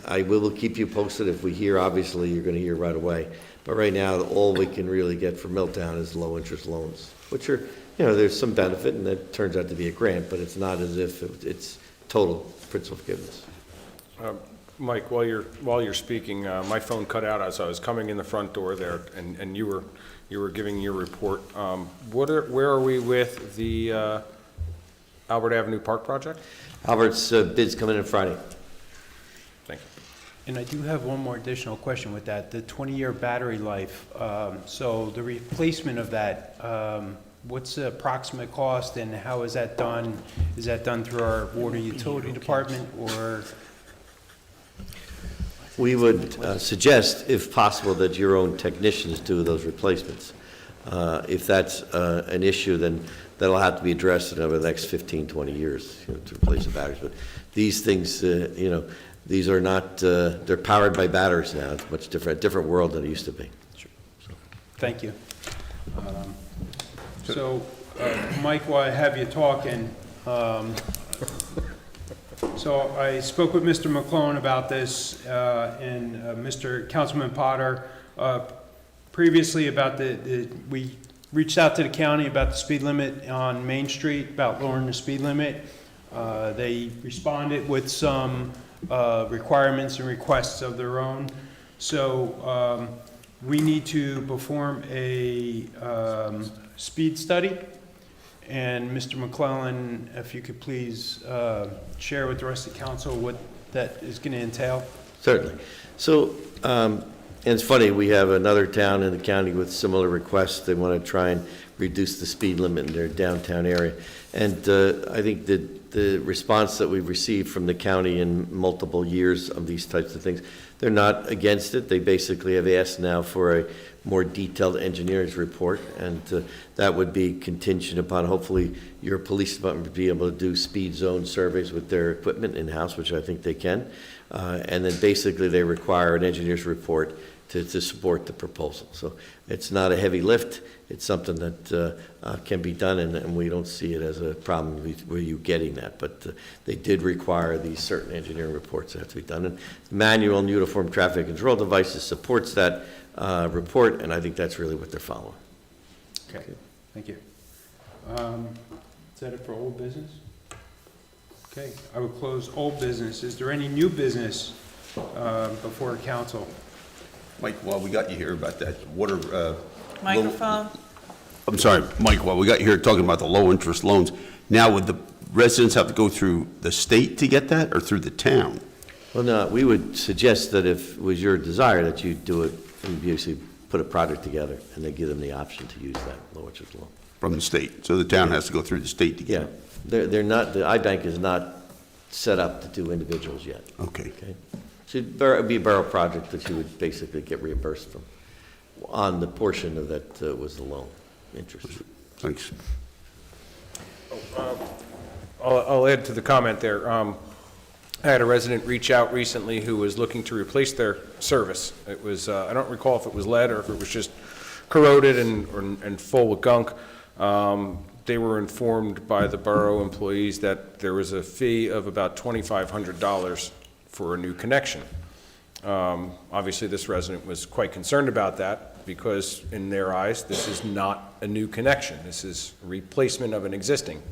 I will keep you posted. If we hear, obviously, you're going to hear right away. But right now, all we can really get from Milltown is low-interest loans, which are, there's some benefit, and that turns out to be a grant, but it's not as if it's total principal forgiveness. Mike, while you're speaking, my phone cut out as I was coming in the front door there, and you were giving your report. Where are we with the Albert Avenue Park project? Albert's bid's coming in Friday. Thank you. And I do have one more additional question with that. The 20-year battery life, so the replacement of that, what's the approximate cost and how is that done? Is that done through our water utility department or? We would suggest, if possible, that your own technicians do those replacements. If that's an issue, then that'll have to be addressed over the next 15, 20 years to replace the batteries. But these things, these are not, they're powered by batteries now. It's much different world than it used to be. Sure. Thank you. Mike, while I have you talking, so I spoke with Mr. McClone about this and Mr. Councilman Potter previously about we reached out to the county about the speed limit on Main Street, about lowering the speed limit. They responded with some requirements and requests of their own. So we need to perform a speed study. And Mr. McClellan, if you could please share with the rest of the council what that is going to entail. Certainly. So, and it's funny, we have another town in the county with similar requests. They want to try and reduce the speed limit in their downtown area. And I think that the response that we've received from the county in multiple years of these types of things, they're not against it. They basically have asked now for a more detailed engineer's report, and that would be contingent upon hopefully your police department would be able to do speed zone surveys with their equipment in-house, which I think they can. And then basically they require an engineer's report to support the proposal. So it's not a heavy lift. It's something that can be done, and we don't see it as a problem with you getting that. But they did require these certain engineering reports that have to be done. And manual and uniform traffic control devices supports that report, and I think that's really what they're following. Okay, thank you. Is that it for old business? Okay, I will close old business. Is there any new business before council? Mike, while we got you here about that water Microphone. I'm sorry, Mike, while we got here talking about the low-interest loans, now would the residents have to go through the state to get that, or through the town? Well, no, we would suggest that if it was your desire that you do it, you basically put a project together and then give them the option to use that low interest loan. From the state, so the town has to go through the state to get Yeah, it? they're not, the iBank is not set up to do individuals yet. Okay. Okay? So it'd be a borough project that you would basically get reimbursed from on the portion of that was the loan interest. Thanks. I'll add to the comment there. I had a resident reach out recently who was looking to replace their service. It was, I don't recall if it was lead or if it was just corroded and full with gunk. They were informed by the borough employees that there was a fee of about $2,500 for a new connection. Obviously, this resident was quite concerned about that because in their eyes, this is not a new connection. This is a replacement of an existing.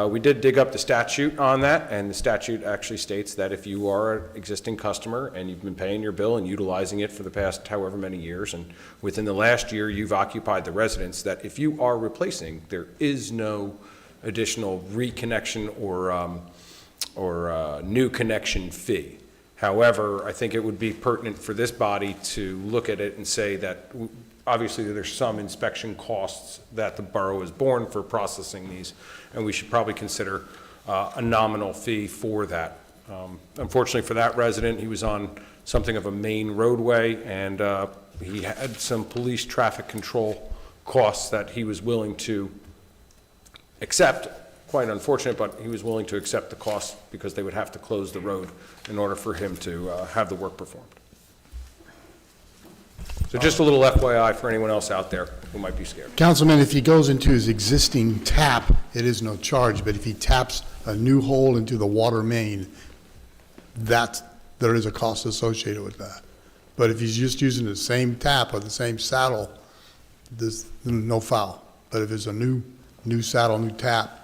We did dig up the statute on that, and the statute actually states that if you are an existing customer and you've been paying your bill and utilizing it for the past however many years, and within the last year you've occupied the residence, that if you are replacing, there is no additional reconnection or new connection fee. However, I think it would be pertinent for this body to look at it and say that obviously there's some inspection costs that the borough is borne for processing these, and we should probably consider a nominal fee for that. Unfortunately for that resident, he was on something of a main roadway, and he had some police traffic control costs that he was willing to accept. Quite unfortunate, but he was willing to accept the cost because they would have to close the road in order for him to have the work performed. So just a little FYI for anyone else out there who might be scared. Councilman, if he goes into his existing tap, it is no charge, but if he taps a new hole into the water main, there is a cost associated with that. But if he's just using the same tap or the same saddle, there's no foul. But if it's a new saddle, new tap,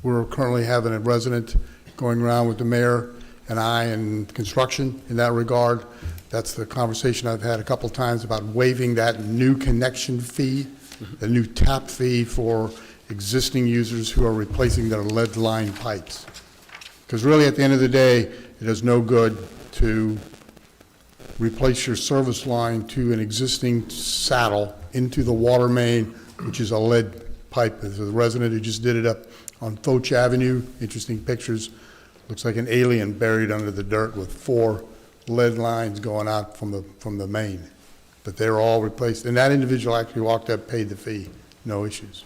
we're currently having a resident going around with the mayor and I in construction in that regard. That's the conversation I've had a couple times about waiving that new connection fee, the new tap fee for existing users who are replacing their lead line pipes. Because really, at the end of the day, it is no good to replace your service line to an existing saddle into the water main, which is a lead pipe. There's a resident who just did it up on Foch Avenue. Interesting pictures. Looks like an alien buried under the dirt with 4 lead lines going out from the main. But they were all replaced. And that individual actually walked up, paid the fee, no issues.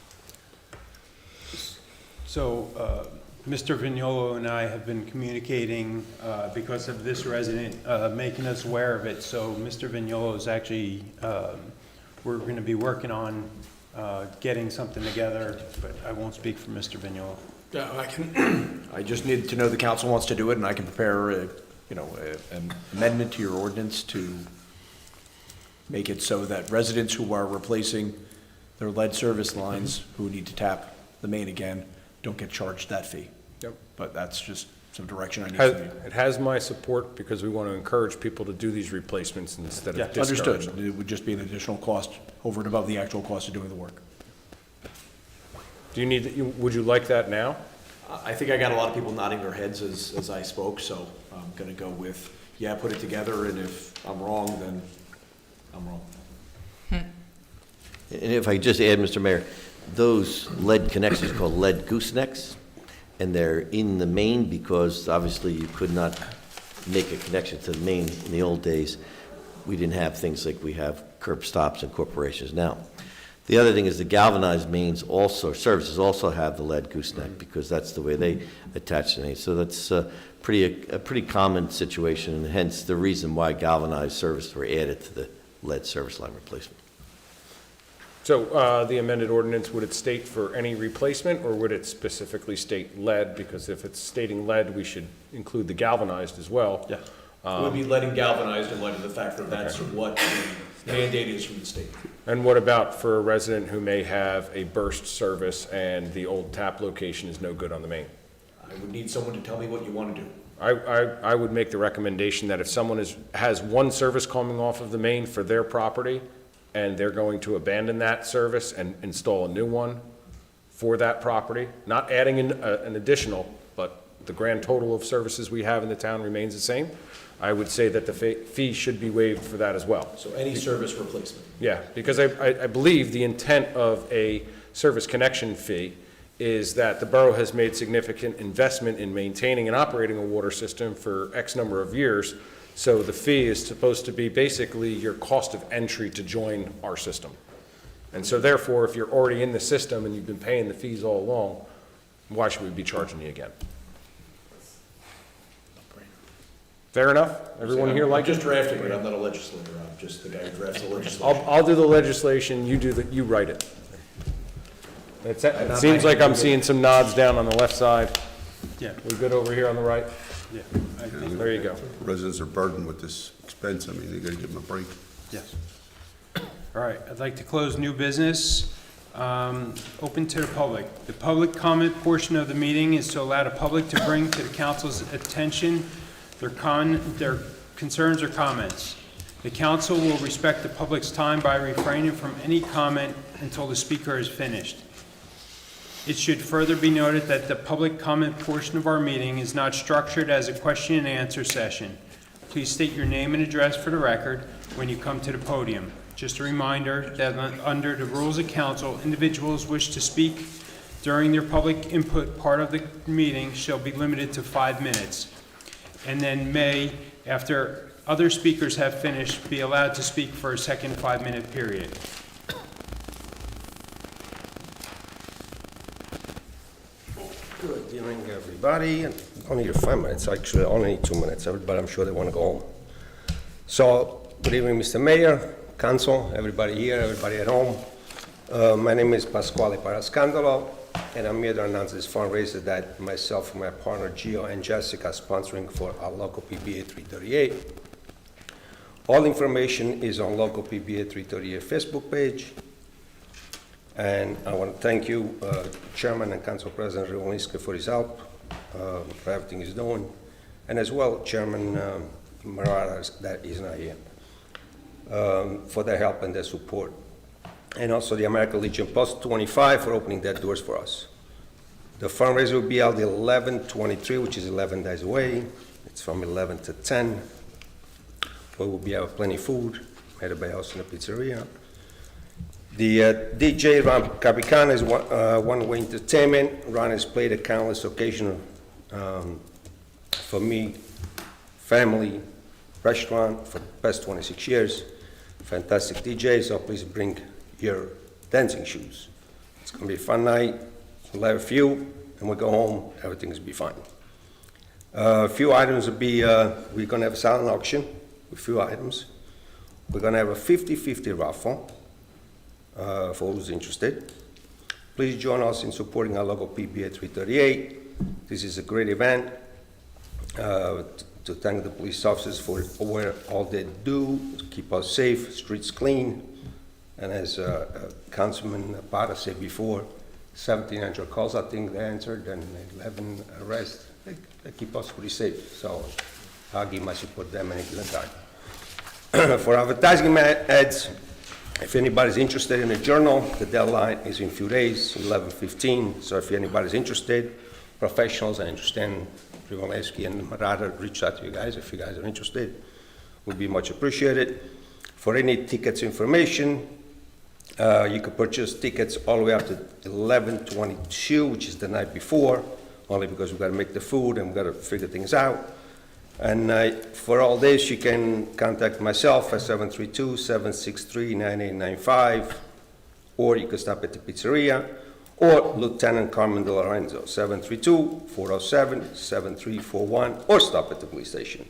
So, Mr. Vignolo and I have been communicating because of this resident making us aware of it. So Mr. Vignolo is actually, we're going to be working on getting something together, but I won't speak for Mr. Vignolo. I just need to know the council wants to do it, and I can prepare an amendment to your ordinance to make it so that residents who are replacing their lead service lines, who need to tap the main again, don't get charged that fee. Yep. But that's just some direction I need from you. It has my support because we want to encourage people to do these replacements instead of discourage them. Understood. It would just be an additional cost over and above the actual cost of doing the work. Do you need, would you like that now? I think I got a lot of people nodding their heads as I spoke, so I'm going to go with, yeah, put it together, and if I'm wrong, then I'm wrong. And if I just add, Mr. Mayor, those lead connections are called lead goosenecks, and they're in the main because obviously you could not make a connection to the main in the old days. We didn't have things like we have curb stops and corporations now. The other thing is the galvanized mains also, services also have the lead gooseneck because that's the way they attach the main. So that's a pretty common situation, and hence the reason why galvanized services were added to the lead service line replacement. So the amended ordinance, would it state for any replacement, or would it specifically state lead? Because if it's stating lead, we should include the galvanized as well. Yeah. It would be lead and galvanized in light of the fact that that's what the mandate is from the state. And what about for a resident who may have a burst service and the old tap location is no good on the main? I would need someone to tell me what you want to do. I would make the recommendation that if someone has one service coming off of the main for their property, and they're going to abandon that service and install a new one for that property, not adding in an additional, but the grand total of services we have in the town remains the same, I would say that the fee should be waived for that as well. So any service replacement? Yeah, because I believe the intent of a service connection fee is that the borough has made significant investment in maintaining and operating a water system for X number of years. So the fee is supposed to be basically your cost of entry to join our system. And so therefore, if you're already in the system and you've been paying the fees all along, why should we be charging you again? Fair enough? Everyone here like it? I'm just drafting it, I'm not a legislator, I'm just the guy who drafts the legislation. I'll do the legislation, you write it. It seems like I'm seeing some nods down on the left side. Yeah. We good over here on the right? Yeah. I think- There you go. Residents are burdened with this expense, I mean, they gotta give them a break. Yes. All right, I'd like to close new business, open to the public. The public comment portion of the meeting is to allow the public to bring to the council's attention their concerns or comments. The council will respect the public's time by refraining from any comment until the speaker is finished. It should further be noted that the public comment portion of our meeting is not structured as a question and answer session. Please state your name and address for the record when you come to the podium. Just a reminder that under the rules of council, individuals wish to speak during their public input part of the meeting shall be limited to 5 minutes, and then may, after other speakers have finished, be allowed to speak for a second 5-minute period. Good evening, everybody. Only 5 minutes, actually, only 2 minutes, but I'm sure they want to go home. So, good evening, Mr. Mayor, council, everybody here, everybody at home. My name is Pasquale Parascandolo, and I'm here to announce this fundraiser that myself and my partner Gio and Jessica are sponsoring for our local PBA 338. All information is on local PBA 338 Facebook page. And I want to thank you, Chairman and Council President Rivolinsky, for his help, for everything he's doing, and as well Chairman Marara, that is not here, for their help and their support. And also the American Legion Post 25 for opening their doors for us. The fundraiser will be held 11/23, which is 11 days away. It's from 11 to 10. We will be having plenty of food, made by us in the pizzeria. The DJ Ron Capicana is one-way entertainment. Ron has played a countless occasion for me, family, restaurant for the past 26 years. Fantastic DJ, so please bring your dancing shoes. It's going to be a fun night. We'll have a few, and we'll go home. Everything will be fine. A few items will be, we're going to have a silent auction with a few items. We're going to have a 50-50 raffle. For who's interested. Please join us in supporting our local PBA 338. This is a great event to thank the police officers for all they do to keep us safe, streets clean, and as Councilman Bada said before, 1,700 calls I think they answered and 11 arrests. They keep us pretty safe, so I'll give my support to them any given time. For advertising ads, if anybody's interested in a journal, the deadline is in a few days, 11/15. So if anybody's interested, professionals, I understand Rivolinsky and Marata reach out to you guys if you guys are interested. Would be much appreciated. For any tickets information, you can purchase tickets all the way up to 11/22, which is the night before, only because we've got to make the food and we've got to figure things out. And for all this, you can contact myself at 732-763-9895, or you can stop at the pizzeria, or Lieutenant Carmen De Lorenzo, 732-407-7341, or stop at the police station.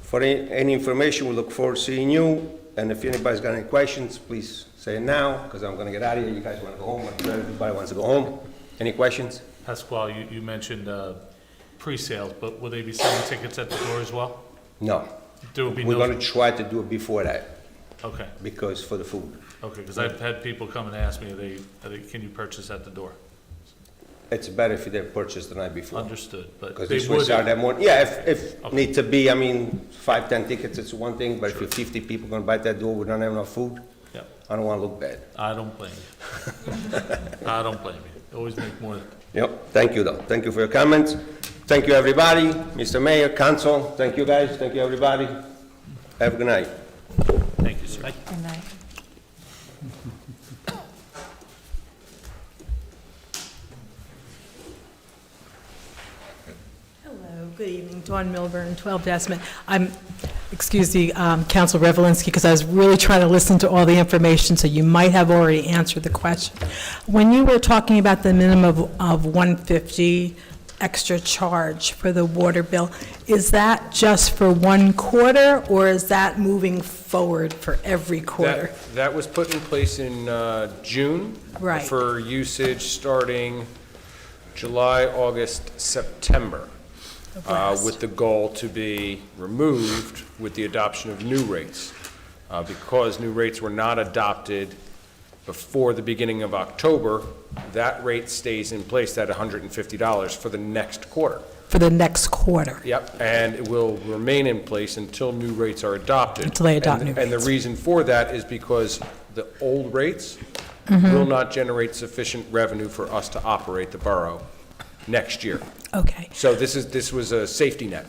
For any information, we look forward to seeing you, and if anybody's got any questions, please say it now, because I'm going to get out of here. You guys want to go home? Everybody wants to go home. Any questions? Pasquale, you mentioned pre-sales, but will they be selling tickets at the door as well? No. There will be We're no. going to try to do it before that. Okay. Because for the food. Okay, because I've had people come and ask me, can you purchase at the door? It's better if they purchase the night before. Understood, but Because they this will would. start that morning. Yeah, if Okay. need to be, I mean, 5, 10 tickets, it's one thing, but if you're 50 people going to buy that door, we don't have enough food. Yeah, I don't want to look bad. I don't blame you. I don't blame you. Always make more. Yep, thank you, though. Thank you for your comments. Thank you, everybody. Mr. Mayor, Council, thank you, guys. Thank you, everybody. Have a good night. Thank you, sir. Good night. Hello, good evening. Dawn Milburn, 12 Desmond. Excuse me, Council Revelinsky, because I was really trying to listen to all the information, so you might have already answered the question. When you were talking about the minimum of 150 extra charge for the water bill, is that just for one quarter, or is that moving forward for every quarter? That was put in place in June. Right. For usage starting July, August, September, with the goal to be removed with the adoption of new rates. Because new rates were not adopted before the beginning of October, that rate stays in place at $150 for the next quarter. For the next quarter? Yep, and it will remain in place until new rates are adopted. Until they adopt new And the rates. reason for that is because the old rates Mm-hmm. will not generate sufficient revenue for us to operate the borough next year. Okay. So this was a safety net.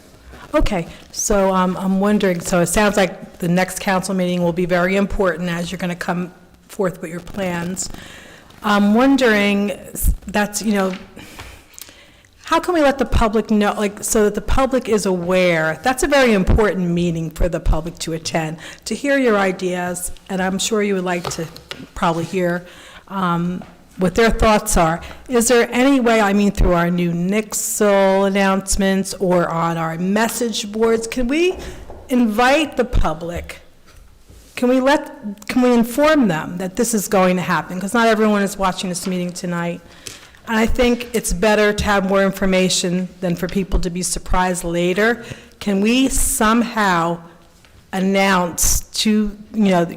Okay, so I'm wondering, so it sounds like the next council meeting will be very important as you're going to come forth with your plans. I'm wondering, that's, how can we let the public know, like, so that the public is aware? That's a very important meeting for the public to attend, to hear your ideas, and I'm sure you would like to probably hear what their thoughts are. Is there any way, through our new Nixle announcements or on our message boards, can we invite the public? Can we inform them that this is going to happen? Because not everyone is watching this meeting tonight. And I think it's better to have more information than for people to be surprised later. Can we somehow announce to,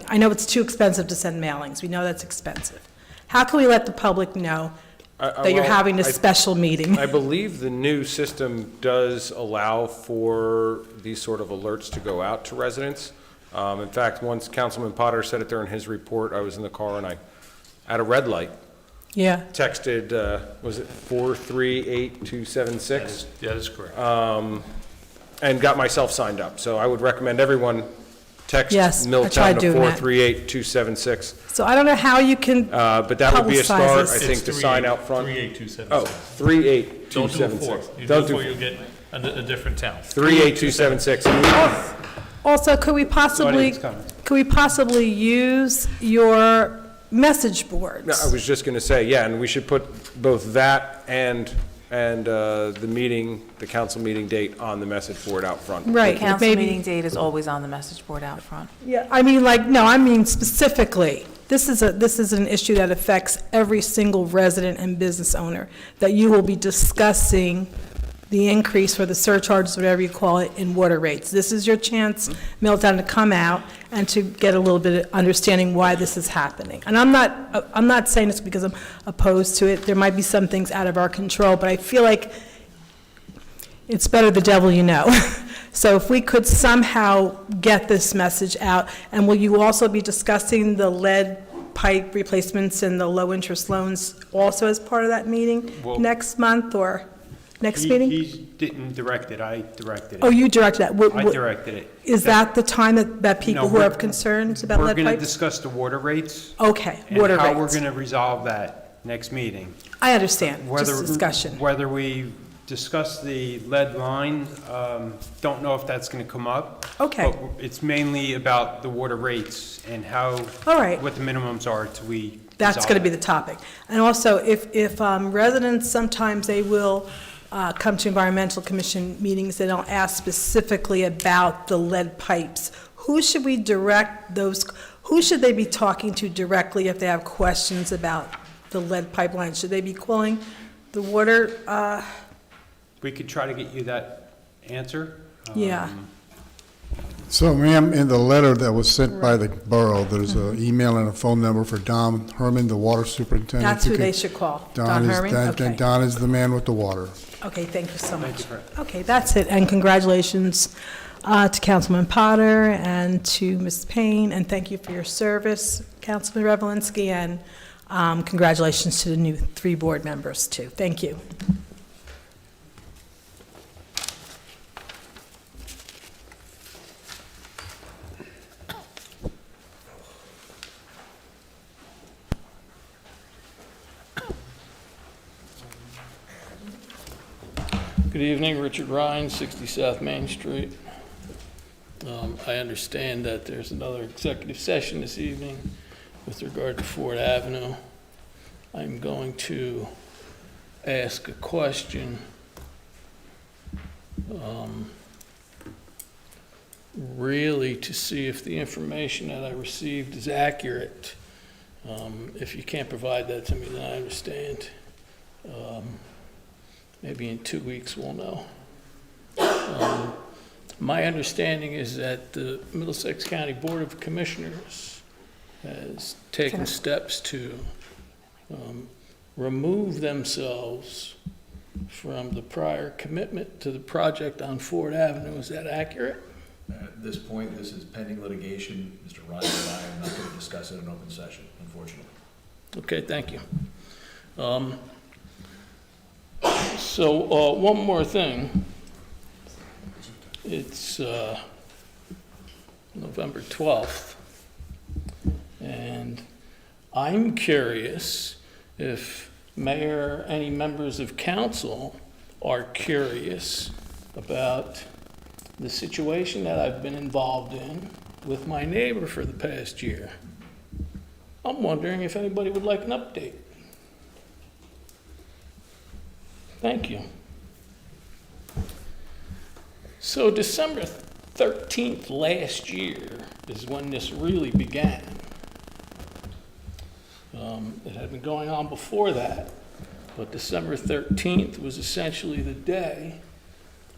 I know it's too expensive to send mailings. We know that's expensive. How can we let the public know that you're having this special meeting? I believe the new system does allow for these sort of alerts to go out to residents. In fact, once Councilman Potter said it there in his report, I was in the car and I, at a red light, texted, was it 438-276? That is correct. And got myself signed up. So I would recommend everyone text Yes, I Milltown tried to doing that. 438-276. So I don't know how you can But that would be a publicize start, this. I think, to sign out front. 38276. Oh, 38276. Don't do a 4. You do a 4, you'll get a different town. 38276. Also, could we possibly use your message boards? No, I was just going to say, yeah, and we should put both that and the meeting, the council meeting date on the message board out front. Right. The council maybe- meeting date is always on the message board out front. Yeah, specifically, this is an issue that affects every single resident and business owner, that you will be discussing the increase or the surcharges, whatever you call it, in water rates. This is your chance, Milltown, to come out and to get a little bit of understanding why this is happening. And I'm not saying this because I'm opposed to it. There might be some things out of our control, but I feel like it's better the devil you know. So if we could somehow get this message out, and will you also be discussing the lead pipe replacements and the low-interest loans also as part of that meeting Well- next month or next meeting? He didn't direct it, I directed it. Oh, you directed that? I directed it. Is that the time that people No, who we're- have concerns about We're lead going to pipes? discuss the water rates. Okay, water And how we're rates. going to resolve that next meeting. I understand, just Whether- discussion. Whether we discuss the lead line, don't know if that's going to come up. Okay. But it's mainly about the water rates and how, All right. what the minimums are till we That's resolve going to be it. the topic. And also, if residents, sometimes they will come to environmental commission meetings, and they'll ask specifically about the lead pipes. Who should we direct those, who should they be talking to directly if they have questions about the lead pipeline? Should they be calling the water? We could try to get you that answer. Yeah. So, ma'am, in the letter that was sent by the borough, there's an email and a phone number for Don Herman, the water superintendent. That's You who can- they should call, Don Herman? Okay. Don is the man with the water. Okay, thank you so much. you for- Okay, that's it, and congratulations to Councilman Potter and to Ms. Payne, and thank you for your service, Councilman Revelinsky, and congratulations to the new 3 board members, too. Thank you. Good evening, Richard Ryan, 60 South Main Street. I understand that there's another executive session this evening with regard to Ford Avenue. I'm going to ask a question really to see if the information that I received is accurate. If you can't provide that to me, then I understand. Maybe in 2 weeks we'll know. My understanding is that the Middlesex County Board of Commissioners has taken steps to remove themselves from the prior commitment to the project on Ford Avenue. Is that accurate? At this point, this is pending litigation. Mr. Ryan and I are not going to discuss it in open session, unfortunately. Okay, thank you. So one more thing. It's November 12th, and I'm curious if any members of council are curious about the situation that I've been involved in with my neighbor for the past year. I'm wondering if anybody would like an update. Thank you. So December 13th last year is when this really began. It had been going on before that, but December 13th was essentially the day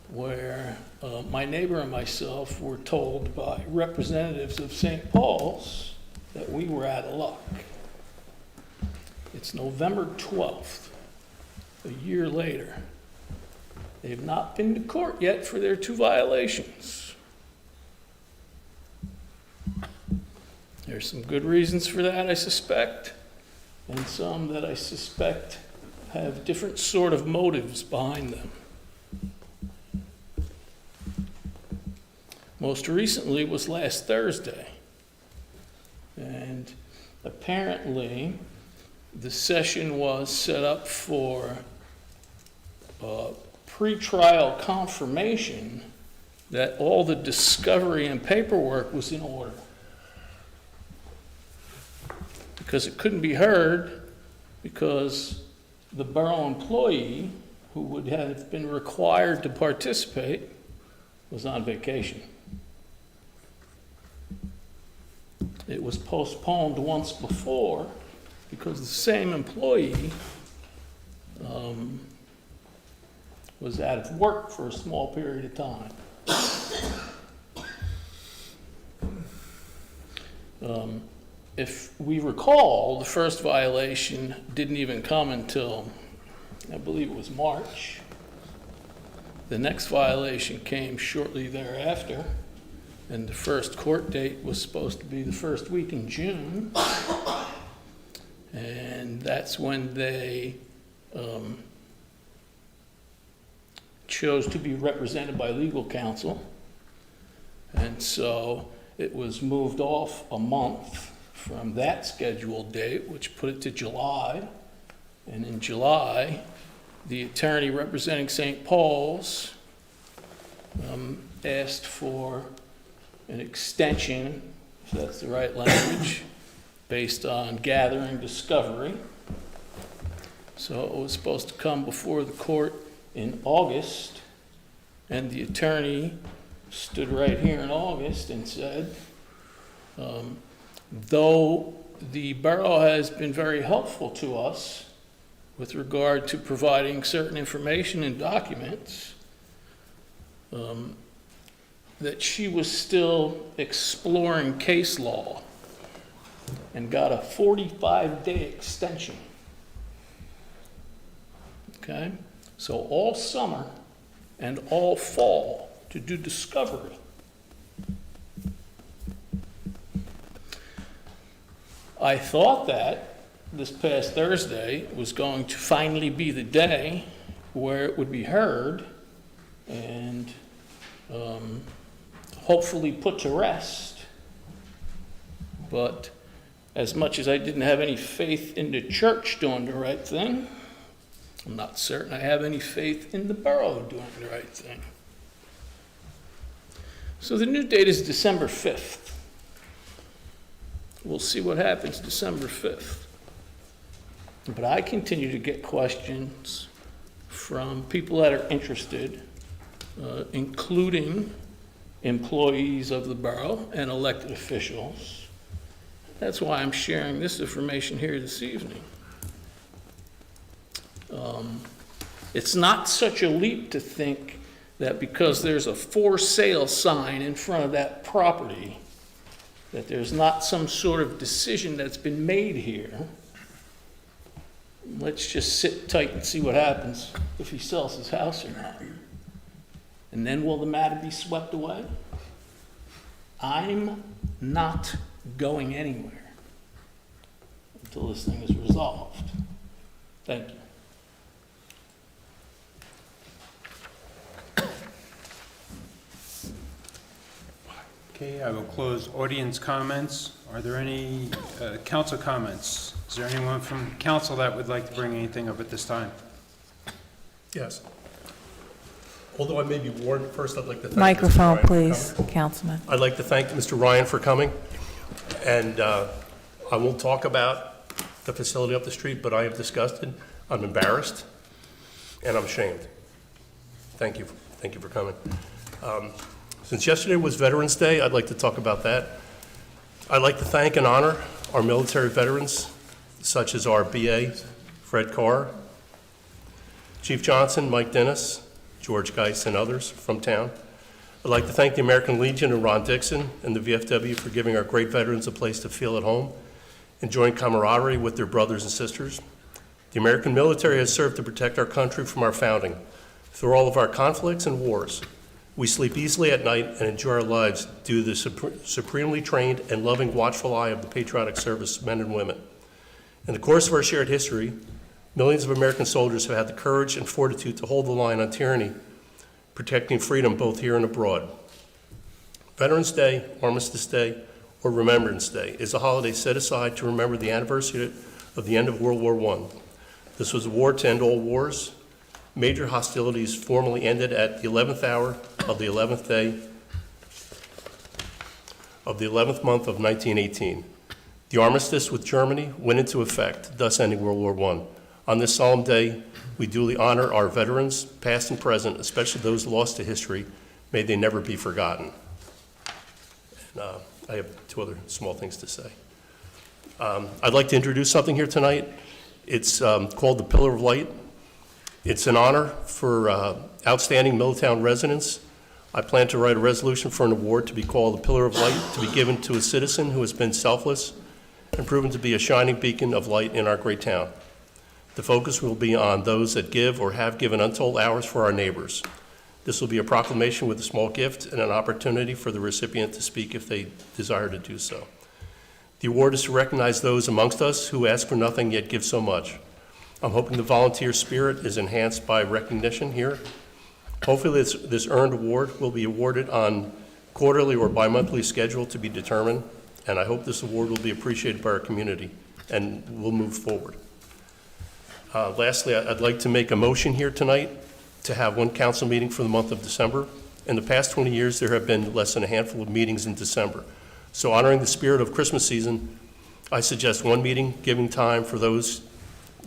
where my neighbor and myself were told by representatives of St. Paul's that we were out of luck. It's November 12th, a year later. They've not been to court yet for their 2 violations. There's some good reasons for that, I suspect, and some that I suspect have different sort of motives behind them. Most recently was last Thursday, and apparently the session was set up for pre-trial confirmation that all the discovery and paperwork was in order, because it couldn't be heard because the borough employee who would have been required to participate was on vacation. It was postponed once before because the same employee was out of work for a small period of time. If we recall, the first violation didn't even come until, I believe it was March. The next violation came shortly thereafter, and the first court date was supposed to be the first week in June. And that's when they chose to be represented by legal counsel. And so it was moved off a month from that scheduled date, which put it to July. And in July, the attorney representing St. Paul's asked for an extension, if that's the right language, based on gathering discovery. So it was supposed to come before the court in August, and the attorney stood right here in August and said, though the borough has been very helpful to us with regard to providing certain information and documents, that she was still exploring case law and got a 45-day extension. Okay? So all summer and all fall to do discovery I thought that this past Thursday was going to finally be the day where it would be heard and hopefully put to rest. But as much as I didn't have any faith in the church doing the right thing, I'm not certain I have any faith in the borough doing the right thing. So the new date is December 5th. We'll see what happens December 5th. But I continue to get questions from people that are interested, including employees of the borough and elected officials. That's why I'm sharing this information here this evening. It's not such a leap to think that because there's a for sale sign in front of that property, that there's not some sort of decision that's been made here. Let's just sit tight and see what happens if he sells his house or not. And then will the matter be swept away? I'm not going anywhere until this thing is resolved. Thank you. Okay, I will close audience comments. Are there any council comments? Is there anyone from council that would like to bring anything up at this time? Yes. Although I may be warned, first I'd like to thank Microphone, Mr. Ryan for please, coming. Councilman. I'd like to thank Mr. Ryan for coming. And I won't talk about the facility up the street, but I am disgusted, I'm embarrassed, and I'm ashamed. Thank you for coming. Since yesterday was Veterans Day, I'd like to talk about that. I'd like to thank and honor our military veterans, such as our BA, Fred Carr, Chief Johnson, Mike Dennis, George Geis, and others from town. I'd like to thank the American Legion and Ron Dixon and the VFW for giving our great veterans a place to feel at home, enjoying camaraderie with their brothers and sisters. The American military has served to protect our country from our founding. Through all of our conflicts and wars, we sleep easily at night and enjoy our lives due to the supremely trained and loving watchful eye of the patriotic service men and women. In the course of our shared history, millions of American soldiers have had the courage and fortitude to hold the line on tyranny, protecting freedom both here and abroad. Veterans Day, Armistice Day, or Remembrance Day is a holiday set aside to remember the anniversary of the end of World War I. This was a war to end all wars. Major hostilities formally ended at the 11th hour of the 11th day of the 11th month of 1918. The armistice with Germany went into effect, thus ending World War I. On this solemn day, we duly honor our veterans, past and present, especially those lost to history. May they never be forgotten. And, I have two other small things to say. I'd like to introduce something here tonight. It's called the Pillar of Light. It's an honor for outstanding Middletown residents. I plan to write a resolution for an award to be called the Pillar of Light, to be given to a citizen who has been selfless and proven to be a shining beacon of light in our great town. The focus will be on those that give or have given untold hours for our neighbors. This will be a proclamation with a small gift and an opportunity for the recipient to speak if they desire to do so. The award is to recognize those amongst us who ask for nothing yet give so much. I'm hoping the volunteer spirit is enhanced by recognition here. Hopefully this earned award will be awarded on quarterly or bi-monthly schedule to be determined, and I hope this award will be appreciated by our community and will move forward. Lastly, I'd like to make a motion here tonight to have one council meeting for the month of December. In the past 20 years, there have been less than a handful of meetings in December. So honoring the spirit of Christmas season, I suggest one meeting, giving time for those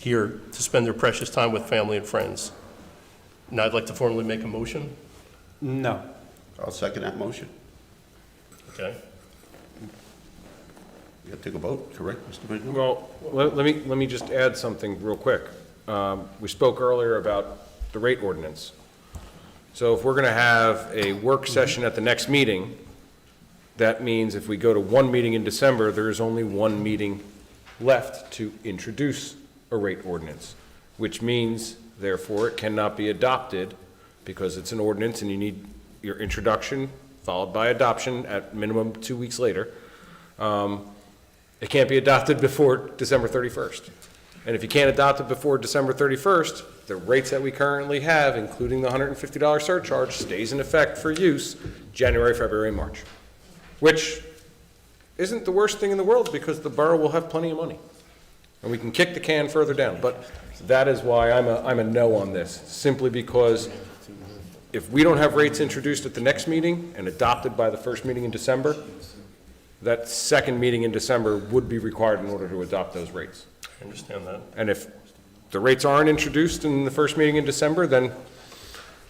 here to spend their precious time with family and friends. Now I'd like to formally make a motion. No. I'll second that motion. Okay. You have to take a vote, correct, Mr. President? Well, let me just add something real quick. We spoke earlier about the rate ordinance. So if we're going to have a work session at the next meeting, that means if we go to one meeting in December, there is only one meeting left to introduce a rate ordinance, which means, therefore, it cannot be adopted because it's an ordinance and you need your introduction followed by adoption at minimum 2 weeks later. It can't be adopted before December 31st. And if you can't adopt it before December 31st, the rates that we currently have, including the $150 surcharge, stays in effect for use January, February, March, which isn't the worst thing in the world because the borough will have plenty of money. And we can kick the can further down. But that is why I'm a no on this, simply because if we don't have rates introduced at the next meeting and adopted by the first meeting in December, that second meeting in December would be required in order to adopt those rates. I understand that. And if the rates aren't introduced in the first meeting in December, then,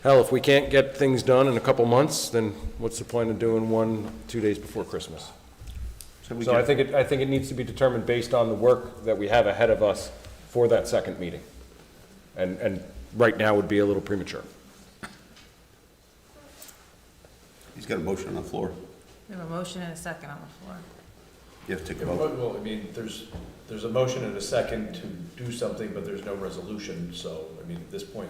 hell, if we can't get things done in a couple months, then what's the point of doing 1-2 days before Christmas? So I think it needs to be determined based on the work that we have ahead of us for that second meeting. And right now would be a little premature. He's got a motion on the floor. We have a motion and a second on the floor. You have to take a vote. Well, I mean, there's a motion and a second to do something, but there's no resolution, so, I mean, at this point,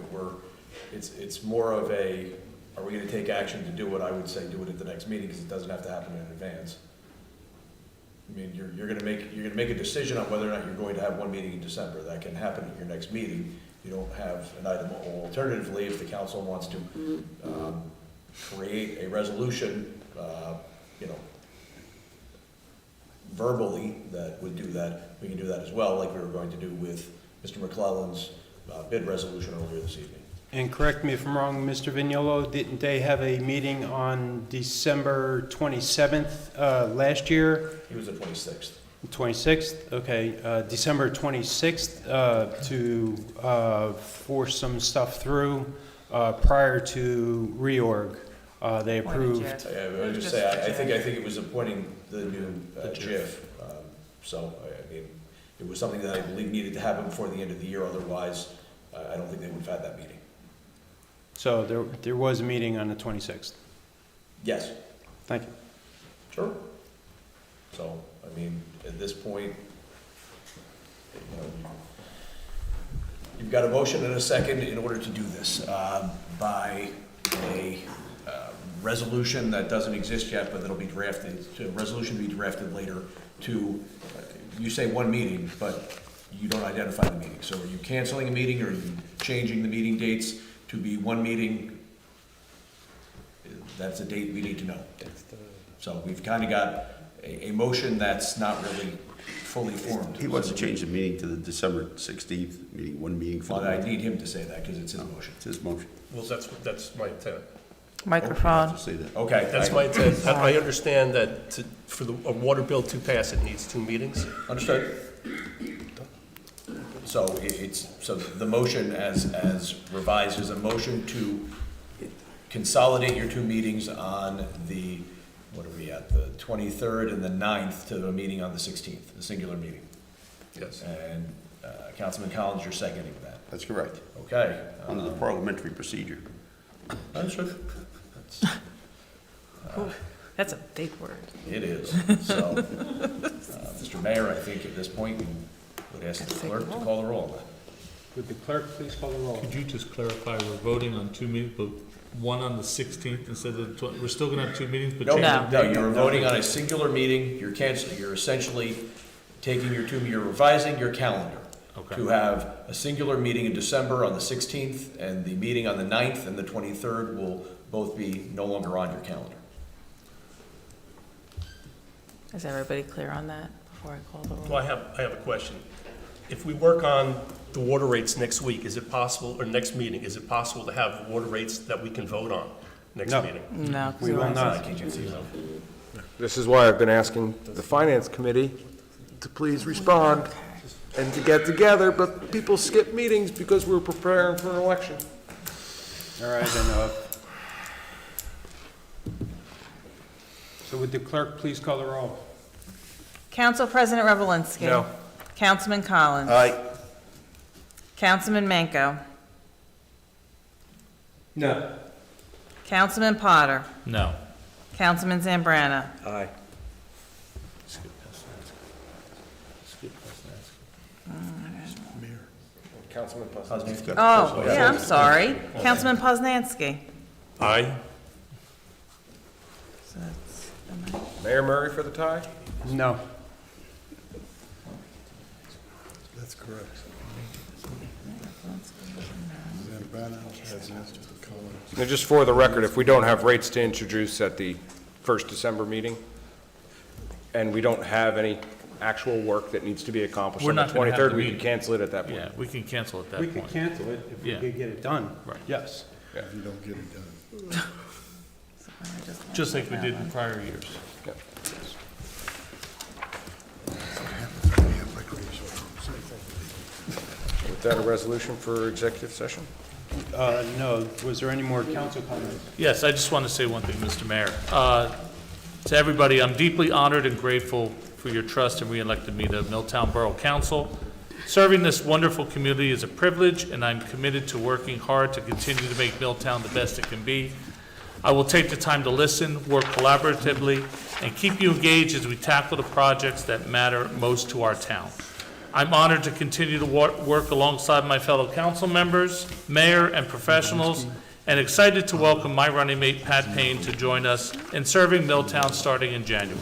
it's more of a, are we gonna take action to do it? I would say do it at the next meeting, because it doesn't have to happen in advance. I mean, you're gonna make a decision on whether or not you're going to have one meeting in December. That can happen at your next meeting. You don't have an item. Alternatively, if the council wants to create a resolution, verbally that would do that, we can do that as well, like we were going to do with Mr. McClellan's bid resolution earlier this evening. And correct me if I'm wrong, Mr. Vignolo, didn't they have a meeting on December 27th last year? He was the 26th. 26th, okay. December 26th to force some stuff through prior to reorg. They approved. I would just say, I think it was appointing the new JIF. So, I mean, it was something that I believe needed to happen before the end of the year. Otherwise, I don't think they would have had that meeting. So there was a meeting on the 26th? Yes. Thank you. Sure. So, I mean, at this point, you've got a motion and a second in order to do this by a resolution that doesn't exist yet, but that'll be drafted, a resolution to be drafted later to, you say one meeting, but you don't identify the meeting. So are you canceling a meeting, or are you changing the meeting dates to be one meeting? That's a date we need to know. So we've kind of got a motion that's not really fully formed. He wants to change the meeting to the December 16th meeting, one meeting for the Well, I month. need him to say that because it's his motion. It's his motion. Well, that's my intent. Microphone. Say that. Okay. That's my intent. I understand that for a water bill to pass, it needs 2 meetings. Understood. So so the motion as revised is a motion to consolidate your 2 meetings on the, what are we at, the 23rd and the 9th to a meeting on the 16th, a singular meeting. Yes. And Councilman Collins, you're seconding that. That's correct. Okay. Under the parliamentary procedure. Understood. That's a big word. It is. So, Mr. Mayor, I think at this point, we would ask the clerk to call the roll on that. Would the clerk please call the roll? Could you just clarify, we're voting on 2 meetings, but one on the 16th instead of the 20th? We're still gonna have 2 meetings, but No, you're voting on a singular meeting, you're canceling, you're essentially taking you're revising your calendar to have a singular meeting in December on the 16th, and the meeting on the 9th and the 23rd will both be no longer on your calendar. Is everybody clear on that before I call the roll? Well, I have a question. If we work on the water rates next week, is it possible, or next meeting, is it possible to have water rates that we can vote on next meeting? No. We will not. This is why I've been asking the Finance Committee to please respond and to get together, but people skip meetings because we're preparing for an election. All right, then, so would the clerk please call the roll? Council President Revelinsky. No. Councilman Collins. Aye. Councilman Manco. No. Councilman Potter. no. Councilman Zambrana. Aye. Councilman Oh, yeah, I'm sorry. Councilman Poznanski. Aye. So that's Mayor Murray for the tie? No. That's correct. Now, just for the record, if we don't have rates to introduce at the first December meeting, and we don't have any actual work that needs to be accomplished We're on the not gonna have 23rd, the we can meeting. cancel it at that point. Yeah, we can cancel at that We point. could cancel it if we Yeah. could get it done. Right. Yes. Yeah. If you don't get it done. Just like we did in prior years. Yep. With that, a resolution for executive session? No, was there any more council comments? Yes, I just want to say one thing, Mr. Mayor. To everybody, I'm deeply honored and grateful for your trust in re-electing me to Milltown Borough Council. Serving this wonderful community is a privilege, and I'm committed to working hard to continue to make Milltown the best it can be. I will take the time to listen, work collaboratively, and keep you engaged as we tackle the projects that matter most to our town. I'm honored to continue to work alongside my fellow council members, mayor, and professionals, and excited to welcome my running mate, Pat Payne, to join us in serving Milltown starting in January.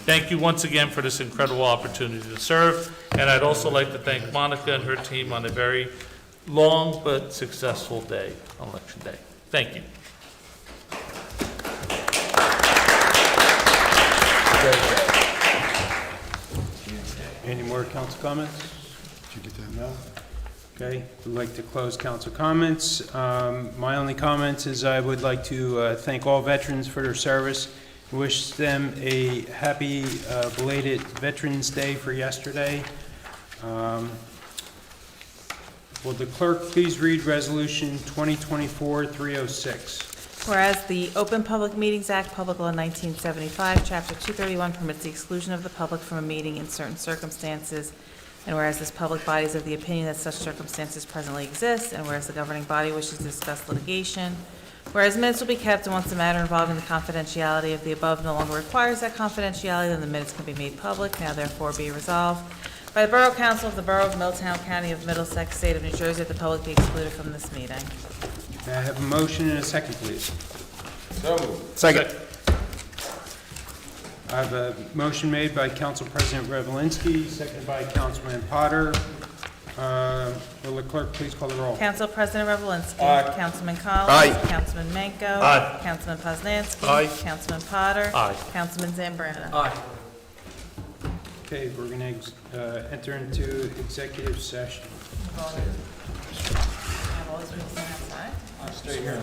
Thank you once again for this incredible opportunity to serve, and I'd also like to thank Monica and her team on a very long but successful day, election day. Thank you. Any more council comments? Did you get that? No? Okay, we'd like to close council comments. My only comments is I would like to thank all veterans for their service. Wish them a happy belated Veterans Day for yesterday. Will the clerk please read Resolution 2024-306? Whereas the Open Public Meetings Act, Public Law 1975, Chapter 231 permits the exclusion of the public from a meeting in certain circumstances, and whereas this public body is of the opinion that such circumstances presently exist, and whereas the governing body wishes to discuss litigation, whereas minutes will be kept, and once the matter involving the confidentiality of the above no longer requires that confidentiality, then the minutes can be made public. Now therefore be resolved by the Borough Council of the Borough of Milltown, County of Middlesex, State of New Jersey, that the public be excluded from this meeting. May I have a motion and a second, please? So moved. Second. I have a motion made by Council President Revelinsky, seconded by Councilman Potter. Will the clerk please call the roll? Council President Revelinsky. Aye. Councilman Collins. Aye. Councilman Menko. Aye. Councilman Poznanski. Aye. Councilman Potter. Aye. Councilman Zambrana. Aye. Okay, we're going to enter into executive session. Have all these people stand outside? Stay here.